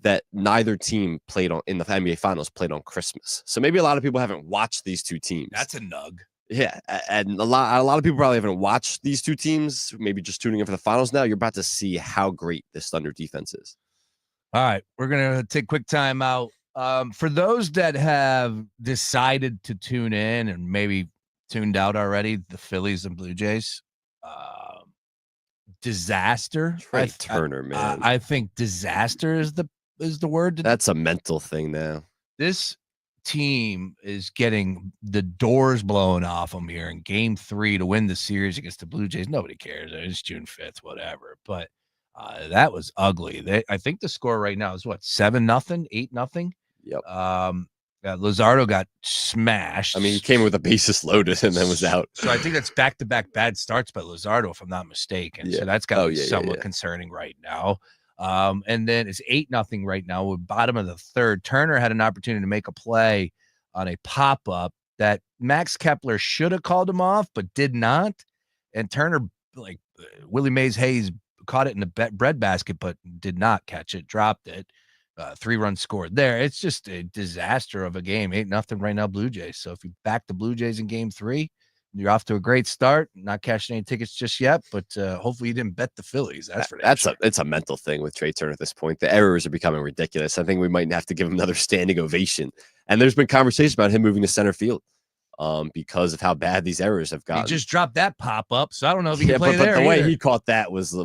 that neither team played on in the NBA Finals played on Christmas. So maybe a lot of people haven't watched these two teams. That's a nug. Yeah, and a lot of people probably haven't watched these two teams, maybe just tuning in for the finals now. You're about to see how great this Thunder defense is. All right, we're going to take a quick time out. For those that have decided to tune in and maybe tuned out already, the Phillies and Blue Jays, disaster. Trey Turner, man. I think disaster is the word. That's a mental thing now. This team is getting the doors blown off them here in game 3 to win the series against the Blue Jays. Nobody cares. It's June 5th, whatever. But that was ugly. I think the score right now is what, 7-0, 8-0. Yep. Luzardo got smashed. I mean, he came with a bases loaded and then was out. So I think that's back-to-back bad starts by Luzardo, if I'm not mistaken. Yeah. So that's got to be somewhat concerning right now. And then it's 8-0 right now. We're bottom of the third. Turner had an opportunity to make a play on a pop-up that Max Kepler should have called him off, but did not. And Turner, like Willie Mays Hayes, caught it in the bread basket, but did not catch it, dropped it. 3 runs scored there. It's just a disaster of a game. 8-0 right now, Blue Jays. So if you back the Blue Jays in game 3, you're off to a great start. Not cashing any tickets just yet, but hopefully you didn't bet the Phillies. It's a mental thing with Trey Turner at this point. The errors are becoming ridiculous. I think we might have to give him another standing ovation. And there's been conversation about him moving to center field because of how bad these errors have gotten. He just dropped that pop up, so I don't know if he can play but there. The way either. he caught that was the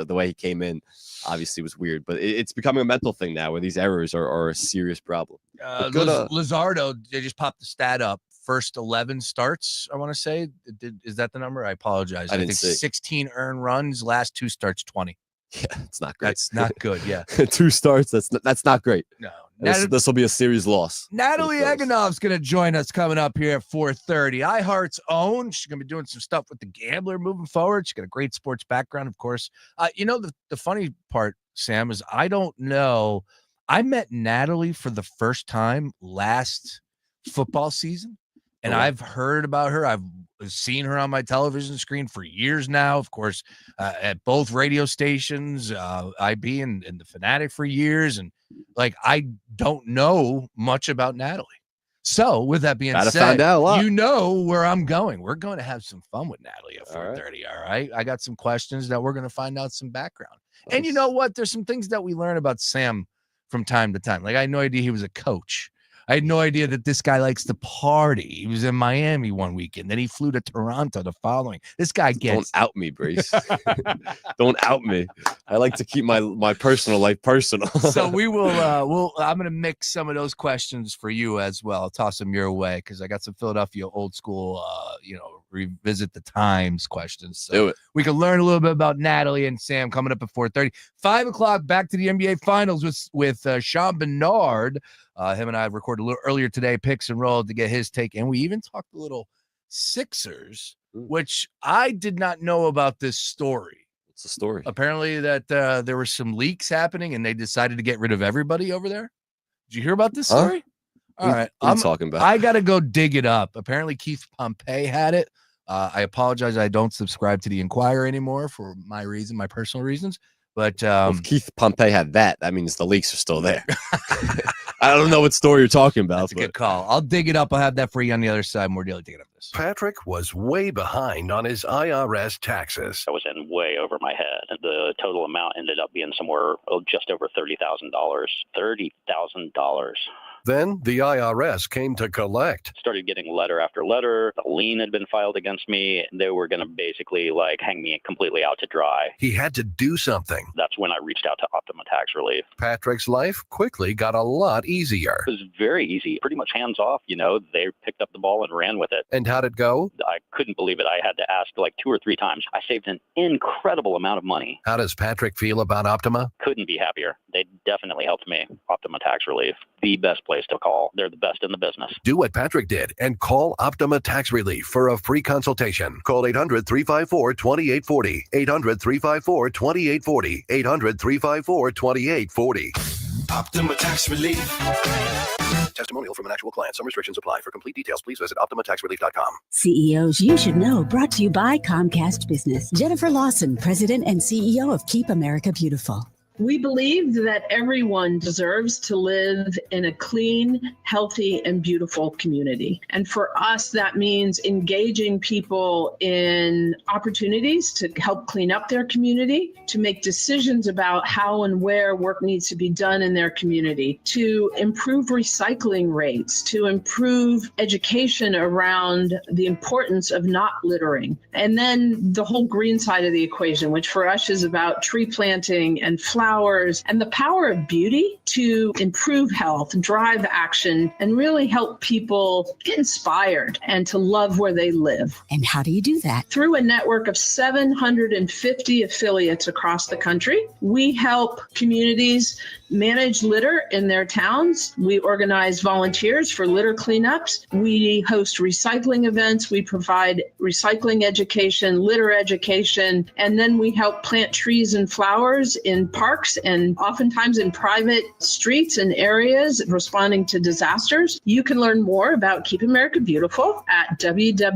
way he came in. Obviously, was weird, but it's becoming a mental thing now, where these errors are a serious problem. Luzardo, they just popped the stat up. First 11 starts, I want to say. Is that the number? I apologize. I think 16 earned runs. Last 2 starts, 20. Yeah, it's not great. That's not good. Yeah, 2 starts. That's not great. No, this will be a series loss. Natalie Eganov's going to join us coming up here at 4:30. iHeart's own. She's going to be doing some stuff with the Gambler moving forward. She's got a great sports background, of course. The funny part, Sam, is I don't know. I met Natalie for the first time last football season. And I've heard about her. I've seen her on my television screen for years now, of course, at both radio stations, IB and the Fanatic for years. And I don't know much about Natalie. So with that being said, find out a lot. You know where I'm going. We're going to have some fun with Natalie at 4:30. All right. I got some questions that we're going to find out some background. Nice. And you know what? There's some things that we learn about Sam from time to time. I had no idea he was a coach. I had no idea that this guy likes to party. He was in Miami one weekend. Then he flew to Toronto the following. This guy gets... Don't out me, Brace. Don't out me. I like to keep my personal life personal. So we will... I'm going to mix some of those questions for you as well. I'll toss them your way because I got some Philadelphia old school, revisit the times questions. So do it. We can learn a little bit about Natalie and Sam coming up at 4:30. 5 o'clock, back to the NBA Finals with Sean Bernard. Him and I recorded a little earlier today, picks and roll to get his take. And we even talked a little Sixers, which I did not know about this story. What's the story? Apparently that there were some leaks happening and they decided to get rid of everybody over there. Did you hear about this story? All right. What are you talking about? I got to go dig it up. Apparently Keith Pompey had it. I apologize. I don't subscribe to the Inquirer anymore for my personal reasons. But if Keith Pompey had that means the leaks are still there. I don't know what story you're talking about. That's a good call. I'll dig it up. I'll have that for you on the other side. More daily digging up this. Patrick was way behind on his IRS taxes. I was in way over my head. The total amount ended up being somewhere just over $30,000. $30,000. Then the IRS came to collect. Started getting letter after letter. A lien had been filed against me. They were going to basically hang me completely out to dry. He had to do something. That's when I reached out to Optima Tax Relief. Patrick's life quickly got a lot easier. It was very easy, pretty much hands off. They picked up the ball and ran with it. And how'd it go? I couldn't believe it. I had to ask 2 or 3 times. I saved an incredible amount of money. How does Patrick feel about Optima? Couldn't be happier. They definitely helped me. Optima Tax Relief, the best place to call. They're the best in the business. Do what Patrick did and call Optima Tax Relief for a free consultation. Call 800-354-2840. 800-354-2840. 800-354-2840. Optima Tax Relief. Testimonial from an actual client. Some restrictions apply. For complete details, please visit OptimaTaxRelief.com. CEOs You Should Know, brought to you by Comcast Business. Jennifer Lawson, President and CEO of Keep America Beautiful. We believe that everyone deserves to live in a clean, healthy, and beautiful community. And for us, that means engaging people in opportunities to help clean up their community, to make decisions about how and where work needs to be done in their community, to improve recycling rates, to improve education around the importance of not littering. And then the whole green side of the equation, which for us is about tree planting and flowers and the power of beauty to improve health, drive action, and really help people get inspired and to love where they live. And how do you do that? Through a network of 750 affiliates across the country. We help communities manage litter in their towns. We organize volunteers for litter cleanups. We host recycling events. We provide recycling education, litter education, and then we help plant trees and flowers in parks and oftentimes in private streets and areas responding to disasters. You can learn more about Keep America Beautiful at www.kab.org,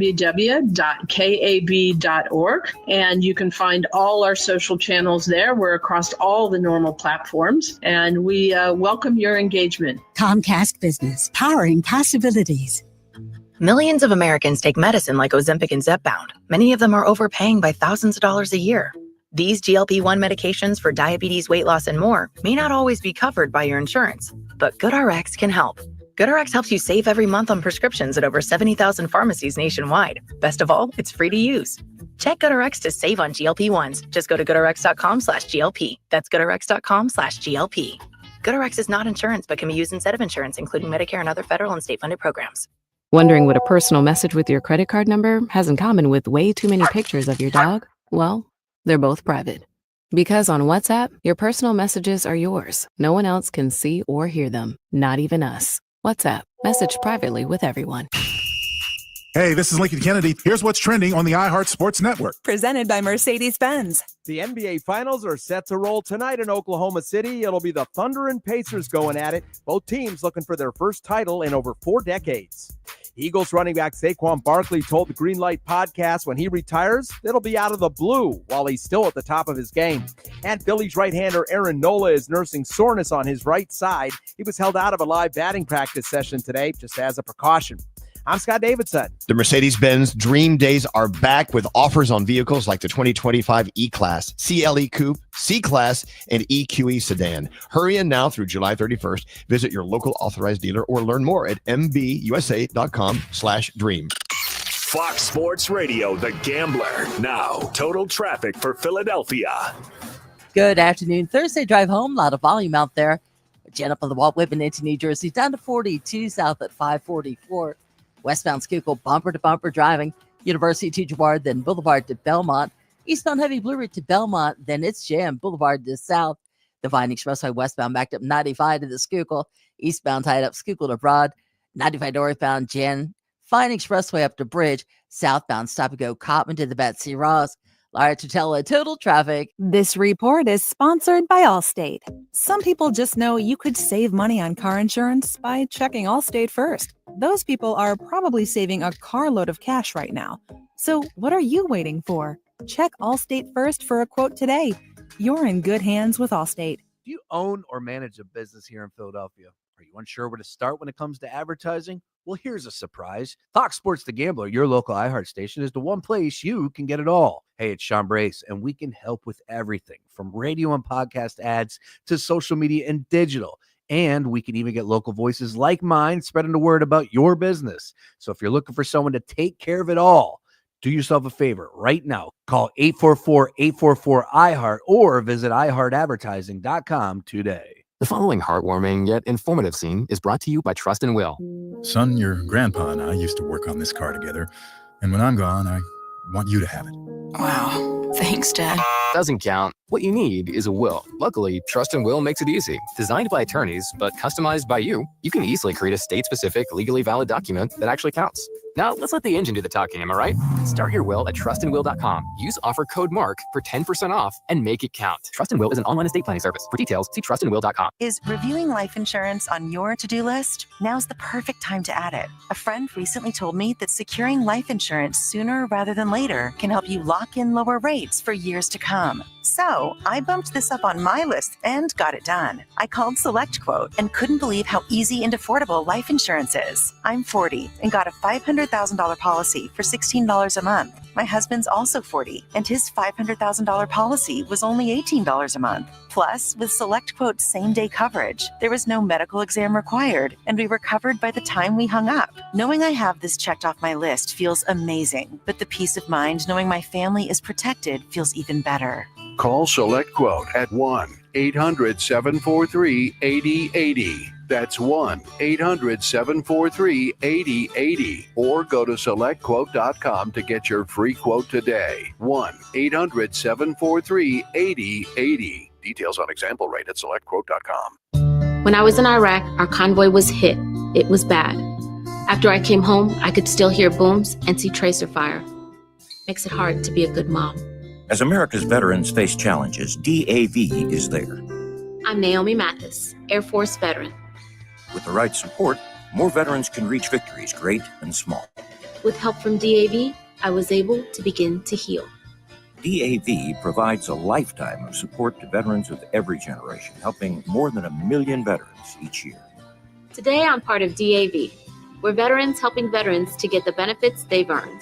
and you can find all our social channels there. We're across all the normal platforms, and we welcome your engagement. Comcast Business, powering possibilities. Millions of Americans take medicine like Ozempic and Zepbound. Many of them are overpaying by thousands of dollars a year. These GLP-1 medications for diabetes, weight loss, and more may not always be covered by your insurance, but GoodRx can help. GoodRx helps you save every month on prescriptions at over 70,000 pharmacies nationwide. Best of all, it's free to use. Check GoodRx to save on GLP-1s. Just go to GoodRx.com/GLP. That's GoodRx.com/GLP. GoodRx is not insurance, but can be used instead of insurance, including Medicare and other federal and state-funded programs. Wondering what a personal message with your credit card number has in common with way too many pictures of your dog? Well, they're both private. Because on WhatsApp, your personal messages are yours. No one else can see or hear them, not even us. WhatsApp, message privately with everyone. Hey, this is Lincoln Kennedy. Here's what's trending on the iHeart Sports Network. Presented by Mercedes-Benz. The NBA Finals are set to roll tonight in Oklahoma City. It'll be the Thunder and Pacers going at it. Both teams looking for their first title in over 4 decades. Eagles running back Saquon Barkley told the Green Light podcast when he retires, it'll be out of the blue while he's still at the top of his game. And Phillies right-hander Aaron Nola is nursing soreness on his right side. He was held out of a live batting practice session today just as a precaution. I'm Scott Davidson. The Mercedes-Benz Dream Days are back with offers on vehicles like the 2025 E-Class, CLE Coupe, C-Class, and EQE Sedan. Hurry in now through July 31st. Visit your local authorized dealer or learn more at mbusa.com/dream. Fox Sports Radio, The Gambler. Now, total traffic for Philadelphia. Good afternoon. Thursday drive home. A lot of volume out there. Jet up on the Walt Whitman into New Jersey, down to 42 south at 544. Westbound Schuylkill, bumper to bumper driving. University to Girard, then Boulevard to Belmont. Eastbound Heavy Blue Route to Belmont, then it's jammed. Boulevard to South. Divine Expressway westbound backed up 95 to the Schuylkill. Eastbound tied up Schuylkill to Broad. 95 northbound Jen. Fine Expressway up to Bridge. Southbound stop and go Cotman to the Betsy Ross. Lara Tutela, total traffic. This report is sponsored by Allstate. Some people just know you could save money on car insurance by checking Allstate first. Those people are probably saving a carload of cash right now. So what are you waiting for? Check Allstate first for a quote today. You're in good hands with Allstate. Do you own or manage a business here in Philadelphia? Are you unsure where to start when it comes to advertising? Well, here's a surprise. Fox Sports The Gambler, your local iHeart station, is the one place you can get it all. Hey, it's Sean Brace, and we can help with everything from radio and podcast ads to social media and digital. And we can even get local voices like mine spreading the word about your business. So if you're looking for someone to take care of it all, do yourself a favor right now. Call 844-844-iHeart or visit iHeartAdvertising.com today. The following heartwarming yet informative scene is brought to you by Trust and Will. Son, your grandpa and I used to work on this car together, and when I'm gone, I want you to have it. Wow. Thanks, Dad. Doesn't count. What you need is a will. Luckily, Trust and Will makes it easy. Designed by attorneys, but customized by you, you can easily create a state-specific, legally valid document that actually counts. Now, let's let the engine do the talking, am I right? Start your will at trustandwill.com. Use offer code MARK for 10% off and make it count. Trust and Will is an online estate planning service. For details, see trustandwill.com. Is reviewing life insurance on your to-do list? Now's the perfect time to add it. A friend recently told me that securing life insurance sooner rather than later can help you lock in lower rates for years to come. So I bumped this up on my list and got it done. I called SelectQuote and couldn't believe how easy and affordable life insurance is. I'm 40 and got a $500,000 policy for $16 a month. My husband's also 40 and his $500,000 policy was only $18 a month. Plus, with SelectQuote's same-day coverage, there was no medical exam required and we were covered by the time we hung up. Knowing I have this checked off my list feels amazing, but the peace of mind knowing my family is protected feels even better. Call SelectQuote at 1-800-743-8080. That's 1-800-743-8080. Or go to SelectQuote.com to get your free quote today. 1-800-743-8080. Details on example rate at SelectQuote.com. When I was in Iraq, our convoy was hit. It was bad. After I came home, I could still hear booms and see tracer fire. Makes it hard to be a good mom. As America's veterans face challenges, DAV is there. I'm Naomi Mathis, Air Force veteran. With the right support, more veterans can reach victories, great and small. With help from DAV, I was able to begin to heal. DAV provides a lifetime of support to veterans of every generation, helping more than 1 million veterans each year. Today, I'm part of DAV. We're veterans helping veterans to get the benefits they've earned.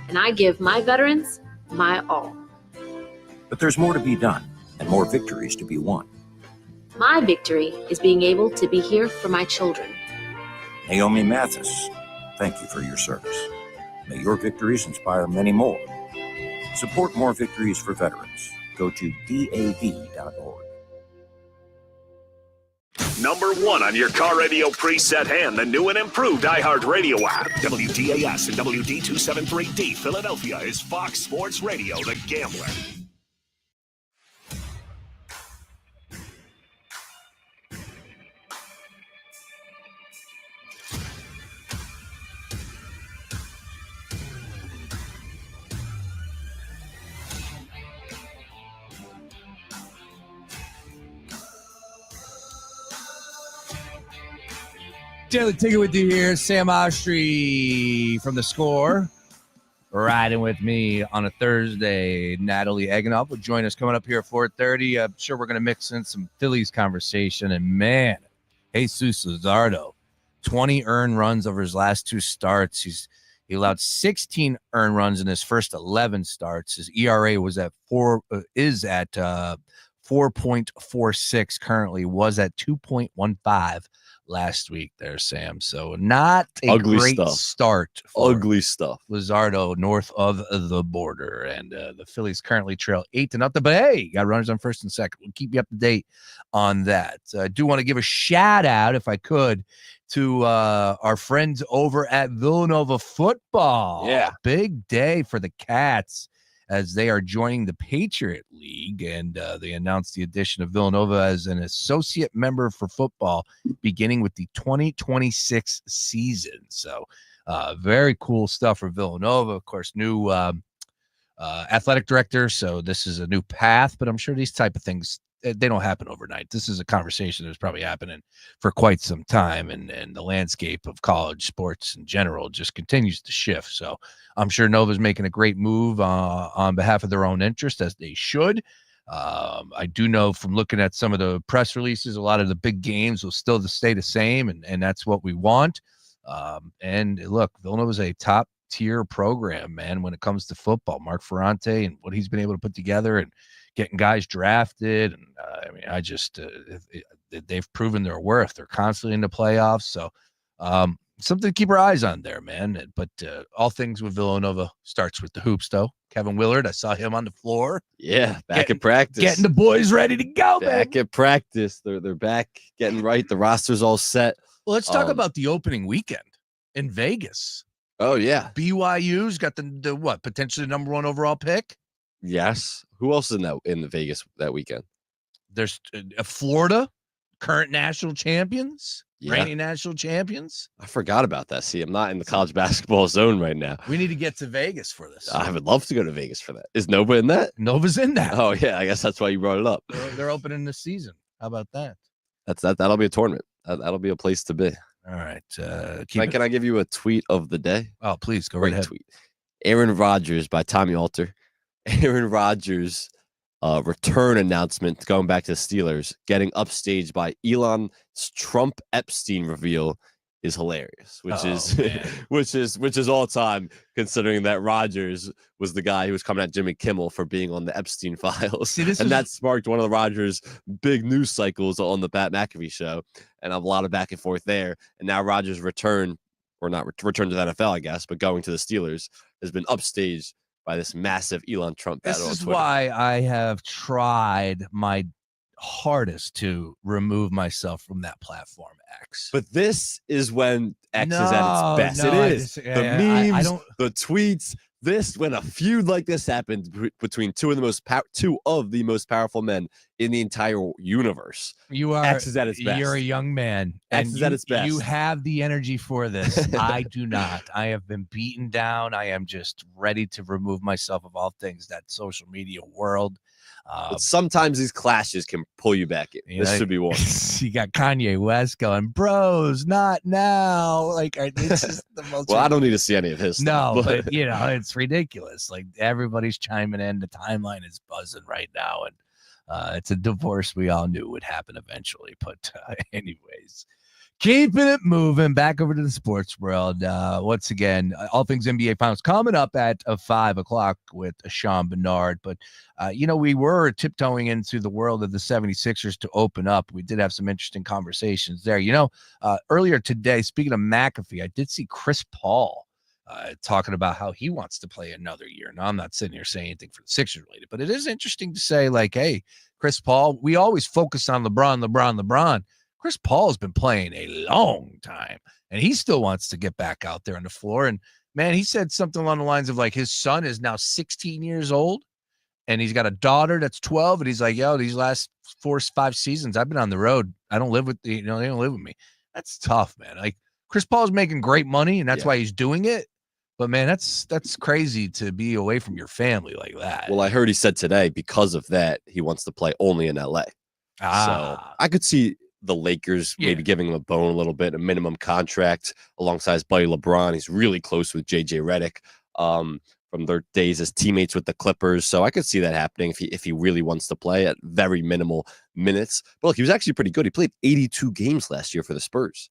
And I give my veterans my all. But there's more to be done and more victories to be won. My victory is being able to be here for my children. Naomi Mathis, thank you for your service. May your victories inspire many more. Support more victories for veterans. Go to DAV.org. Number 1 on your car radio preset and the new and improved iHeartRadio app. WDAS and WD273D Philadelphia is Fox Sports Radio, The Gambler. Daily Ticket with you here. Sam Oshtry from The Score. Riding with me on a Thursday. Natalie Eganoff will join us coming up here at 4:30. I'm sure we're going to mix in some Phillies conversation. And man, Jesus Luzardo, 20 earned runs over his last 2 starts. He allowed 16 earned runs in his first 11 starts. His ERA was at 4.46 currently, was at 2.15 last week there, Sam. So not a ugly great stuff. start for Ugly stuff. Luzardo north of the border. And the Phillies currently trail 8-0. But hey, got runners on first and second. We'll keep you up to date on that. I do want to give a shout out, if I could, to our friends over at Villanova football. Yeah. Big day for the Cats as they are joining the Patriot League, and they announced the addition of Villanova as an associate member for football beginning with the 2026 season. So very cool stuff for Villanova. Of course, new athletic director, so this is a new path, but I'm sure these type of things, they don't happen overnight. This is a conversation that's probably happening for quite some time, and the landscape of college sports in general just continues to shift. So I'm sure Nova's making a great move on behalf of their own interest, as they should. I do know from looking at some of the press releases, a lot of the big games will still stay the same, and that's what we want. And look, Villanova's a top tier program, man, when it comes to football. Mark Ferrante and what he's been able to put together and getting guys drafted. And I mean, I just they've proven their worth. They're constantly in the playoffs. So something to keep our eyes on there, man. But all things with Villanova starts with the hoops, though. Kevin Willard, I saw him on the floor. Yeah, back at practice. Getting the boys ready to go, back baby. at practice. They're back getting right. The roster's all set. Well, let's talk about the opening weekend in Vegas. Oh, yeah. BYU's got the what, potentially the number 1 overall pick? Yes. Who else is in the Vegas that weekend? There's Florida, current national champions, Yeah. reigning national champions. I forgot about that. See, I'm not in the college basketball zone right now. We need to get to Vegas for this. I would love to go to Vegas for that. Is Nova in that? Nova's in that. Oh, yeah. I guess that's why you brought it up. They're opening this season. How about that? That'll be a tournament. That'll be a place to be. All right. Can I give you a tweet of the day? Oh, please go right ahead. Tweet. Aaron Rodgers by Tommy Alter. Aaron Rodgers return announcement going back to the Steelers, getting upstaged by Elon's Trump Epstein reveal is hilarious, which is all time, considering that Rodgers was the guy who was coming at Jimmy Kimmel for being on the Epstein files. That sparked one of the Rodgers' big news cycles on the Pat McAfee show, and a lot of back and forth there. And now Rodgers' return to the NFL, I guess, but going to the Steelers has been upstaged by this massive Elon Trump battle. This is why I have tried my hardest to remove myself from that platform, X. But this is when X is at its best. It is. The memes, the tweets. When a feud like this happens between two of the most powerful men in the entire universe. X is at its best. You're a young man. X is at its best. You have the energy for this. I do not. I have been beaten down. I am just ready to remove myself of all things that social media world. But sometimes these clashes can pull you back in. This should be one. You got Kanye West going, bros, not now. Like, this is the most. Well, I don't need to see any of his stuff. No, but it's ridiculous. Like, everybody's chiming in. The timeline is buzzing right now, and it's a divorce we all knew would happen eventually. But anyways, keeping it moving back over to the sports world. Once again, all things NBA Finals coming up at 5 o'clock with Sean Bernard. But, we were tiptoeing into the world of the 76ers to open up. We did have some interesting conversations there. Earlier today, speaking of McAfee, I did see Chris Paul talking about how he wants to play another year. Now, I'm not sitting here saying anything for the Sixers related, but it is interesting to say, like, hey, Chris Paul, we always focus on LeBron. Chris Paul has been playing a long time, and he still wants to get back out there on the floor. And, man, he said something along the lines of, like, his son is now 16 years old, and he's got a daughter that's 12, and he's like, yo, these last 4-5 seasons, I've been on the road. I don't live with they don't live with me. That's tough, man. Like, Chris Paul's making great money, and that's why he's doing it. But, man, that's crazy to be away from your family like that. Well, I heard he said today, because of that, he wants to play only in L.A. So I could see the Lakers maybe giving him a bone a little bit, a minimum contract alongside his buddy LeBron. He's really close with JJ Redick from their days as teammates with the Clippers. So I could see that happening if he really wants to play at very minimal minutes. But look, he was actually pretty good. He played 82 games last year for the Spurs.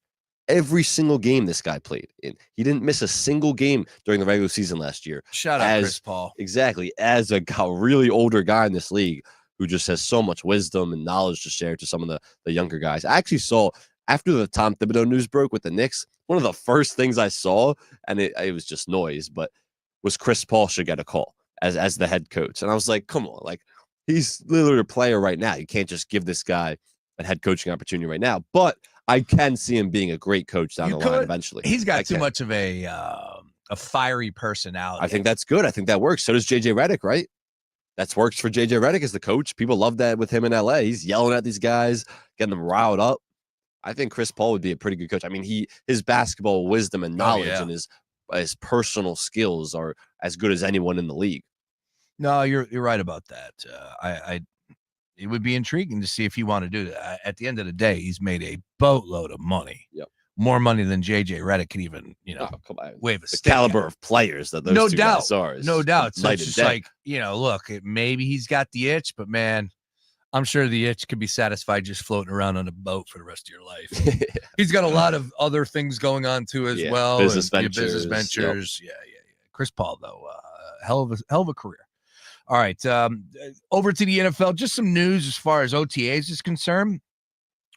Every single game this guy played in. He didn't miss a single game during the regular season last year. Shout out Chris Paul. Exactly. As a really older guy in this league who just has so much wisdom and knowledge to share to some of the younger guys. I actually saw, after the Tom Thibodeau news broke with the Knicks, one of the first things I saw, and it was just noise, but was Chris Paul should get a call as the head coach. And I was like, come on, like, he's literally a player right now. You can't just give this guy a head coaching opportunity right now. But I can see him being a great coach down the line eventually. He's got too much of a fiery personality. I think that's good. I think that works. So does JJ Redick, right? That's works for JJ Redick as the coach. People love that with him in LA. He's yelling at these guys, getting them riled up. I think Chris Paul would be a pretty good coach. I mean, his basketball wisdom and knowledge and his personal skills are as good as anyone in the league. No, you're right about that. It would be intriguing to see if he wanted to do that. At the end of the day, he's made a boatload of money. Yep. More money than JJ Redick could even, wave a stick. The caliber of players that those two guys are. No doubt. So it's just like, look, maybe he's got the itch, but man, I'm sure the itch could be satisfied just floating around on a boat for the rest of your life. He's got a lot of other things going on too as well. Business ventures. Business ventures. Yep. Yeah. Chris Paul, though, hell of a career. All right, over to the NFL. Just some news as far as OTAs is concerned.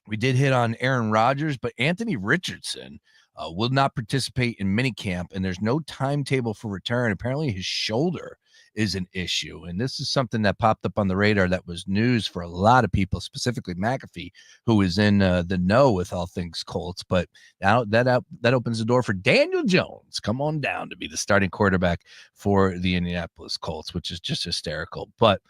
We did hit on Aaron Rodgers, but Anthony Richardson will not participate in minicamp, and there's no timetable for return. Apparently, his shoulder is an issue, and this is something that popped up on the radar that was news for a lot of people, specifically McAfee, who is in the know with all things Colts. But now that opens the door for Daniel Jones. Come on down to be the starting quarterback for the Indianapolis Colts, which is just hysterical. But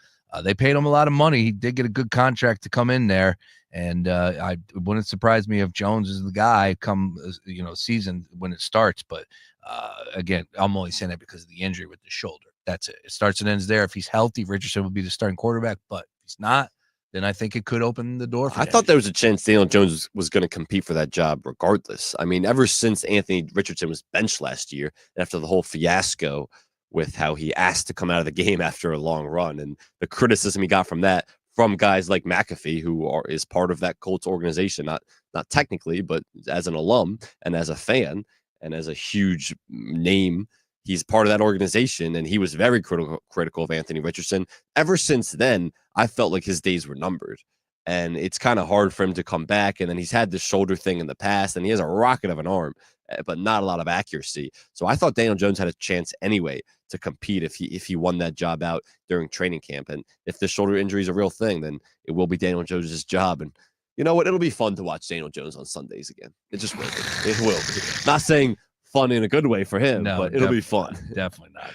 they paid him a lot of money. He did get a good contract to come in there. And it wouldn't surprise me if Jones is the guy come, season when it starts. But again, I'm only saying that because of the injury with the shoulder. That's it. It starts and ends there. If he's healthy, Richardson will be the starting quarterback. But if he's not, then I think it could open the door for I thought there was a chance Daniel Jones was going to compete for that job regardless. I mean, ever since Anthony Richardson was benched last year, after the whole fiasco with how he asked to come out of the game after a long run and the criticism he got from that, from guys like McAfee, who is part of that Colts organization, not technically, but as an alum and as a fan and as a huge name, he's part of that organization, and he was very critical of Anthony Richardson. Ever since then, I felt like his days were numbered, and it's kind of hard for him to come back. And then he's had the shoulder thing in the past, and he has a rocket of an arm, but not a lot of accuracy. So I thought Daniel Jones had a chance anyway to compete if he won that job out during training camp. And if the shoulder injury is a real thing, then it will be Daniel Jones' job. And you know what? It'll be fun to watch Daniel Jones on Sundays again. It just will be. It will be. Not saying fun in a good way for him, but it'll be fun. Definitely not.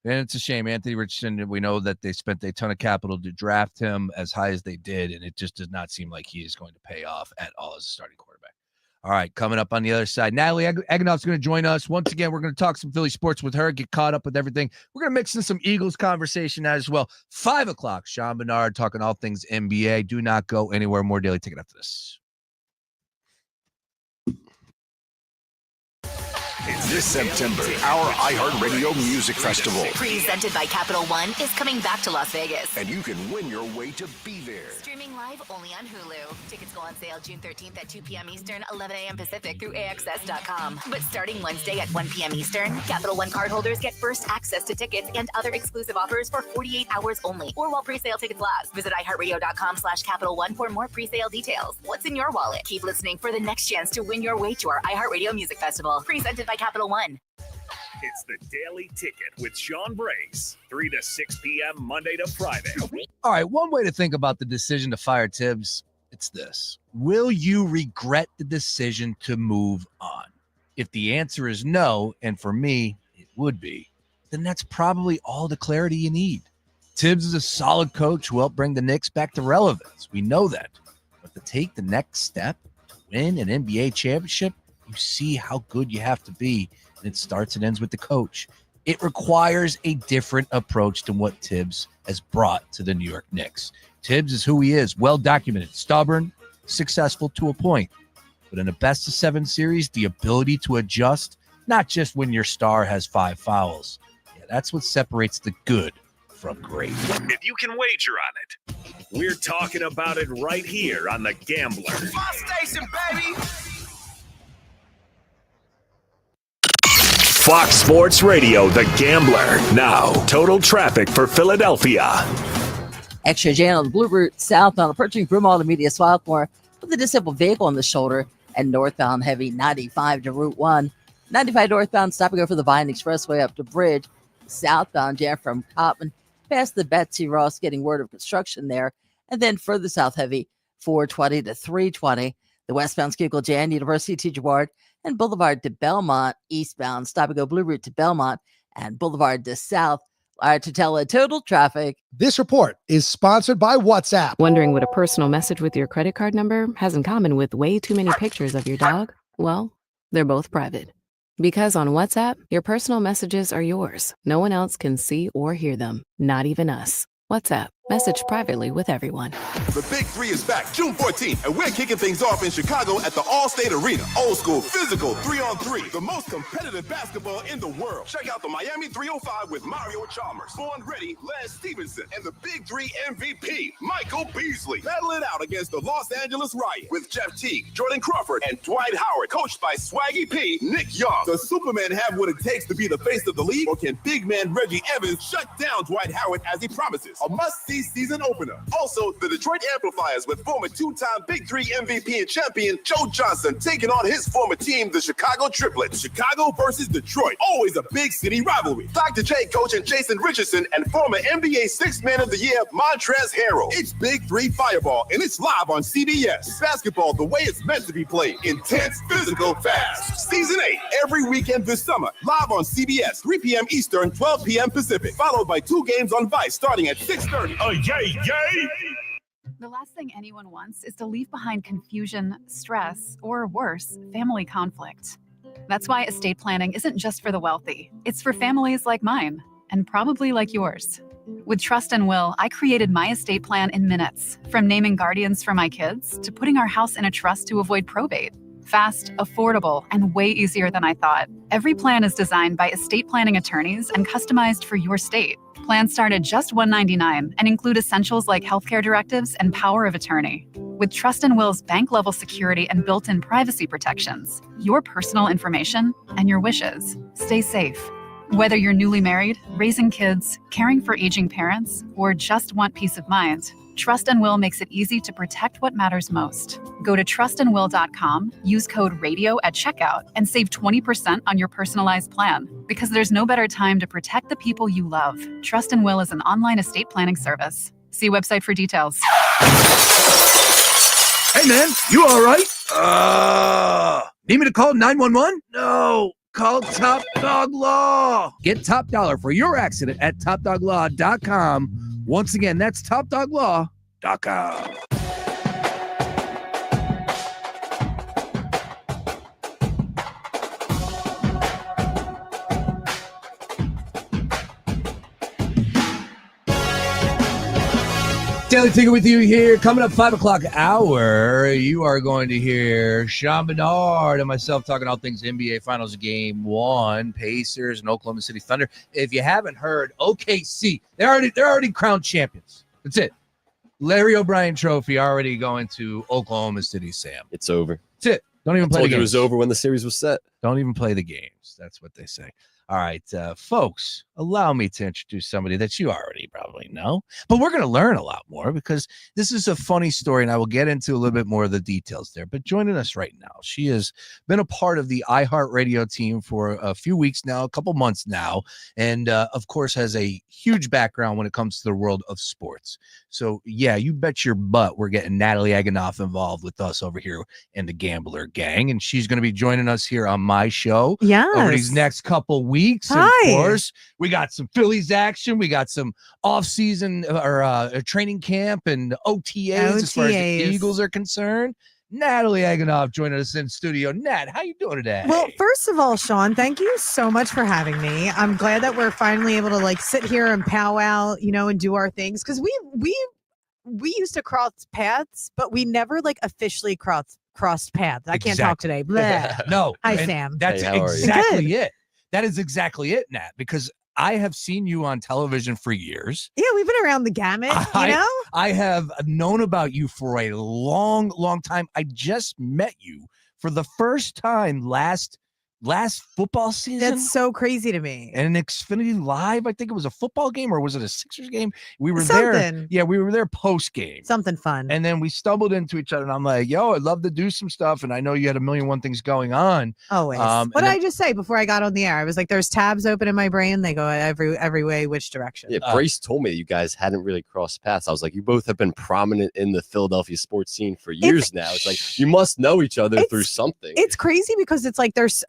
And it's a shame. Anthony Richardson, we know that they spent a ton of capital to draft him as high as they did, and it just does not seem like he is going to pay off at all as a starting quarterback. All right, coming up on the other side, Natalie Eganoff's going to join us. Once again, we're going to talk some Philly sports with her, get caught up with everything. We're going to mix in some Eagles conversation as well. 5 o'clock, Sean Bernard talking all things NBA. Do not go anywhere. More Daily Ticket after this. This September, our iHeartRadio Music Festival. Presented by Capital One is coming back to Las Vegas. And you can win your way to be there. Streaming live only on Hulu. Tickets go on sale June 13th at 2 p.m. Eastern, 11 a.m. Pacific through AXS.com. But starting Wednesday at 1 p.m. Eastern, Capital One cardholders get first access to tickets and other exclusive offers for 48 hours only, or while pre-sale tickets last. Visit iHeartRadio.com/Capital One for more pre-sale details. What's in your wallet? Keep listening for the next chance to win your way to our iHeartRadio Music Festival. Presented by Capital One. It's the Daily Ticket with Sean Brace, 3 to 6 p.m. Monday to Friday. All right, one way to think about the decision to fire Tibbs, it's this. Will you regret the decision to move on? If the answer is no, and for me, it would be, then that's probably all the clarity you need. Tibbs is a solid coach who helped bring the Knicks back to relevance. We know that. But to take the next step, to win an NBA championship, you see how good you have to be. And it starts and ends with the coach. It requires a different approach than what Tibbs has brought to the New York Knicks. Tibbs is who he is, well documented, stubborn, successful to a point. But in a best-of-7 series, the ability to adjust, not just when your star has 5 fouls. Yeah, that's what separates the good from great. If you can wager on it, we're talking about it right here on The Gambler. My station, baby. Fox Sports Radio, The Gambler. Now, total traffic for Philadelphia. Extra jam on the Blue Route southbound approaching Broomall to Media Swathmore with a disabled vehicle on the shoulder, and northbound heavy 95 to Route 1. 95 northbound stop and go for the Vine Expressway up to Bridge. Southbound jam from Coppin past the Betsy Ross, getting word of construction there. And then further south heavy 420 to 320. The westbound Schuylkill Jan, University Teacher Ward, and Boulevard to Belmont eastbound. Stop and go Blue Route to Belmont and Boulevard to South. To tell a total traffic. This report is sponsored by WhatsApp. Wondering what a personal message with your credit card number has in common with way too many pictures of your dog? Well, they're both private. Because on WhatsApp, your personal messages are yours. No one else can see or hear them, not even us. WhatsApp, Message privately with everyone. The Big Three is back June 14th, and we're kicking things off in Chicago at the All-State Arena. Old school, physical, 3-on-3, the most competitive basketball in the world. Check out the Miami 305 with Mario Chalmers, Born Ready, Lance Stevenson, and the Big Three MVP, Michael Beasley. Battle it out against the Los Angeles Riot with Jeff Teague, Jordan Crawford, and Dwight Howard, coached by Swaggy P, Nick Young. Does Superman have what it takes to be the face of the league, or can big man Reggie Evans shut down Dwight Howard as he promises? A must-see season opener. Also, the Detroit Amplifiers with former two-time Big Three MVP and champion Joe Johnson taking on his former team, the Chicago Triplets. Chicago versus Detroit. Always a big city rivalry. Dr. J coach and Jason Richardson and former NBA Sixth Man of the Year Montrezl Harrell. It's Big Three Fireball, and it's live on CBS. Basketball the way it's meant to be played. Intense, physical, fast. Season 8, every weekend this summer. Live on CBS, 3 p.m. Eastern, 12 p.m. Pacific. Followed by 2 games on Vice starting at 6:30. Yay! The last thing anyone wants is to leave behind confusion, stress, or worse, family conflict. That's why estate planning isn't just for the wealthy. It's for families like mine, and probably like yours. With Trust and Will, I created my estate plan in minutes, from naming guardians for my kids to putting our house in a trust to avoid probate. Fast, affordable, and way easier than I thought. Every plan is designed by estate planning attorneys and customized for your state. Plans start at just $199 and include essentials like healthcare directives and power of attorney. With Trust and Will's bank-level security and built-in privacy protections, your personal information and your wishes stay safe. Whether you're newly married, raising kids, caring for aging parents, or just want peace of mind, Trust and Will makes it easy to protect what matters most. Go to trustandwill.com, use code RADIO at checkout, and save 20% on your personalized plan. Because there's no better time to protect the people you love. Trust and Will is an online estate planning service. See website for details. Hey, man, you all right? Need me to call 911? No. Call Top Dog Law. Get top dollar for your accident at topdoglaw.com. Once again, that's topdoglaw.com. Daily Ticket with you here. Coming up 5 o'clock hour, you are going to hear Sean Bernard and myself talking all things NBA Finals Game 1, Pacers and Oklahoma City Thunder. If you haven't heard, OKC, they're already crowned champions. That's it. Larry O'Brien Trophy already going to Oklahoma City, Sam. It's over. That's it. Don't even play the games. It was over when the series was set. Don't even play the games. That's what they say. All right, folks, allow me to introduce somebody that you already probably know, but we're going to learn a lot more because this is a funny story, and I will get into a little bit more of the details there. But joining us right now, she has been a part of the iHeartRadio team for a few weeks now, a couple months now, and of course has a huge background when it comes to the world of sports. So, yeah, you bet your butt we're getting Natalie Aganoff involved with us over here in the Gambler Gang, and she's going to be joining us here on my show over these next couple weeks. And of course, we got some Phillies action. We got some off-season or training camp and OTAs as far as the Eagles are concerned. Natalie Aganoff joining us in studio. Nat, how you doing today? Well, first of all, Sean, thank you so much for having me. I'm glad that we're finally able to sit here and powwow, and do our things, because we used to cross paths, but we never officially crossed paths. I can't talk today. No. Hi, Sam. That's exactly it. That is exactly it, Nat, because I have seen you on television for years. Yeah, we've been around the gamut, I have known about you for a long, long time. I just met you for the first time last football season. That's so crazy to me. And in Xfinity Live, I think it was a football game, or was it a Sixers game? We were Something. there. Yeah, we were there post game. Something fun. And then we stumbled into each other, and I'm like, yo, I'd love to do some stuff. And I know you had 1,000,001 things going on. Always. What did I just say before I got on the air? I was like, there's tabs open in my brain. They go every way, which direction. Yeah, Brace told me that you guys hadn't really crossed paths. I was like, you both have been prominent in the Philadelphia sports scene for years now. It's like, you must know each other through something. It's crazy because it's like there's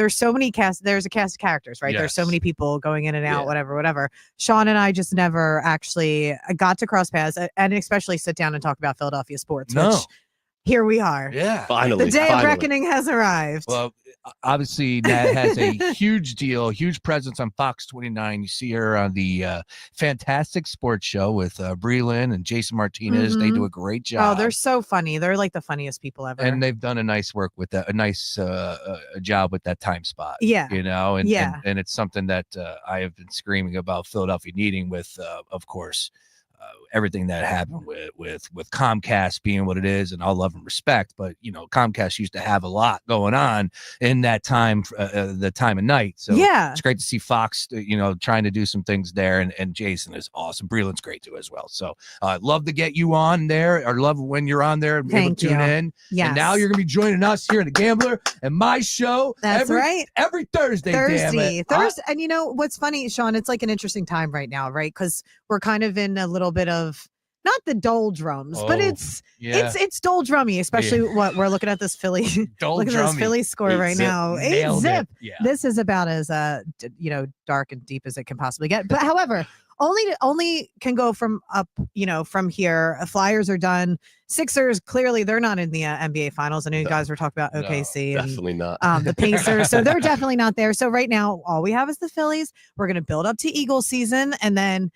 so many there's a cast of characters, right? Yes. There's so many people going in and out, whatever. Sean and I just never actually got to cross paths and especially sit down and talk about Philadelphia sports, which here we are. Yeah. Finally. The day of finally. reckoning has arrived. Well, obviously, Nat has a huge deal, huge presence on Fox 29. You see her on the fantastic sports show with Breland and Jason Martinez. They do a great job. Oh, they're so funny. They're like the funniest people ever. And they've done a nice work with that, a nice job with that time spot. Yeah. You know, and Yeah. and it's something that I have been screaming about Philadelphia needing with, of course, everything that happened with Comcast being what it is, and all love and respect. But you know, Comcast used to have a lot going on in that time, the time of night. So Yeah. it's great to see Fox, you know, trying to do some things there. And Jason is awesome. Breland's great too as well. So love to get you on there, or love when you're on there and be able to tune in. Yes. And now you're gonna be joining us here at the Gambler and my show. That's right. Every Thursday. Damn it. Thursday. And you know what's funny, Sean? It's like an interesting time right now, right? Because we're kind of in a little bit of not the doldrums, but it's doldrummy, especially what we're looking at this Philly. Look at this Philly score right now. 8-zip. Yeah. This is about as dark and deep as it can possibly get. But however, only can go from up, from here. Flyers are done. Sixers, clearly they're not in the NBA finals. I know you guys were talking about OKC. Definitely not. The Pacers. So they're definitely not there. So right now, all we have is the Phillies. We're going to build up to Eagles season. And then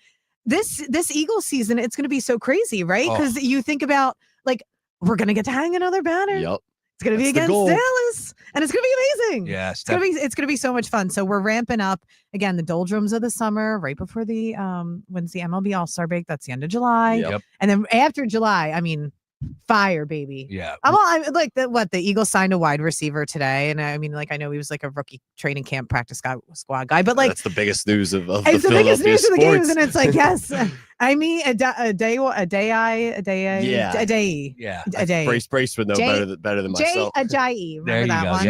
this Eagles season, it's going to be so crazy, right? Because you think about, like, we're going to get to hang another banner. Yep. It's going to be against Dallas, and it's going to be amazing. Yeah, it's going to be so much fun. So we're ramping up again the doldrums of the summer, right before the when's the MLB All-Star break? That's the end of July. Yep. And then after July, I mean, fire, baby. Yeah. I'm like the Eagles signed a wide receiver today, and I mean, like, I know he was like a rookie training camp practice squad guy, but like that's the biggest news of it's the biggest news of the games, and it's like, yes, I mean, a day. Brace would know better than myself. Ajayi. There you Remember that go. one?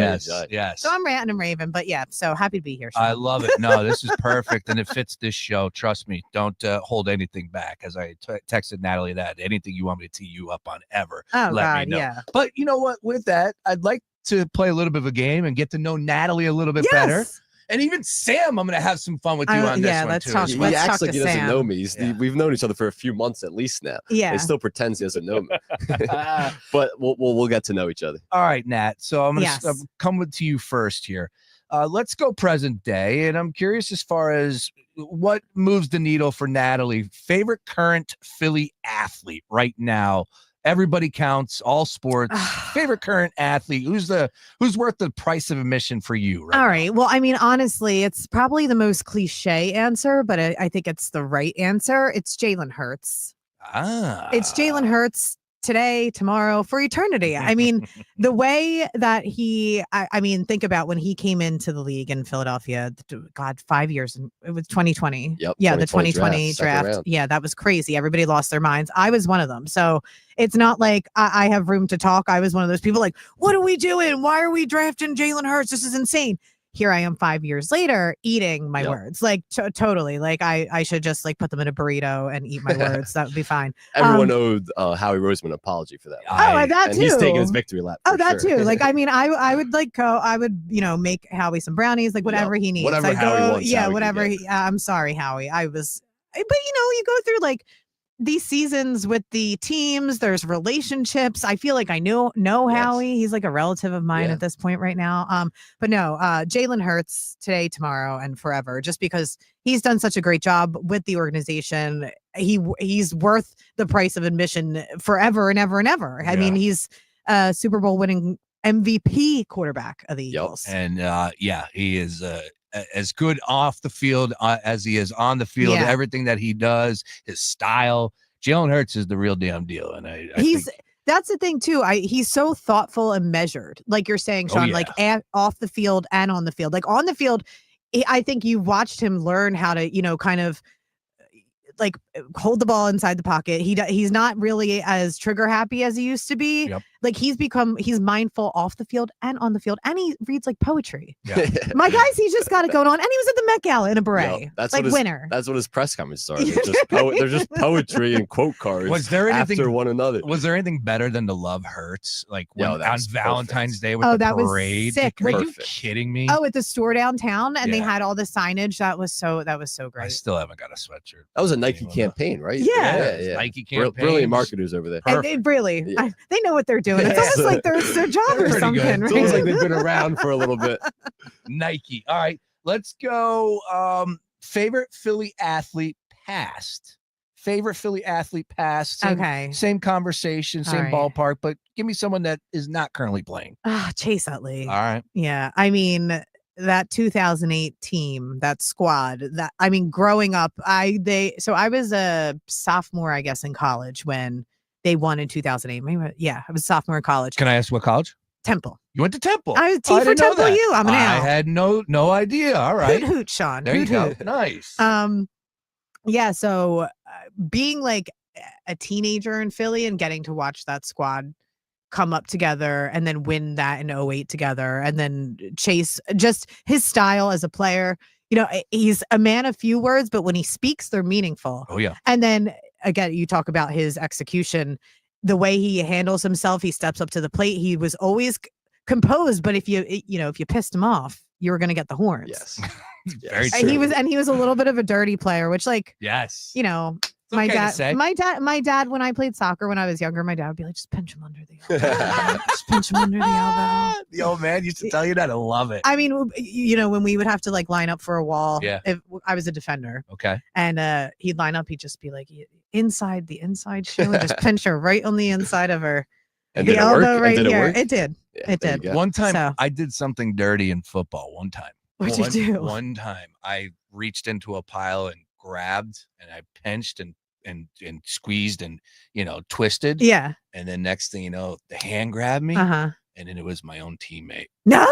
Yes. So I'm ranting and raving, but yeah, so happy to be here. Sean. I love it. No, this is perfect, and it fits this show. Trust me. Don't hold anything back. As I texted Natalie that anything you want me to tee you up on ever, let me know. Yeah. But you know what? With that, I'd like to play a little bit of a game and get to know Natalie a little bit better. And even Sam, I'm going to have some fun with you on this one, too. He acts like he doesn't know me. We've known each other for a few months at least now. Yeah. He still pretends he doesn't know me. But we'll get to know each other. All right, Nat. So I'm going to come to you first here. Let's go present day. And I'm curious as far as what moves the needle for Natalie. Favorite current Philly athlete right now? Everybody counts, all sports. Favorite current athlete? Who's worth the price of admission for you? All right. Well, I mean, honestly, it's probably the most cliche answer, but I think it's the right answer. It's Jalen Hurts. It's Jalen Hurts today, tomorrow, for eternity. I mean, the way that I mean, think about when he came into the league in Philadelphia, God, 5 years, and it was 2020. Yep. Yeah, the 2020 draft. Yeah, that was crazy. Everybody lost their minds. I was one of them. So it's not like I have room to talk. I was one of those people like, what are we doing? Why are we drafting Jalen Hurts? This is insane. Here I am 5 years later eating my words, like totally. Like I should just like put them in a burrito and eat my words. That would be fine. Everyone owed Howie Roseman an apology for that. That too. He's taking his victory lap. That too. Like, I mean, I would like go. I would, make Howie some brownies, like whatever he needs. Whatever Howie wants. Yeah, Howie whatever. I'm sorry, Howie. But you go through like these seasons with the teams, there's relationships. I feel like I know Howie. He's like a relative of mine at this point right now. But no, Jalen Hurts today, tomorrow, and forever, just because he's done such a great job with the organization. He's worth the price of admission forever and ever and ever. I mean, he's a Super Bowl winning MVP quarterback of the Eagles. And he is as good off the field as he is on the field. Yeah. Everything that he does, his style. Jalen Hurts is the real damn deal. And I think that's the thing too. He's so thoughtful and measured, like you're saying, Sean, like off the field and on the field. Like on the field, I think you've watched him learn how to, kind of like hold the ball inside the pocket. He's not really as trigger happy as he used to be. Yep. Like he's mindful off the field and on the field, and he reads like poetry. Yeah. My guys, he's just got it going on, and he was at the Met Gala in a beret, That's like what winner. That's what his press comments are. They're just poetry and quote cards. Was there anything after one another? Was there anything better than to love Hurts? Like on Valentine's Day with Oh, the that was parade? sick. Are you kidding me? Oh, at the store downtown, and they had all the signage. That was so great. I still haven't got a sweatshirt. That was a Nike campaign, right? Yeah. Nike campaign. Brilliant marketers over there. And they really, they know what they're doing. It's almost like it's their job or Pretty something, good. right? It's almost like they've been around for a little bit. Nike. All right, let's go. Favorite Philly athlete past. Favorite Philly athlete past. Same conversation, same ballpark, but give me someone that is not currently playing. Chase Utley. All right. Yeah. I mean, that 2008 team, that squad, growing up, I was a sophomore, I guess, in college when they won in 2008. I was a sophomore in college. Can I ask what college? Temple. You went to Temple. I was T for Temple U. I'm an I L. had no idea. All right. Hoot hoot, Sean. There Hoot you go. hoot. Nice. Yeah. So being like a teenager in Philly and getting to watch that squad come up together and then win that in 08 together, and then Chase, just his style as a player, he's a man of few words, but when he speaks, they're meaningful. Oh yeah. And then again, you talk about his execution, the way he handles himself, he steps up to the plate. He was always composed, but if you pissed him off, you were going to get the horns. Yes. Very And he was a little bit of a dirty player, which yes. My okay to say. my dad, when I played soccer when I was younger, my dad would be like, just pinch him under the elbow. Just pinch him under the elbow. The old man used to tell you that. I love it. I mean, when we would have to like line up for a wall, Yeah. if I was a defender, Okay. and he'd line up, he'd just be like, inside the inside shoe, and just pinch her right on the inside of her. And the did it work? elbow And right did it here. work? It did. Yeah, It there you did. go. One time So- I did something dirty in football. One time. What'd you do? One time I reached into a pile and grabbed and I pinched and squeezed and twisted. Yeah. And then next thing you know, the hand grabbed me. Uh-huh. And then it was my own teammate. No.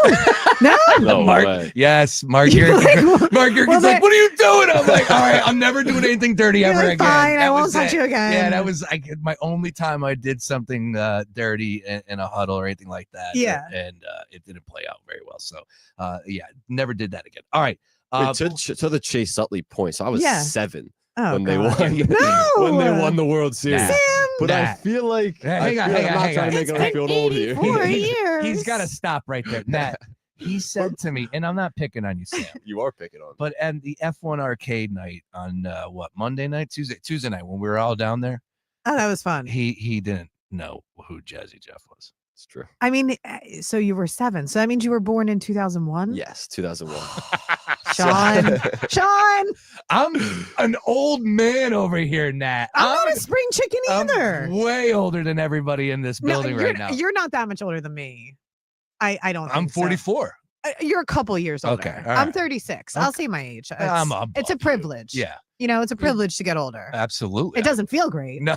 No Mark, way. yes, Mark You're Yerkes. like, Mark Yerkes well, like, what are you doing? I'm like, all right, I'm never doing anything dirty You're ever like, again. fine, I That won't was touch it. you again. Yeah, that was my only time I did something dirty in a huddle or anything like that. Yeah. And it didn't play out very well. So, never did that again. All right. Wait, to the Chase Utley point. So I was 7 Oh, when they God. won. No! When they won the World Series. Nah. But I Nah. feel like Hang on, I'm not hang trying on. to make it feel old here. 4 years. He's got to stop right there. Matt, he said to me, and I'm not picking on you, Sam, You are picking on me. but at the F1 arcade night on Monday night, Tuesday night, when we were all down there, Oh, that was fun. he didn't know who Jazzy Jeff was. It's true. I mean, so you were 7. So that means you were born in 2001? Yes, 2001. Sean, I'm an old man over here, Nat. I'm not a spring chicken either. I'm way older than everybody in this building right now. You're not that much older than me. I don't think I'm 44. so. You're a couple years older. Okay, all I'm right. 36. Okay. I'll say my age. I'm above It's a you. privilege. Yeah, It's a privilege to get older. absolutely. It doesn't feel great. No.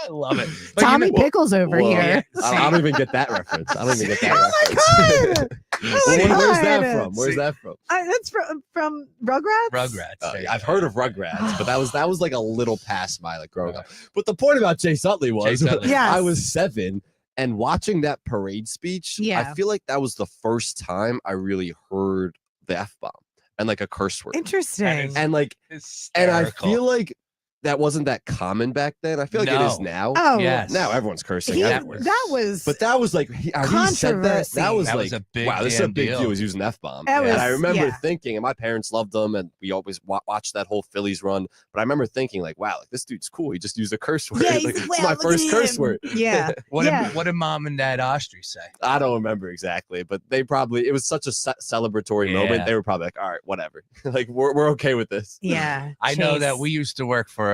I love it. But Tommy Pickles over Whoa. here. I don't even get that reference. I don't even get that Oh reference. my God. Where's that God. from? Where's that from? That's from Rugrats? Rugrats. I've heard of Rugrats, but that was like a little past my growing up. But the point about Chase Utley was Chase Utley. Yes. I was 7 and watching that parade speech. Yeah. I feel like that was the first time I really heard the F-bomb and like a curse word. Interesting. And like, and I feel like that wasn't that common back then. I feel like it is now. Oh, yes. Now everyone's cursing He- everywhere. that was But that was like he said that. controversy. That was That like was a big wow, this is a damn big deal. deal. He was using F-bomb. That And I was- remember yeah. thinking, and my parents loved them, and we always watched that whole Phillies run. But I remember thinking, like, wow, like this dude's cool. He just used a curse word. Yeah, Like, he's- it's well, my look first at curse him. word. Yeah. What Yeah. did Mom and Dad Oshtry say? I don't remember exactly, but they probably it was such a celebratory moment. Yeah. They were probably like, all right, whatever. Like we're okay with this. Yeah. I know that Chase. we used to work for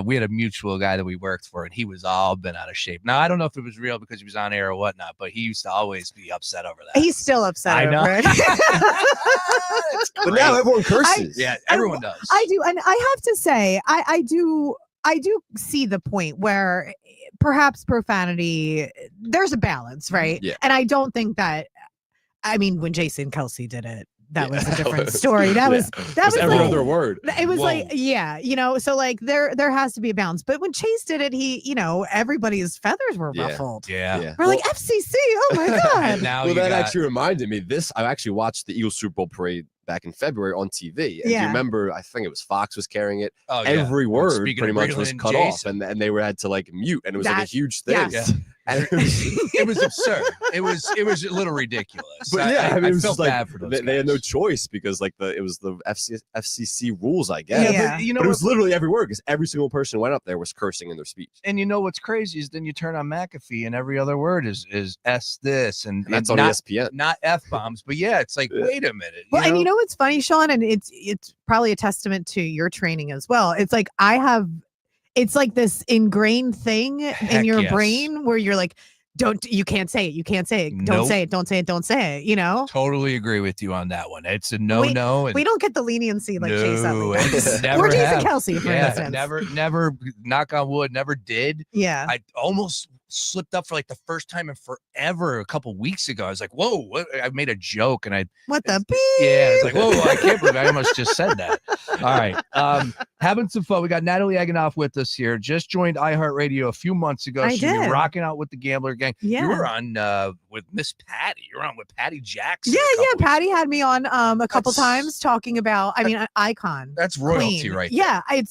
we had a mutual guy that we worked for, and he was all been out of shape. Now I don't know if it was real because he was on air or whatnot, but he used to always be upset over that. He's still upset I know. over it. But now everyone curses. Yeah, everyone does. I do, and I have to say, I do see the point where perhaps profanity, there's a balance, right? Yeah. And I don't think that. I mean, when Jason Kelsey did it, that was a Yeah. different story. That was that was every like, other word. it was Whoa. like, yeah, so like there has to be a balance. But when Chase did it, he, everybody's feathers were Yeah. ruffled. Yeah. We're like FCC. Oh my And god. now Well, you that got- actually reminded me. I actually watched the Eagles Super Bowl parade back in February on TV. And do Yeah. you remember? I think it was Fox was carrying it. Oh, yeah. Every word Speaking pretty of much Breland was and cut off, Jason. and they had to like mute, and it was like a That- huge thing. yes. And It was absurd. It was a little ridiculous. But yeah, I mean, it was felt just bad for those they had no guys. choice because it was the FCC rules, I guess. Yeah, but you know but it was what- literally every word because every single person who went up there was cursing in their speech. And you know what's crazy is then you turn on McAfee and every other word is S this and That's on not, ESPN. not F bombs. But yeah, it's like, wait a minute. Well, and you know what's funny, Sean, and it's probably a testament to your training as well. It's like it's like this ingrained thing in Heck your yes. brain where you're like, you can't say it, you can't say it, don't Nope. say it, don't say it, don't say it. You know, Totally agree with you on that one. It's a no. we don't get the leniency like Chase Utley it's does. never or Jason have. Kelsey, for Yeah, instance. Never. Knock on wood, never did. Yeah. I almost slipped up for like the first time in forever a couple weeks ago. I was like, whoa, what? I made a joke and What the beep? yeah, it's like, whoa, I can't believe I almost just said that. All right. Having some fun. We got Natalie Eganoff with us here. Just joined iHeartRadio a few months ago. I She's did. rocking out with the Gambler Gang. Yeah. You were on with Miss Patty. You were on with Patty Jackson. Yeah. Patty had me on a couple That's- times talking about, icon. That's royalty Queen. right there. Yeah.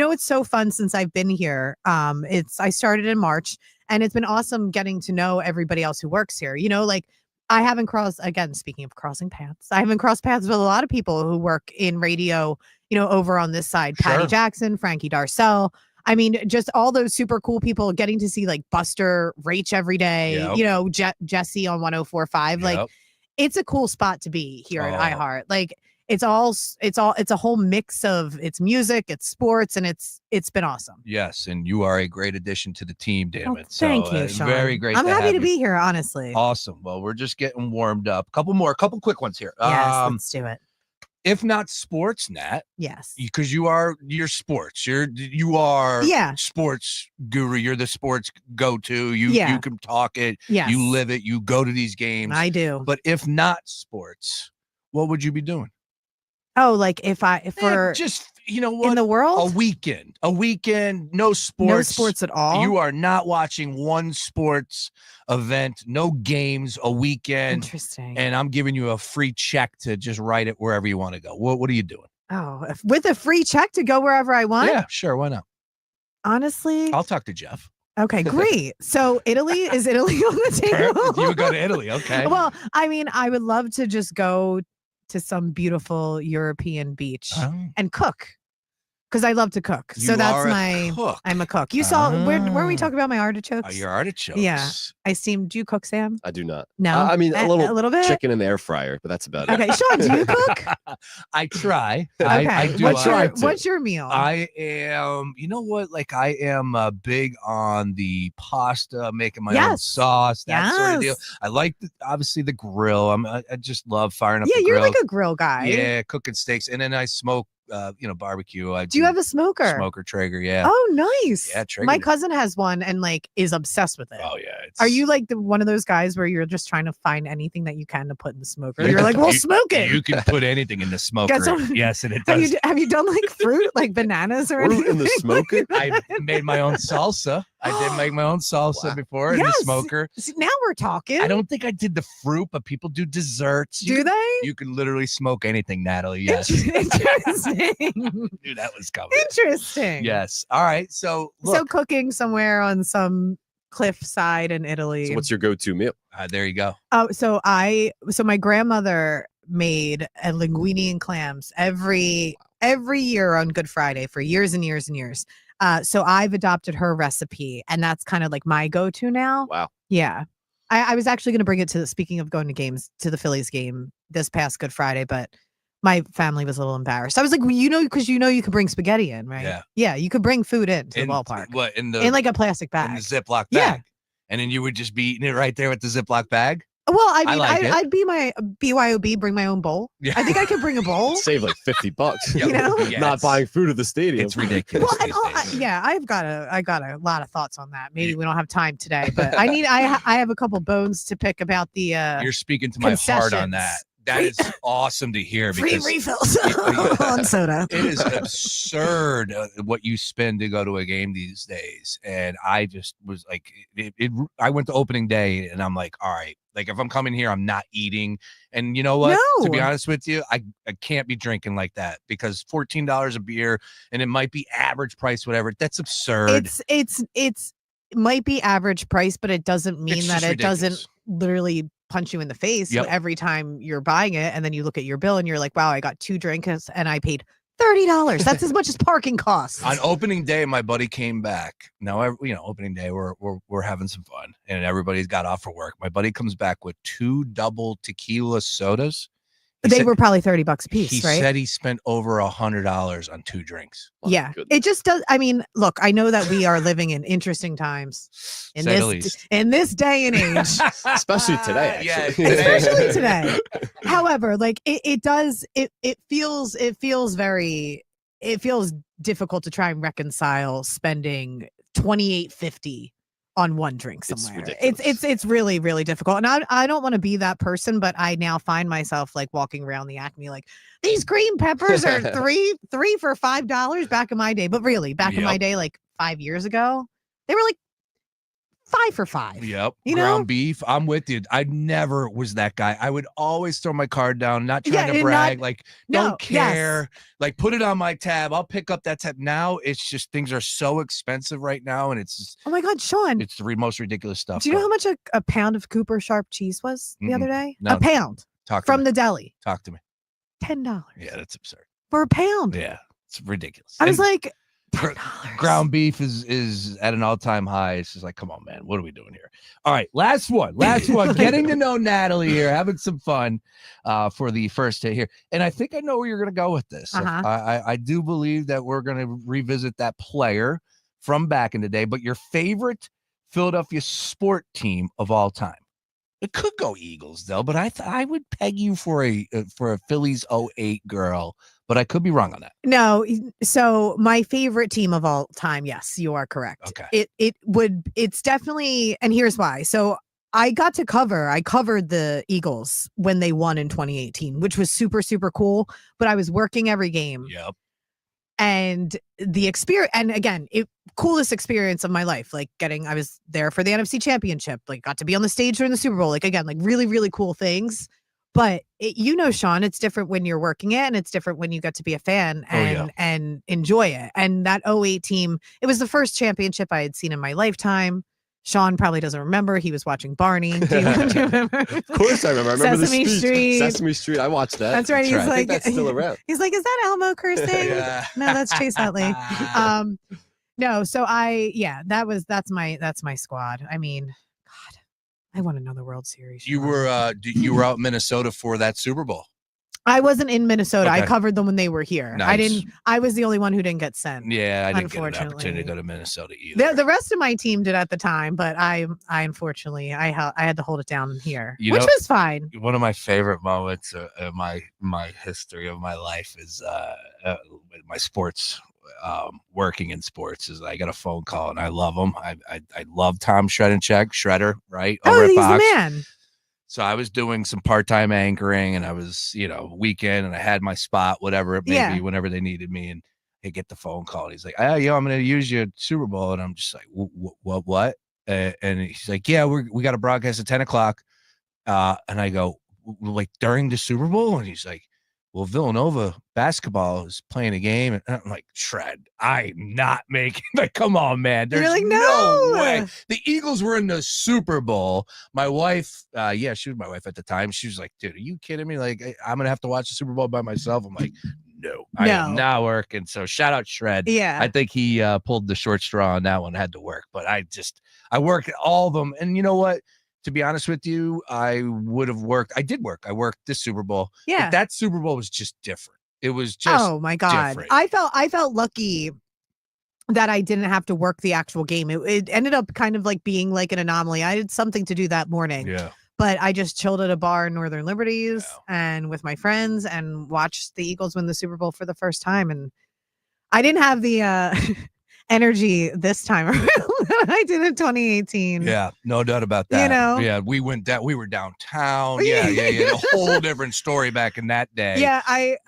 It's so fun since I've been here. I started in March and it's been awesome getting to know everybody else who works here. Like I haven't crossed, again, speaking of crossing paths, I haven't crossed paths with a lot of people who work in radio, over on this side. Patty Sure. Jackson, Frankie Darcell. I mean, just all those super cool people getting to see like Buster Rach every day, Yep. Jesse on 104.5. Like Yep. it's a cool spot to be here at Oh. iHeart. Like it's a whole mix of it's music, it's sports, and it's been awesome. Yes, and you are a great addition to the team, damn it. Thank you, Sean. Very great. I'm happy have to you. be here, honestly. Awesome. Well, we're just getting warmed up. Couple quick ones here. Yes, let's do it. If not sports, Nat, Yes. because you're sports. You are Yeah. sports guru. You're the sports go-to. You Yeah. can talk it. Yes. You live it. You go to these games. I do. But if not sports, what would you be doing? Oh, like if we're just what in the world, a weekend, no sports, no sports at all. You are not watching one sports event, no games, a weekend. Interesting. And I'm giving you a free check to just write it wherever you want to go. What are you doing? Oh, with a free check to go wherever I want? Yeah, sure. Why not? Honestly. I'll talk to Jeff. Okay, great. So is Italy on the table? You would go to Italy. Okay. Well, I mean, I would love to just go to some beautiful European beach and cook. Because I love to cook. So You that's are a my cook. I'm a cook. You saw where we talk about my artichokes? Your artichokes. Yeah. Do you cook, Sam? I do not. No? I mean, a little bit? chicken in the air fryer, but that's about it. Okay, Sean, do you cook? I try. Okay. I do. What's your meal? I am, you know what? Like I am big on the pasta, making my own sauce, that sort of deal. Yes. I like obviously the grill. I just love firing up Yeah, the you're grill. like a grill guy. Yeah, cooking steaks, and then I smoke. Barbecue. I Do you have a smoker? Smoker Traeger, yeah. Oh, nice. Yeah, Traeger. My cousin has one and like is obsessed with it. Oh yeah. Are you like one of those guys where you're just trying to find anything that you can to put in the smoker? You're like, well, smoke it. You can put anything in the smoker. some- Yes, and it Have does. have you done like fruit, like bananas or anything? In the smoker? I made my own salsa. I did make my own salsa before in the Yes. smoker. See, now we're talking. I don't think I did the fruit, but people do desserts. Do they? You can literally smoke anything, Natalie. Yes. Interesting. Knew that was coming. Interesting. Yes. All right. So So look. cooking somewhere on some cliffside in Italy. So what's your go-to meal? There you go. Oh, so my grandmother made a linguine and clams every year on Good Friday for years and years and years. So I've adopted her recipe, and that's kind of like my go-to now. Wow. Yeah. I was actually going to bring it speaking of going to games, to the Phillies game this past Good Friday, but my family was a little embarrassed. I was like, well, because you could bring spaghetti in, right? Yeah. Yeah, you could bring food in to the ballpark. What in the in like a plastic bag. in the Ziploc bag? Yeah. And then you would just be eating it right there with the Ziploc bag. Well, I mean, like it. I'd be my BYOB, bring my own bowl. Yeah. I think I could bring a bowl. Save like $50. You know? Not buying food at the stadium. It's ridiculous. Well, and I got a lot of thoughts on that. Maybe we don't have time today, but I have a couple bones to pick about the. You're speaking to my heart on that. concessions. That is awesome to hear. Free Because refills on soda. It is absurd what you spend to go to a game these days. And I just was like, I went to opening day and I'm like, all right, like if I'm coming here, I'm not eating. And you know what? To be No. honest with you, I can't be drinking like that because $14 a beer and it might be average price, whatever. That's absurd. It's might be average price, but it doesn't mean It's that just it ridiculous. doesn't literally punch you in the face Yep. every time you're buying it. And then you look at your bill and you're like, wow, I got 2 drinks and I paid $30. That's as much as parking costs. On opening day, my buddy came back. Now, opening day, we're having some fun, and everybody's got off for work. My buddy comes back with 2 double tequila sodas. They were probably $30 a piece, He right? said he spent over $100 on 2 drinks. Yeah, it just does. I mean, look, I know that we are living in interesting times in Say the least. this day and age, Especially today, Yeah, actually. especially today. However, like it feels difficult to try and reconcile spending $28.50 on one drink somewhere. It's really, really difficult. And I don't want to be that person, but I now find myself like walking around the Acme like, these green peppers are three for $5 back in my day. But really, back in my day, like 5 years ago, they were like 5 for $5. Yep. You know? Ground beef. I'm with you. I never was that guy. I would always throw my card down, not trying Yeah, to and brag. not- Like, No, don't yes. care. Like, put it on my tab. I'll pick up that tab. Now it's just things are so expensive right now, and it's Oh my God, Sean. it's the most ridiculous stuff. Do you know how much a pound of Cooper Sharp cheese was the other day? No. A pound Talk to from me. the deli. Talk to me. $10 Yeah, that's absurd. for a pound. Yeah, it's ridiculous. I was And like, ground beef is at an all-time high. It's just like, come on, man, what are we doing here? All right, last one. Getting to know Natalie here, having some fun for the first day here. And I think I know where you're going to go with this. I do believe that we're going to revisit that player from back in the day, but your favorite Philadelphia sport team of all time. It could go Eagles though, but I would peg you for a Phillies 08 girl, but I could be wrong on that. no. So my favorite team of all time. Yes, you are correct. Okay. It's definitely, and here's why. So I covered the Eagles when they won in 2018, which was super, super cool, but I was working every game. Yep. And the experience, and again, coolest experience of my life. Like I was there for the NFC Championship. Like got to be on the stage during the Super Bowl. Like again, like really, really cool things. But Sean, it's different when you're working it, and it's different when you get to be a fan and enjoy it. And that 08 team, it was the first championship I had seen in my lifetime. Sean probably doesn't remember. He was watching Barney. Do you remember? Of course I remember. I remember Sesame the speech. Street. Sesame Street. I watched that. That's right. He's I like, think that's still around. He's like, is that Elmo cursing? Yeah. No, that's Chase Utley. No, so that's my squad. I mean, God, I want another World Series. You were out in Minnesota for that Super Bowl. I wasn't in Minnesota. I Okay. covered them when they were here. Nice. I was the only one who didn't get sent. Yeah, I didn't get an Unfortunately. opportunity to go to Minnesota either. The rest of my team did at the time, but I unfortunately I had to hold it down here, You which know- was fine. One of my favorite moments of my history of my life is with my sports. Working in sports is I got a phone call and I love him. I love Tom Shredder, right? Oh, Over at he's the Fox. man. So I was doing some part-time anchoring and I was, weekend and I had my spot, whatever it may Yeah. be, whenever they needed me. And they get the phone call. And he's like, I'm going to use your Super Bowl. And I'm just like, what? And he's like, yeah, we got a broadcast at 10 o'clock. And I go, like during the Super Bowl? And he's like, well, Villanova basketball is playing a game. And I'm like, Shred, I'm not making like, come on, man. There's You're like, no no way. The Eagles were in the Super Bowl. My wife, she was my wife at the time. She was like, dude, are you kidding me? Like, I'm going to have to watch the Super Bowl by myself. I'm like, no, I am not working. So shout out Shred. Yeah. I think he pulled the short straw on that one, had to work. But I work at all of them. And you know what? To be honest with you, I would have worked. I did work. I worked this Super Bowl. Yeah. But that Super Bowl was just different. It was just Oh my God. different. I felt lucky that I didn't have to work the actual game. It ended up kind of like being like an anomaly. I had something to do that morning. Yeah. But I just chilled at a bar in Northern Liberties and with my friends and watched the Eagles win the Super Bowl for the first time. And I didn't have the energy this time around that I did in 2018. Yeah, no doubt about that. You know? Yeah, we were downtown. Yeah. A whole different story back in that day. Yeah,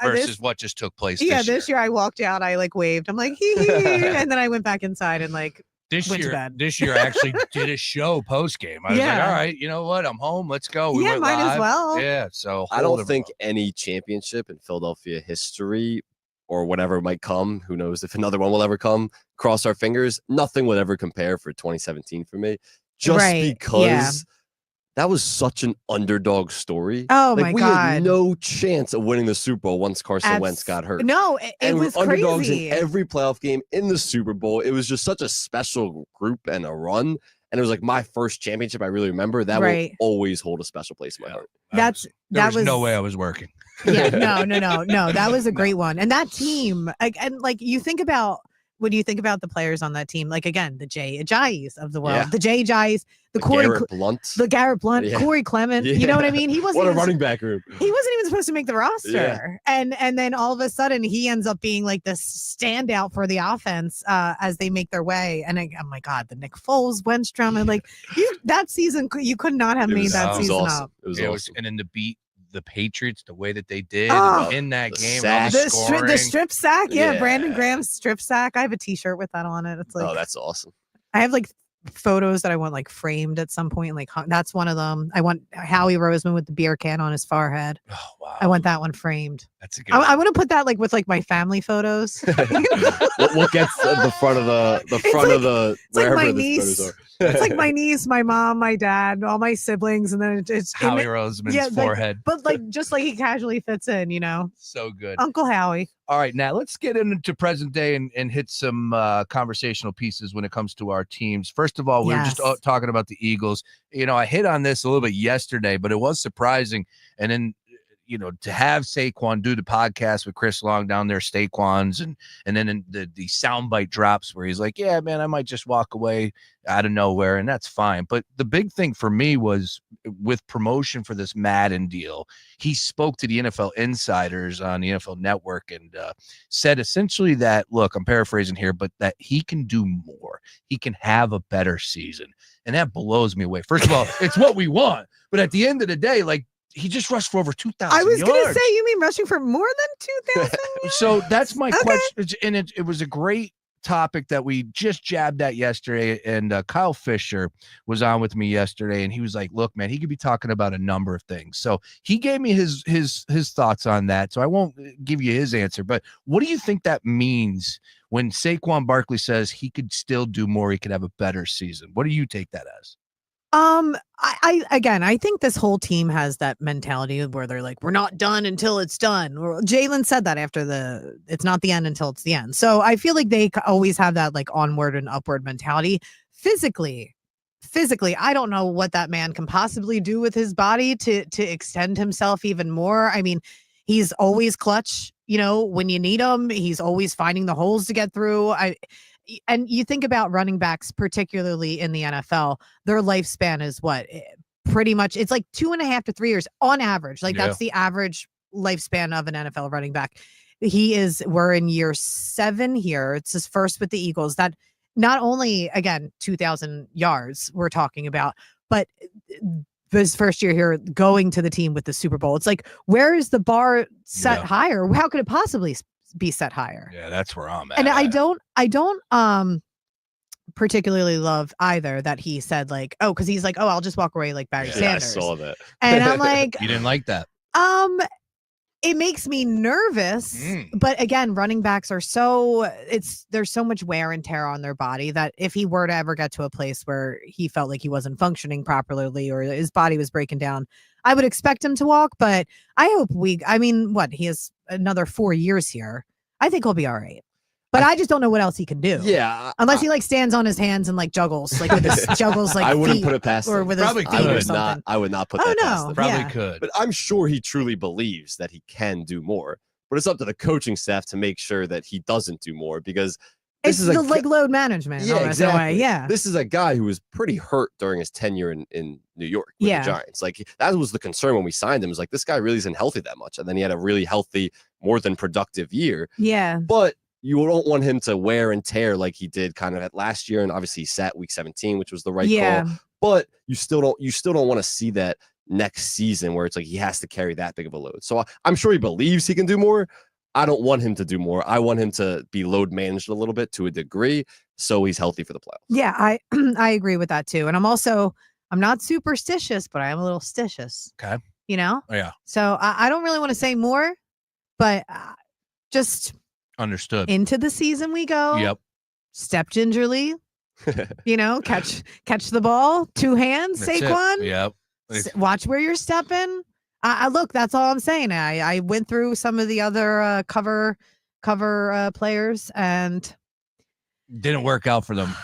versus what just took place. This year I walked out, I like waved. I'm like, hee hee, and then I went back inside and like went to bed. This year I actually did a show post game. I was like, all right, you know what? I'm home. Let's go. We went might as live. well. Yeah. So I don't think any championship in Philadelphia history or whatever might come. Who knows if another one will ever come? Cross our fingers. Nothing would ever compare for 2017 for me, just because that was such an underdog story. Oh like my we God. had no chance of winning the Super Bowl once Carson Wentz got hurt. No, it and was we're underdogs crazy. in every playoff game in the Super Bowl. It was just such a special group and a run. And it was like my first championship I really remember. That will always hold a special place in my heart. There was no way I was working. Yeah, no. That was a great one. And that team, and like you think about, when you think about the players on that team, like again, the Jay Ajayi's of the world, the Jay Ajayi's, the Garrett Blunt, Corey Clement. You know what I mean? He wasn't what a even, running back room. He wasn't even supposed to make the roster. And then all of a sudden he ends up being like the standout for the offense as they make their way. And oh my God, the Nick Foles, Wentz drama, like that season, you could not have made that season awesome. up. It was awesome. And then to beat the Patriots the way that they did in that game, the strip sack, Brandon Graham's strip sack. I have a T-shirt with that on it. It's like, oh, that's awesome. I have like photos that I want like framed at some point. Like that's one of them. I want Howie Roseman with the beer can on his forehead. Oh wow! I want that one framed. That's a good. I want to put that like with like my family photos. what gets the front of the wherever like my the niece. photos are. It's like my niece, my mom, my dad, all my siblings, and then it's Howie Roseman's forehead. But like just like he casually fits in, you know. So good, Uncle Howie. All right, now let's get into present day and hit some conversational pieces when it comes to our teams. First of all, we were just talking about the Eagles. You know, I hit on this a little bit yesterday, but it was surprising. And then, you know, to have Saquon do the podcast with Chris Long down there, Saquon's, and then in the soundbite drops where he's like, yeah, man, I might just walk away out of nowhere, and that's fine. But the big thing for me was with promotion for this Madden deal, he spoke to the NFL insiders on the NFL Network and said essentially that, look, I'm paraphrasing here, but that he can do more. He can have a better season. And that blows me away. First of all, it's what we want. But at the end of the day, like, he just rushed for over 2,000 I was yards. going to say, you mean rushing for more than 2,000 So that's my question. And it was a great topic that we just jabbed at yesterday. And Kyle Fisher was on with me yesterday, and he was like, look, man, he could be talking about a number of things. So he gave me his thoughts on that. So I won't give you his answer. But what do you think that means when Saquon Barkley says he could still do more, he could have a better season? What do you take that as? I think this whole team has that mentality where they're like, we're not done until it's done. Jalen said that after it's not the end until it's the end. So I feel like they always have that like onward and upward mentality. Physically, I don't know what that man can possibly do with his body to extend himself even more. I mean, he's always clutch, you know, when you need him. He's always finding the holes to get through. And you think about running backs, particularly in the NFL, their lifespan is what? Pretty much, it's like 2.5 to 3 years on average. Like that's the average lifespan of an NFL running back. We're in year 7 here. It's his first with the Eagles. That not only, again, 2,000 yards we're talking about, but his first year here going to the team with the Super Bowl. It's like, where is the bar set higher? How could it possibly be set higher? Yeah, that's where I'm at. And I don't particularly love either that he said like, oh, because he's like, oh, I'll just walk away like Barry Sanders. I saw that. And I'm like, you didn't like that. It makes me nervous. But again, running backs are there's so much wear and tear on their body that if he were to ever get to a place where he felt like he wasn't functioning properly or his body was breaking down, I would expect him to walk. But I hope he has another 4 years here. I think he'll be all right. But I just don't know what else he can do. Yeah. Unless he like stands on his hands and like juggles, like with his juggles, like I wouldn't feet, put it past or him. with his feet or something. I would not put that past him. Probably could. But I'm sure he truly believes that he can do more. But it's up to the coaching staff to make sure that he doesn't do more, because it's like load management. Yeah, exactly. Yeah. This is a guy who was pretty hurt during his tenure in New York with the Giants. Like that was the concern when we signed him. Was like, this guy really isn't healthy that much. And then he had a really healthy, more than productive year. Yeah. But you don't want him to wear and tear like he did kind of at last year. And obviously he sat week 17, which was the right call. But you still don't want to see that next season where it's like he has to carry that big of a load. So I'm sure he believes he can do more. I don't want him to do more. I want him to be load managed a little bit to a degree so he's healthy for the playoffs. Yeah, I agree with that too. And I'm not superstitious, but I am a little stitious. Okay. You know? Oh, yeah. So I don't really want to say more, but just Understood. Into the season we go. Yep. Step gingerly. Catch the ball. 2 hands, That's Saquon. it. Yep. Watch where you're stepping. I look, that's all I'm saying. I went through some of the other cover players and didn't work out for them,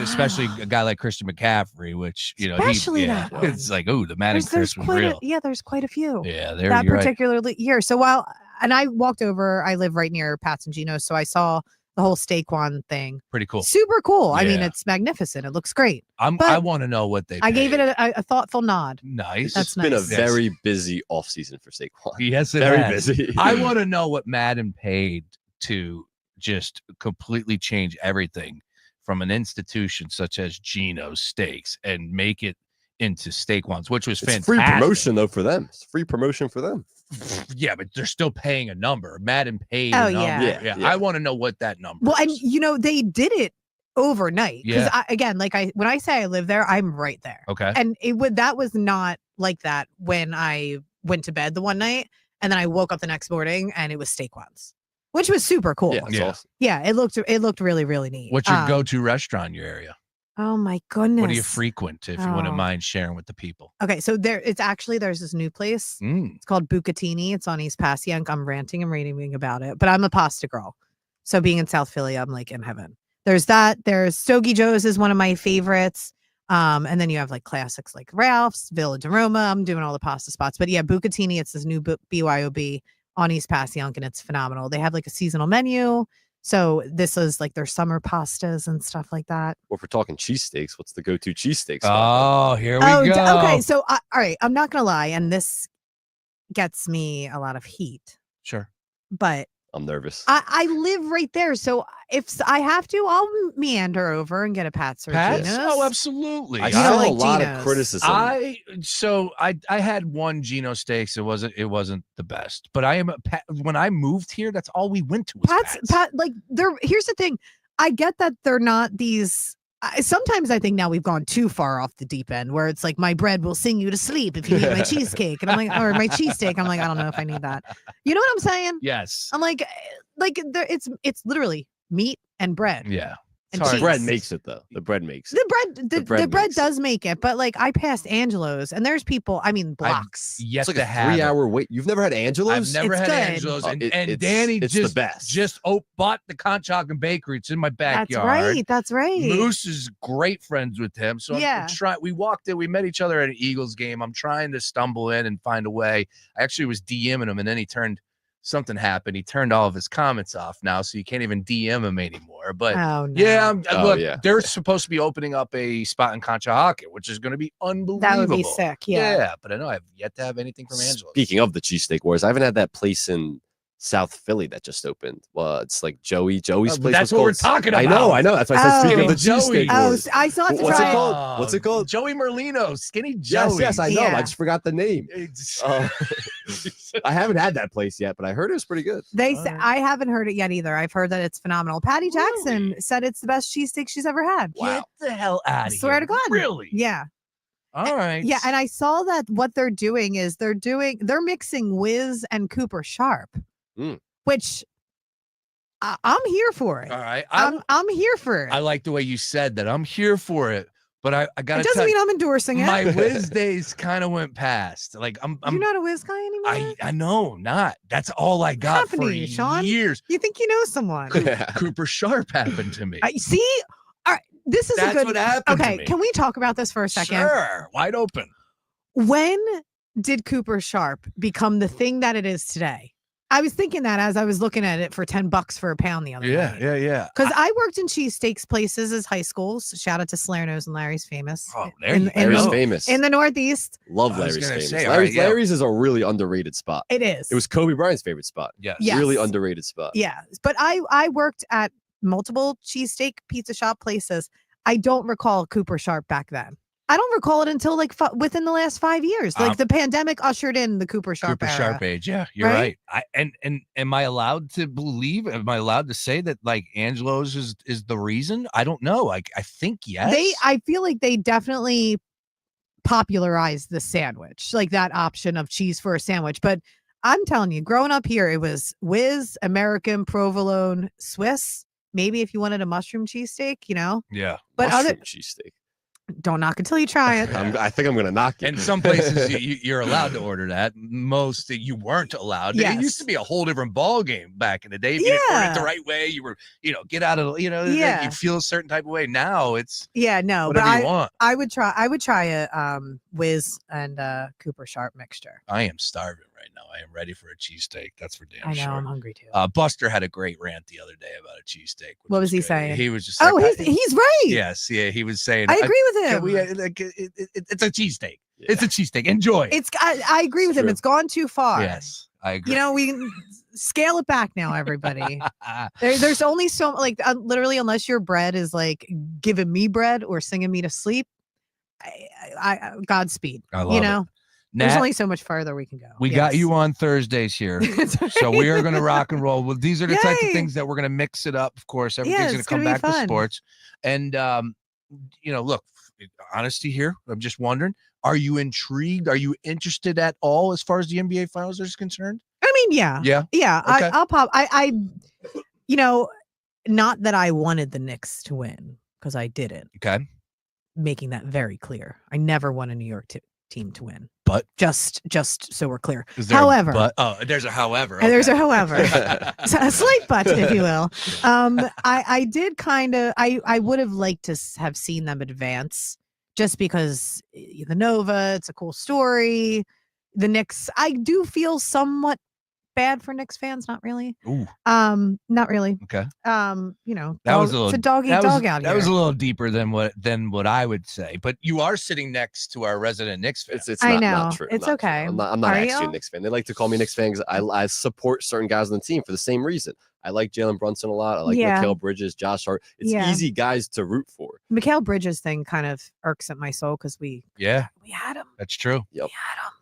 especially a guy like Christian McCaffrey, which it's like, oh, the Madden curse was real. There's quite a few. Yeah, there that you're particular year. So I walked over. I live right near Pat's and Gino's, so I saw the whole Steakwan thing. Pretty cool. Super cool. I mean, Yeah. it's magnificent. It looks great. I want to know what they. I gave it a thoughtful nod. Nice. That's It's been a nice. very busy offseason for Saquon. Yes, it very has. busy. I want to know what Madden paid to just completely change everything from an institution such as Gino's Steaks and make it into Steakwans, which was It's fantastic. free promotion though for them. It's free promotion for them. Yeah, but they're still paying a number. Madden paid Oh, a number. yeah. Yeah. I want to know what that number Well, is. and they did it overnight because Yeah. when I say I live there, I'm right there. Okay. And that was not like that when I went to bed the one night and then I woke up the next morning and it was Steakwans, which was super cool. Yeah, that's awesome. Yeah, it looked really, really neat. What's your go-to restaurant in your area? Oh my goodness. What do you frequent, if you wouldn't Oh. mind sharing with the people? Okay, so there's this new place. It's called Bucatini. It's on East Passyunk. I'm ranting and raving about it, but I'm a pasta girl. So being in South Philly, I'm like in heaven. There's that. There's Stogie Joe's is one of my favorites. And then you have like classics like Ralph's, Villa de Roma. I'm doing all the pasta spots. But yeah, Bucatini, it's this new BYOB on East Passyunk, and it's phenomenal. They have like a seasonal menu. So this is like their summer pastas and stuff like that. Well, if we're talking cheesesteaks, what's the go-to cheesesteaks? Oh, here we Oh, go. okay. So, all right. I'm not going to lie. And this gets me a lot of heat, Sure. but I'm nervous. I live right there. So if I have to, I'll meander over and get a Pat's or Pat's? Gino's. Oh, absolutely. I You don't saw a like lot Gino's. of criticism. I had one Gino Steaks. It wasn't the best, but when I moved here, that's all we went to. Was Pat, like here's the thing. I get that they're not these. Sometimes I think now we've gone too far off the deep end where it's like my bread will sing you to sleep if you eat my cheesecake. And I'm like, or my cheesesteak. I'm like, I don't know if I need that. You know what I'm saying? Yes. I'm like it's literally meat and bread. Yeah. And The cheese. bread makes it though. The bread makes it. The bread makes does make it, but like I passed Angelo's and there's people, I mean blocks. Yet It's like to a have 3-hour wait. You've never had Angelo's? I've never It's had good. Angelo's, and it's Danny the just best. bought the Conshohocken Bakery. It's in my That's backyard. right. That's right. Moose is great friends with him, so Yeah. we walked in. We met each other at an Eagles game. I'm trying to stumble in and find a way. I actually was DMing him, and then something happened. He turned all of his comments off now, so you can't even DM him anymore. But Oh, no. yeah, look, yeah. they're supposed to be opening up a spot in Conshohocken, which is going to be unbelievable. That would be sick. Yeah. but I know I've yet to have anything from Angelo. Speaking of the cheesesteak wars, I haven't had that place in South Philly that just opened. Well, it's like Joey's place. That's was what we're called- talking I about. know. That's why I said speaking of the Joey. cheesesteak Oh, wars. I still have to What's try it called? What's it called? Joey Merlino, Skinny Joey. Yes, I know. Yeah. I just forgot the name. I haven't had that place yet, but I heard it was pretty good. I haven't heard it yet either. I've heard that it's phenomenal. Patty Jackson said it's the best cheesesteak she's ever had. Get the hell out of here. Swear to God. Really? Yeah. All right. Yeah. And I saw that what they're doing is they're mixing Wiz and Cooper Sharp, which I'm here for it. All right. I'm here for it. I like the way you said that. I'm here for it, but I got to It doesn't mean I'm endorsing it. my Wiz days kind of went past. Like I'm You're not a Wiz guy anymore? I know, not. That's all I got happened for to you, Sean? years. You think you know someone? Cooper Sharp happened to me. I see. All right. This is That's a good. what happened to Okay. me. Can we talk about this for a second? Sure. Wide open. When did Cooper Sharp become the thing that it is today? I was thinking that as I was looking at it for $10 for a pound the other night. Yeah. Because I worked in cheesesteaks places as high schools. Shout out to Salerno's and Larry's Famous. Oh, there you go. Larry's famous. In the Northeast. Love I was Larry's gonna famous. say, all right, yeah. Larry's is a really underrated spot. It is. It was Kobe Bryant's favorite spot. Yes. Yes. Really underrated spot. Yeah. But I worked at multiple cheesesteak pizza shop places. I don't recall Cooper Sharp back then. I don't recall it until like within the last 5 years. Like the pandemic ushered in the Cooper Sharp era. Sharp age. Yeah, you're Right? right. And am I allowed to believe? Am I allowed to say that like Angelo's is the reason? I don't know. Like I think yes. I feel like they definitely popularized the sandwich, like that option of cheese for a sandwich. But I'm telling you, growing up here, it was whiz, American, provolone, Swiss. Maybe if you wanted a mushroom cheesesteak, Yeah. But mushroom cheesesteak. don't knock until you try it. I think I'm going to knock it. And some places you're allowed to order that. Most you weren't allowed. Yes. It used to be a whole different ball game back in the day. If you didn't order it the right way, you were, get out of, Yeah. you feel a certain type of way. Now it's No, whatever but you want. I would try a whiz and Cooper Sharp mixture. I am starving right now. I am ready for a cheesesteak. That's for damn I know, sure. I'm hungry too. Buster had a great rant the other day about a cheesesteak. What was he saying? He was just he's right. Yes, yeah, he was saying. I agree with him. It's a cheesesteak. Yeah. It's a cheesesteak. Enjoy. I agree with him. It's gone too far. Yes, I agree. We scale it back now, everybody. There's only so literally, unless your bread is like giving me bread or singing me to sleep. I Godspeed. I love it. There's Nat, only so much farther we can go. We got you on Thursdays here. So we are going to rock and roll. Well, these are the types of things that we're going to mix it up. Of course, everything's going to come back to sports. And, look, honesty here. I'm just wondering, are you intrigued? Are you interested at all as far as the NBA Finals is concerned? I mean, yeah. Yeah. Yeah. Okay. I'll pop. Not that I wanted the Knicks to win because I didn't. Okay. Making that very clear. I never want a New York team to win. But just so we're clear. However, there's a however. Okay. There's a however. So a slight but, if you will. I did kind of. I would have liked to have seen them advance, just because the Nova. It's a cool story. The Knicks. I do feel somewhat bad for Knicks fans. Not really. Ooh. Not really. Okay. That was a little. It's a dog eat dog out here. That was a little deeper than what I would say. But you are sitting next to our resident Knicks fan. It's not true. It's not okay. True. I'm not actually a Knicks fan. They like to call me Knicks fan because I support certain guys on the team for the same reason. I like Jalen Brunson a lot. I like Mikal Bridges, Josh Hart. It's easy guys to root for. Mikal Bridges thing kind of irks at my soul because we had him. That's true. Yep.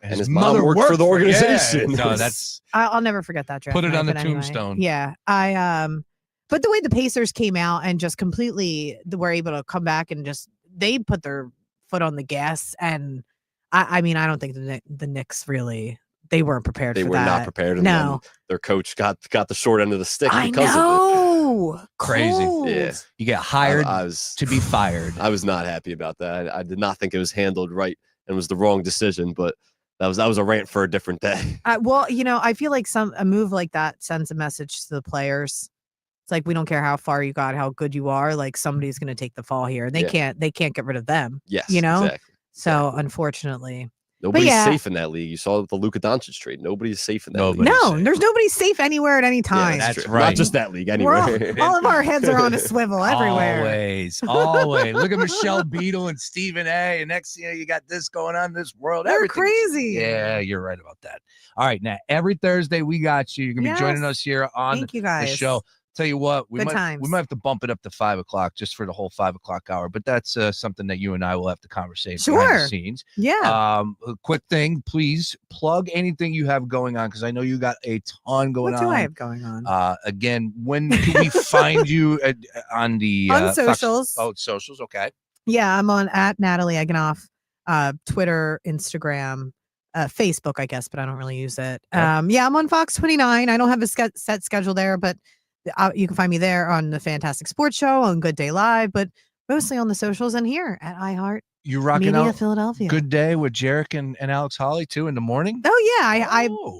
And his mom worked for the organization. Yeah. No, that's. I'll never forget that draft. Put it on the anyway. tombstone. Yeah, but the way the Pacers came out and just completely were able to come back and they put their foot on the gas, and I mean I don't think the Knicks really. They weren't prepared for that. They were not prepared. And no. Their coach got the short end of the stick I because know. of it. Crazy. Cold. Yeah. You get hired to be fired. I was not happy about that. I did not think it was handled right and was the wrong decision, but that was a rant for a different day. I feel like a move like that sends a message to the players. It's like, we don't care how far you got, how good you are. Like, somebody's going to take the fall here. They can't get rid of them. Yes. Exactly. So exactly. Unfortunately. Nobody's safe in that league. You saw the Luka Doncic trade. Nobody's safe in that league. There's nobody safe anywhere at any time. Yeah, that's right. Not just that league, anywhere. All of our heads are on a swivel everywhere. Always. Look at Michelle Beadle and Stephen A. And next, you got this going on in this world. They're crazy. Yeah, you're right about that. All right, now every Thursday we got you. You're gonna be joining us here on the show. Tell you what, we might have to bump it up to 5 o'clock just for the whole 5 o'clock hour, but that's something that you and I will have to conversate behind the scenes. Yeah. A quick thing, please plug anything you have going on, because I know you got a ton going on. What do I have going on? Again, when can we find you on the on socials? Socials. Okay. Yeah, I'm on at Natalie Eganoff, Twitter, Instagram. Facebook, I guess, but I don't really use it. Okay. I'm on Fox 29. I don't have a set schedule there, but you can find me there on the Fantastic Sports Show, on Good Day Live, but mostly on the socials and here at iHeart. You rocking Media out Philadelphia. Good Day with Jarek and Alex Holly too in the morning? Oh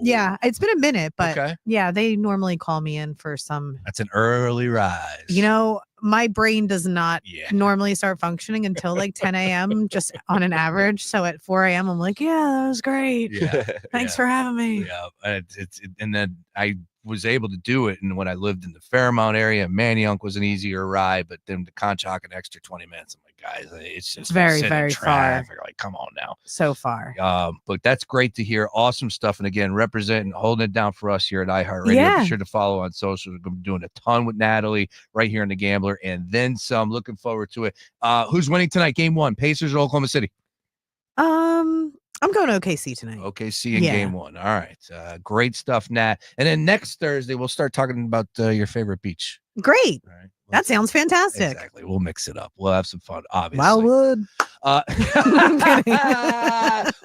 yeah, it's been a minute, but yeah, they normally call me in for some. That's an early rise. My brain does not normally start functioning until like 10 a.m. just on an average. So at 4 a.m. I'm like, yeah, that was great. Yeah. Thanks for having me. Yeah. And then I was able to do it. And when I lived in the Fairmount area, Manayunk was an easier ride, but then the Conshohock an extra 20 minutes. I'm like, guys, it's just very, very far. Like, come on now. So far. But that's great to hear. Awesome stuff. And again, representing, holding it down for us here at iHeartRadio. Yeah. Be sure to follow on social. We're going to be doing a ton with Natalie right here in the Gambler and then some. Looking forward to it. Who's winning tonight? Game 1, Pacers or Oklahoma City? I'm going to OKC tonight. OKC in game 1. All right. Great stuff, Nat. And then next Thursday, we'll start talking about your favorite beach. Great. All right. That sounds fantastic. Exactly. We'll mix it up. We'll have some fun, obviously. Wildwood.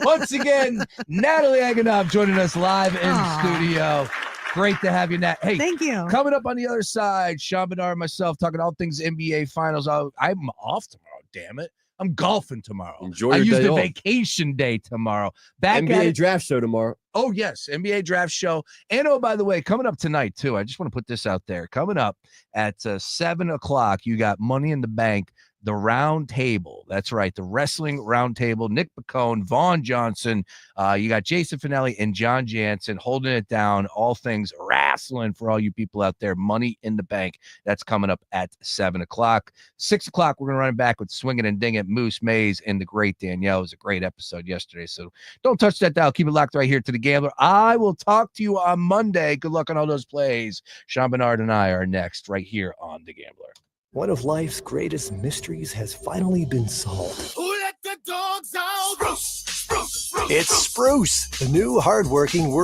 Once again, Natalie Aganov joining us live in studio. Great to have you, Nat. Hey, thank you. Coming up on the other side, Sean Bernard and myself talking all things NBA Finals. I'm off tomorrow, damn it. I'm golfing tomorrow. Enjoy I your used day a off. vacation day tomorrow. Back at NBA it. draft show tomorrow. Oh, yes. NBA draft show. And oh, by the way, coming up tonight, too. I just want to put this out there. Coming up at 7 o'clock, you got Money in the Bank, the round table. That's right. The wrestling round table. Nick Bacone, Vaughn Johnson. You got Jason Finelli and John Jansen holding it down. All things wrestling for all you people out there. Money in the Bank. That's coming up at 7 o'clock. 6 o'clock, we're going to run it back with Swinging and Ding It, Moose Mays, and the great Danielle. It was a great episode yesterday. So don't touch that dial. Keep it locked right here to the Gambler. I will talk to you on Monday. Good luck on all those plays. Sean Bernard and I are next right here on the Gambler. One of life's greatest mysteries has finally been solved. Who let the dogs out? Spruce, Spruce, Spruce. It's Spruce, the new hardworking, worry